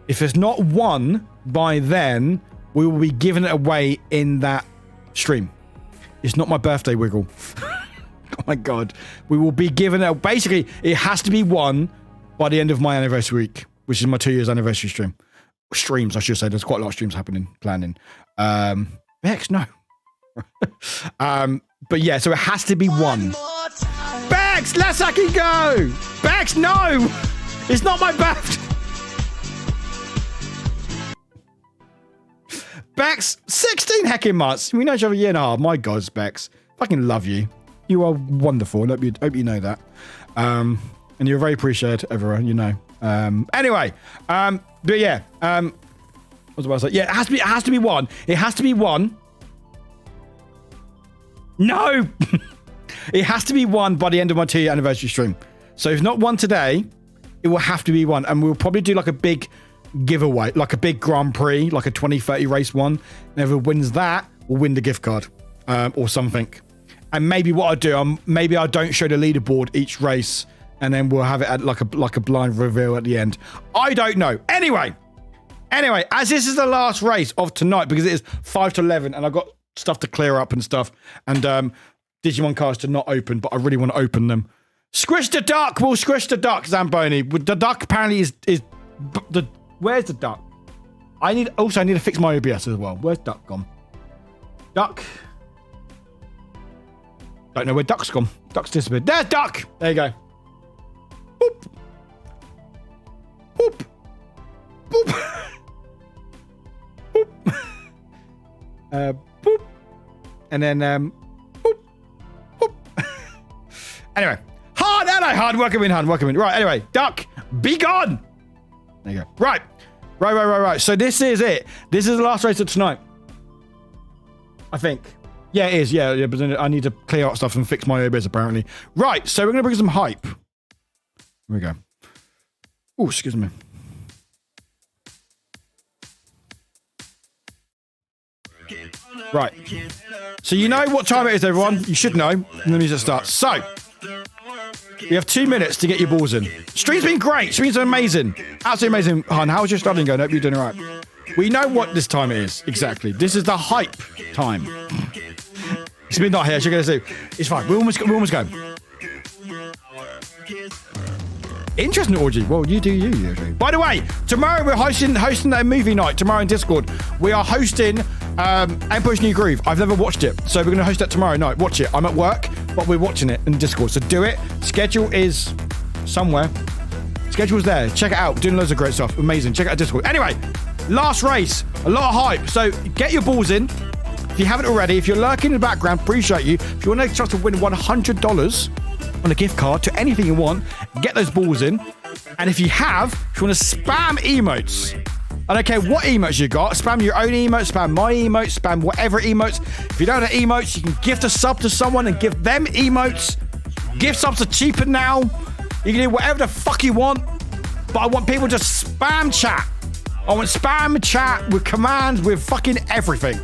If it's not won by then, we will be giving it away in that stream. It's not my birthday, Wiggle. Oh my God. We will be giving it. Basically, it has to be won by the end of my anniversary week, which is my 2 years anniversary stream. Streams, I should say. There's quite a lot of streams planning. Bex, no. But yeah, so it has to be won. Bex, let's fucking go! Bex, no! It's not my birthday! Bex, 16 heckin' months. We know each other a year and a half. My God, Bex. Fucking love you. You are wonderful. I hope you know that. And you're very appreciated, everyone, you know. Anyway, but yeah. What was I about to say? Yeah, it has to be won. It has to be won. No! It has to be won by the end of my 2-year anniversary stream. So if not won today, it will have to be won. And we'll probably do like a big giveaway, like a big Grand Prix, like a 2030 race one. Whoever wins that will win the gift card or something. And maybe what I'll do, maybe I don't show the leaderboard each race, and then we'll have it at like a blind reveal at the end. I don't know. Anyway, as this is the last race of tonight, because it is 5 to 11, and I've got stuff to clear up and stuff, and Digimon cards to not open, but I really want to open them. Squish the duck. We'll squish the duck, Zamboni. The duck apparently is the. Where's the duck? I need to fix my OBS as well. Where's duck gone? Duck. Don't know where duck's gone. Duck's disappeared. There's duck. There you go. Boop. Boop. Boop. Boop. Boop. And then boop. Boop. Anyway. Hard. Welcome in. Right, anyway. Duck. Be gone. There you go. Right. So this is it. This is the last race of tonight. I think. Yeah, it is. Yeah, but then I need to clear out stuff and fix my OBS apparently. Right, so we're going to bring some hype. Here we go. Oh, excuse me. Right. So you know what time it is, everyone. You should know. And the music starts. So, you have 2 minutes to get your balls in. Stream's been great. Stream's amazing. Absolutely amazing. Han, how's your studying going? Hope you're doing all right. We know what this time it is. Exactly. This is the hype time. It's midnight here. So you're going to see. It's fine. We almost go. Interesting, Orgy. Well, you do you. By the way, tomorrow we're hosting a movie night tomorrow in Discord. We are hosting Emperor's New Groove. I've never watched it, so we're going to host that tomorrow night. Watch it. I'm at work, but we're watching it in Discord. So do it. Schedule is somewhere. Schedule's there. Check it out. Doing loads of great stuff. Amazing. Check out Discord. Anyway, last race. A lot of hype. So get your balls in. If you haven't already, if you're lurking in the background, appreciate you. If you want to chance to win $100 on a gift card to anything you want, get those balls in. And if you want to spam emotes, I don't care what emotes you got, spam your own emotes, spam my emotes, spam whatever emotes. If you don't have emotes, you can gift a sub to someone and give them emotes. Gift subs are cheaper now. You can do whatever the fuck you want, but I want people to spam chat. I want spam chat with commands, with fucking everything.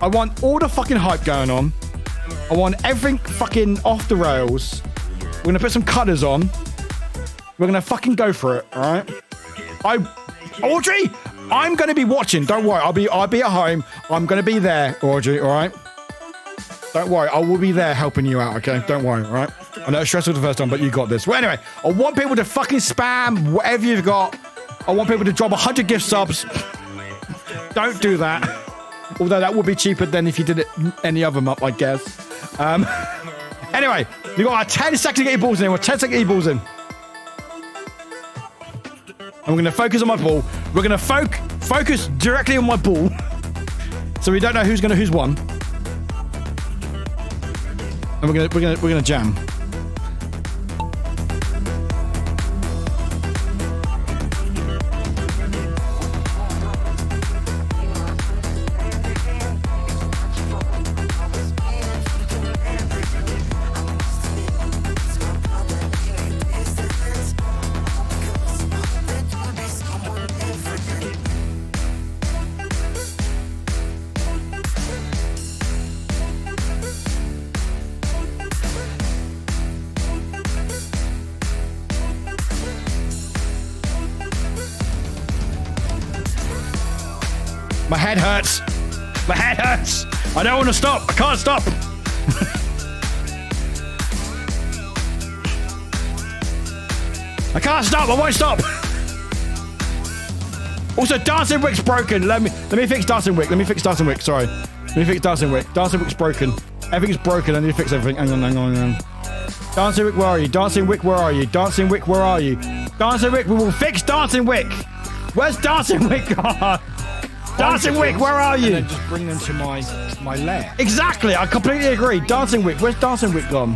I want all the fucking hype going on. I want everything fucking off the rails. We're gonna put some cutters on. We're gonna fucking go for it, all right? Audrey, I'm gonna be watching. Don't worry, I'll be at home. I'm gonna be there, Audrey, all right? Don't worry, I will be there helping you out, okay? Don't worry, all right? I know it's stressful the first time, but you got this. Well, anyway, I want people to fucking spam whatever you've got. I want people to drop 100 gift subs. Don't do that. Although that would be cheaper than if you did it any other month, I guess. Anyway, you got 10 seconds to get your balls in. We're 10 seconds to get your balls in. And we're going to focus on my ball. We're going to focus directly on my ball. So we don't know who's won. And we're gonna jam. My head hurts. My head hurts. I don't want to stop. I can't stop. I can't stop. I won't stop. Also, Dancing Wick's broken. Let me fix Dancing Wick. Sorry. Let me fix Dancing Wick. Dancing Wick's broken. Everything's broken. I need to fix everything. Hang on. Dancing Wick, where are you? Dancing Wick, where are you? Dancing Wick, where are you? Dancing Wick, we will fix Dancing Wick. Where's Dancing Wick? Dancing Wick, where are you? And then just bring them to my lair. Exactly, I completely agree. Dancing Wick, where's Dancing Wick gone?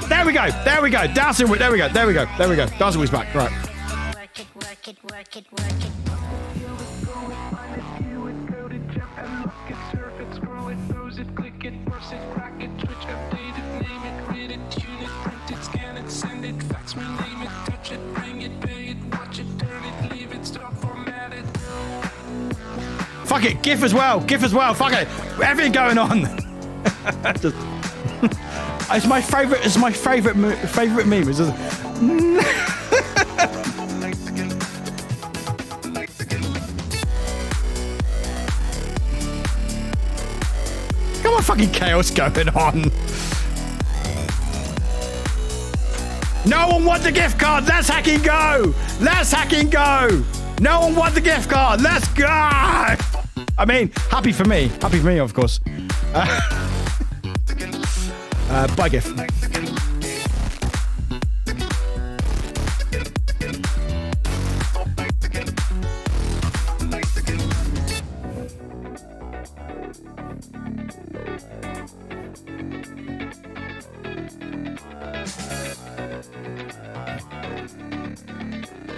There we go. There we go. Dancing Wick, there we go. Dancing Wick's back, right. Work it. Fuck it, GIF as well, fuck it. Everything going on. It's my favorite meme. It's just, what fucking chaos going on? No one wants the gift card. Let's hack and go. Let's hack and go. No one wants the gift card. Let's go. I mean, happy for me. Happy for me, of course. Buy gift.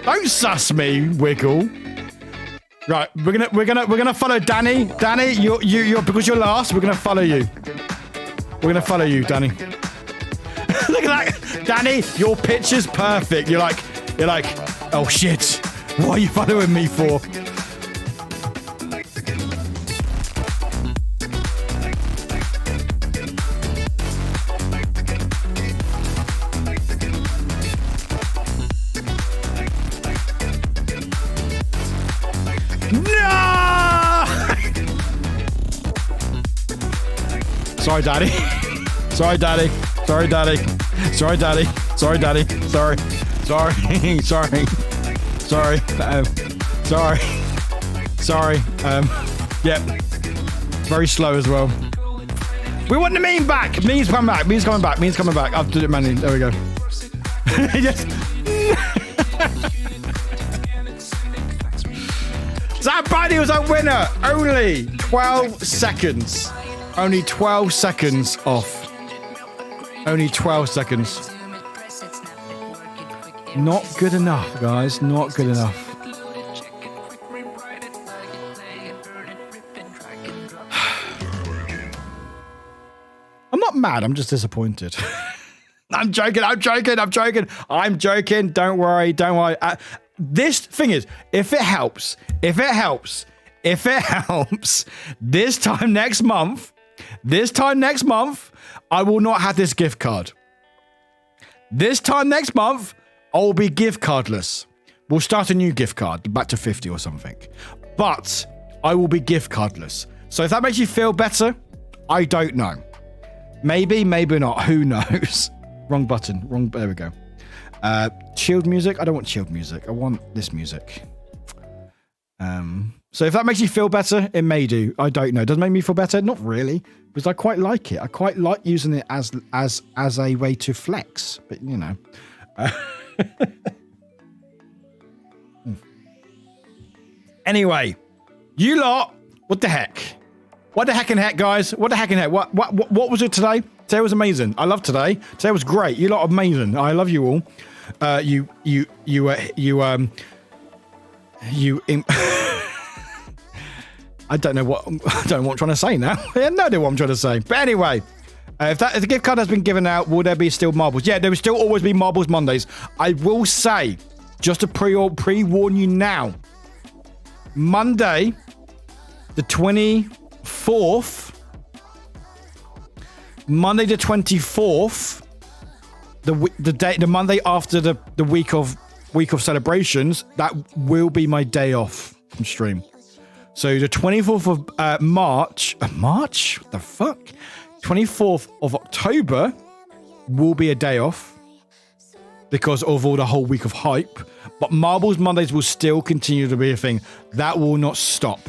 Don't sus me, Wiggle. Right, we're gonna follow Danny. Danny, you're because you're last. We're gonna follow you. We're gonna follow you, Danny. Look at that, Danny. Your picture's perfect. You're like, oh shit. What are you following me for? Sorry, Daddy. Sorry, Daddy. Sorry, Daddy. Sorry, Daddy. Sorry, Daddy. Sorry. Sorry. Sorry. Sorry. Sorry. Sorry. Yep. Very slow as well. We want the meme back. Meme's coming back. Meme's coming back. Meme's coming back. I've done it manually. There we go. Yes. Zach Brady was our winner. Only 12 seconds. Only 12 seconds off. Only 12 seconds. Not good enough, guys. Not good enough. I'm not mad. I'm just disappointed. I'm joking. I'm joking. I'm joking. I'm joking. Don't worry. Don't worry. This thing is, if it helps, this time next month, I will not have this gift card. This time next month, I will be gift cardless. We'll start a new gift card, back to 50 or something. But I will be gift cardless. So if that makes you feel better, I don't know. Maybe, maybe not. Who knows? Wrong button. Wrong. There we go. Chilled music. I don't want chilled music. I want this music. So if that makes you feel better, it may do. I don't know. Does it make me feel better? Not really, because I quite like it. I quite like using it as a way to flex. But you know. Anyway, you lot. What the heck? What the heck and heck, guys? What the heck and heck? What was it today? Today was amazing. I love today. Today was great. You lot are amazing. I love you all. I don't know what I'm trying to say now. I have no idea what I'm trying to say. But anyway, if the gift card has been given out, will there be still marbles? Yeah, there will still always be marbles Mondays. I will say, just to pre-warn you now, Monday, the 24th, Monday the 24th, the Monday after the week of celebrations, that will be my day off from stream. So the 24th of March, what the fuck? 24th of October will be a day off because of all the whole week of hype. But Marbles Mondays will still continue to be a thing. That will not stop.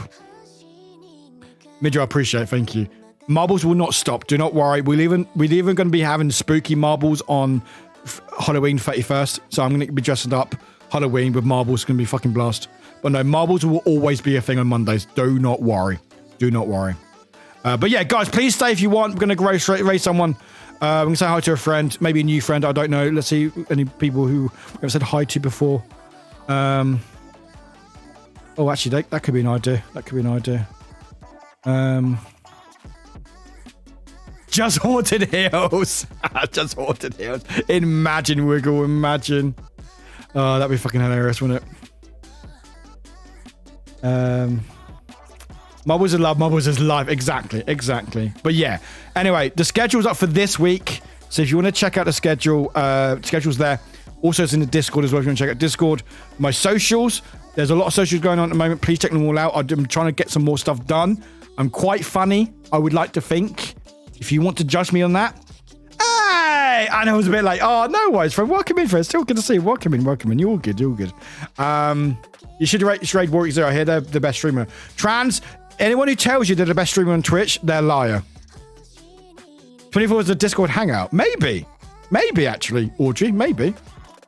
Midra, I appreciate it. Thank you. Marbles will not stop. Do not worry. We're even going to be having spooky marbles on Halloween 31st. So I'm going to be dressing up Halloween with marbles. It's going to be fucking blast. But no, marbles will always be a thing on Mondays. Do not worry. Do not worry. But yeah, guys, please stay if you want. We're going to raise someone. We're going to say hi to a friend. Maybe a new friend. I don't know. Let's see any people who I've said hi to before. Oh, actually, that could be an idea. That could be an idea. Just Haunted Hills. Just Haunted Hills. Imagine, Wiggle. Imagine. Oh, that'd be fucking hilarious, wouldn't it? Marbles is love. Marbles is life. Exactly. But yeah. Anyway, the schedule's up for this week. So if you want to check out the schedule, schedule's there. Also, it's in the Discord as well. If you want to check out Discord, my socials. There's a lot of socials going on at the moment. Please check them all out. I'm trying to get some more stuff done. I'm quite funny, I would like to think. If you want to judge me on that, hey! And I was a bit like, oh, no worries, friend. Welcome in, friend. Still good to see you. Welcome in. You're all good. You should rate Warwick Zero here. They're the best streamer. Trans, anyone who tells you they're the best streamer on Twitch, they're a liar. 24 is a Discord hangout. Maybe, actually, Audrey. Maybe.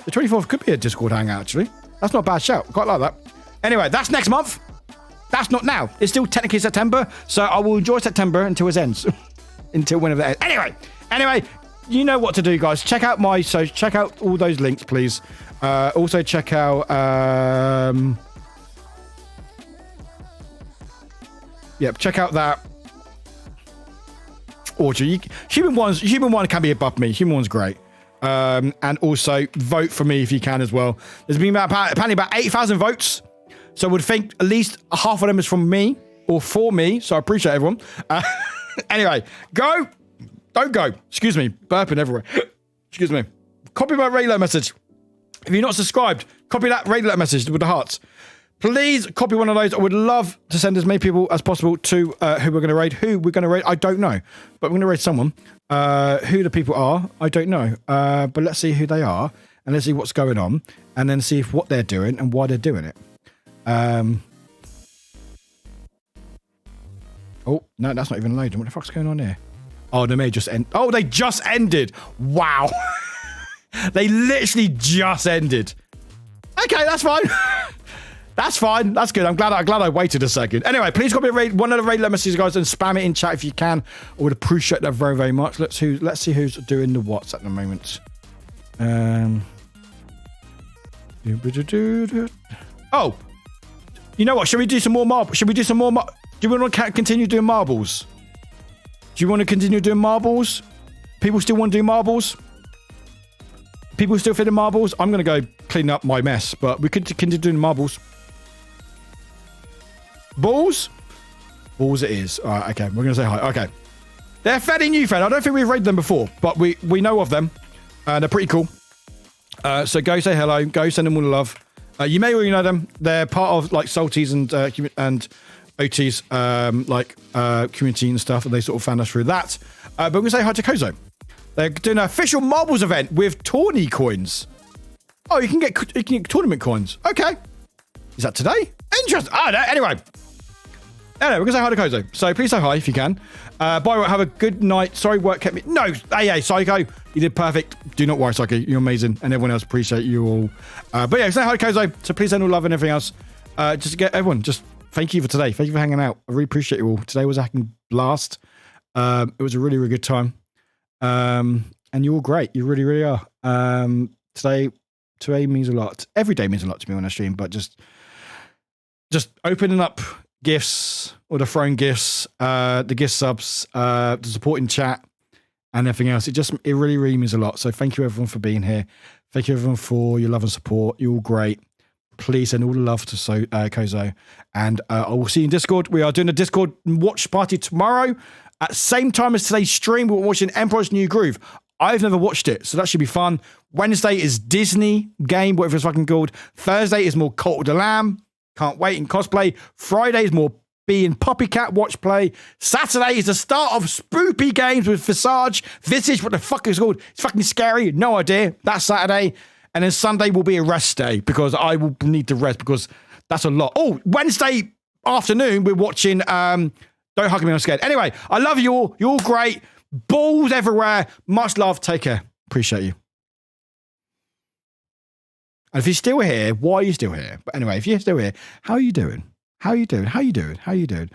The 24th could be a Discord hangout, actually. That's not a bad shout. Quite like that. Anyway, that's next month. That's not now. It's still technically September, so I will enjoy September until it ends. Until whenever it ends. Anyway, you know what to do, guys. Check out check out all those links, please. Also check out check out that Audrey. Human One can be above me. Human One's great. And also vote for me if you can as well. There's been apparently about 8,000 votes. So I would think at least half of them is from me or for me. So I appreciate everyone. Anyway, go. Don't go. Excuse me. Burping everywhere. Excuse me. Copy my radio message. If you're not subscribed, copy that radio message with the hearts. Please copy one of those. I would love to send as many people as possible to who we're going to raid. Who we're going to raid, I don't know. But we're going to raid someone. Who the people are, I don't know. But let's see who they are. And let's see what's going on. And then see what they're doing and why they're doing it. Oh, no, that's not even loading. What the fuck's going on here? Oh, they may just end. Oh, they just ended. Wow. They literally just ended. Okay, that's fine. That's fine. That's good. I'm glad I waited a second. Anyway, please copy one of the radio messages, guys, and spam it in chat if you can. I would appreciate that very, very much. Let's see who's doing the what's at the moment. Oh, you know what? Should we do some more marbles? Do you want to continue doing marbles? Do you want to continue doing marbles? People still want to do marbles? People still feeling marbles? I'm going to go clean up my mess, but we could continue doing marbles. Balls? Balls it is. All right, okay. We're going to say hi. Okay. They're fairly new, friend. I don't think we've raided them before, but we know of them. They're pretty cool. So go say hello. Go send them all the love. You may already know them. They're part of like Salties and OT's community and stuff, and they sort of found us through that. But we're going to say hi to Kozo. They're doing an official marbles event with tourney coins. Oh, you can get tournament coins. Okay. Is that today? Interesting. Oh, no. Anyway, we're going to say hi to Kozo. So please say hi if you can. By the way, have a good night. Sorry, work kept me. No, hey, Psycho. You did perfect. Do not worry, Psycho. You're amazing. And everyone else appreciate you all. But yeah, say hi to Kozo. So please send all love and everything else. Just to get everyone, just thank you for today. Thank you for hanging out. I really appreciate you all. Today was a hacking blast. It was a really, really good time. And you're all great. You really, really are. Today means a lot. Every day means a lot to me when I stream, but just opening up gifts or the throwing gifts, the gift subs, the support in chat and everything else. It really, really means a lot. So thank you everyone for being here. Thank you everyone for your love and support. You're all great. Please send all the love to Kozo. And I will see you in Discord. We are doing a Discord watch party tomorrow. At the same time as today's stream, we're watching Emperor's New Groove. I've never watched it, so that should be fun. Wednesday is Disney game, whatever it's fucking called. Thursday is more Cult of the Lamb. Can't wait in cosplay. Friday is more being Poppycat watch play. Saturday is the start of Spoopy games with Visage, what the fuck is it called? It's fucking scary. No idea. That's Saturday. And then Sunday will be a rest day because I will need to rest because that's a lot. Oh, Wednesday afternoon, we're watching Don't Hug Me, I'm Scared. Anyway, I love you all. You're all great. Balls everywhere. Much love. Take care. Appreciate you. And if you're still here, why are you still here? But anyway, if you're still here, how are you doing? How are you doing? How are you doing? How are you doing?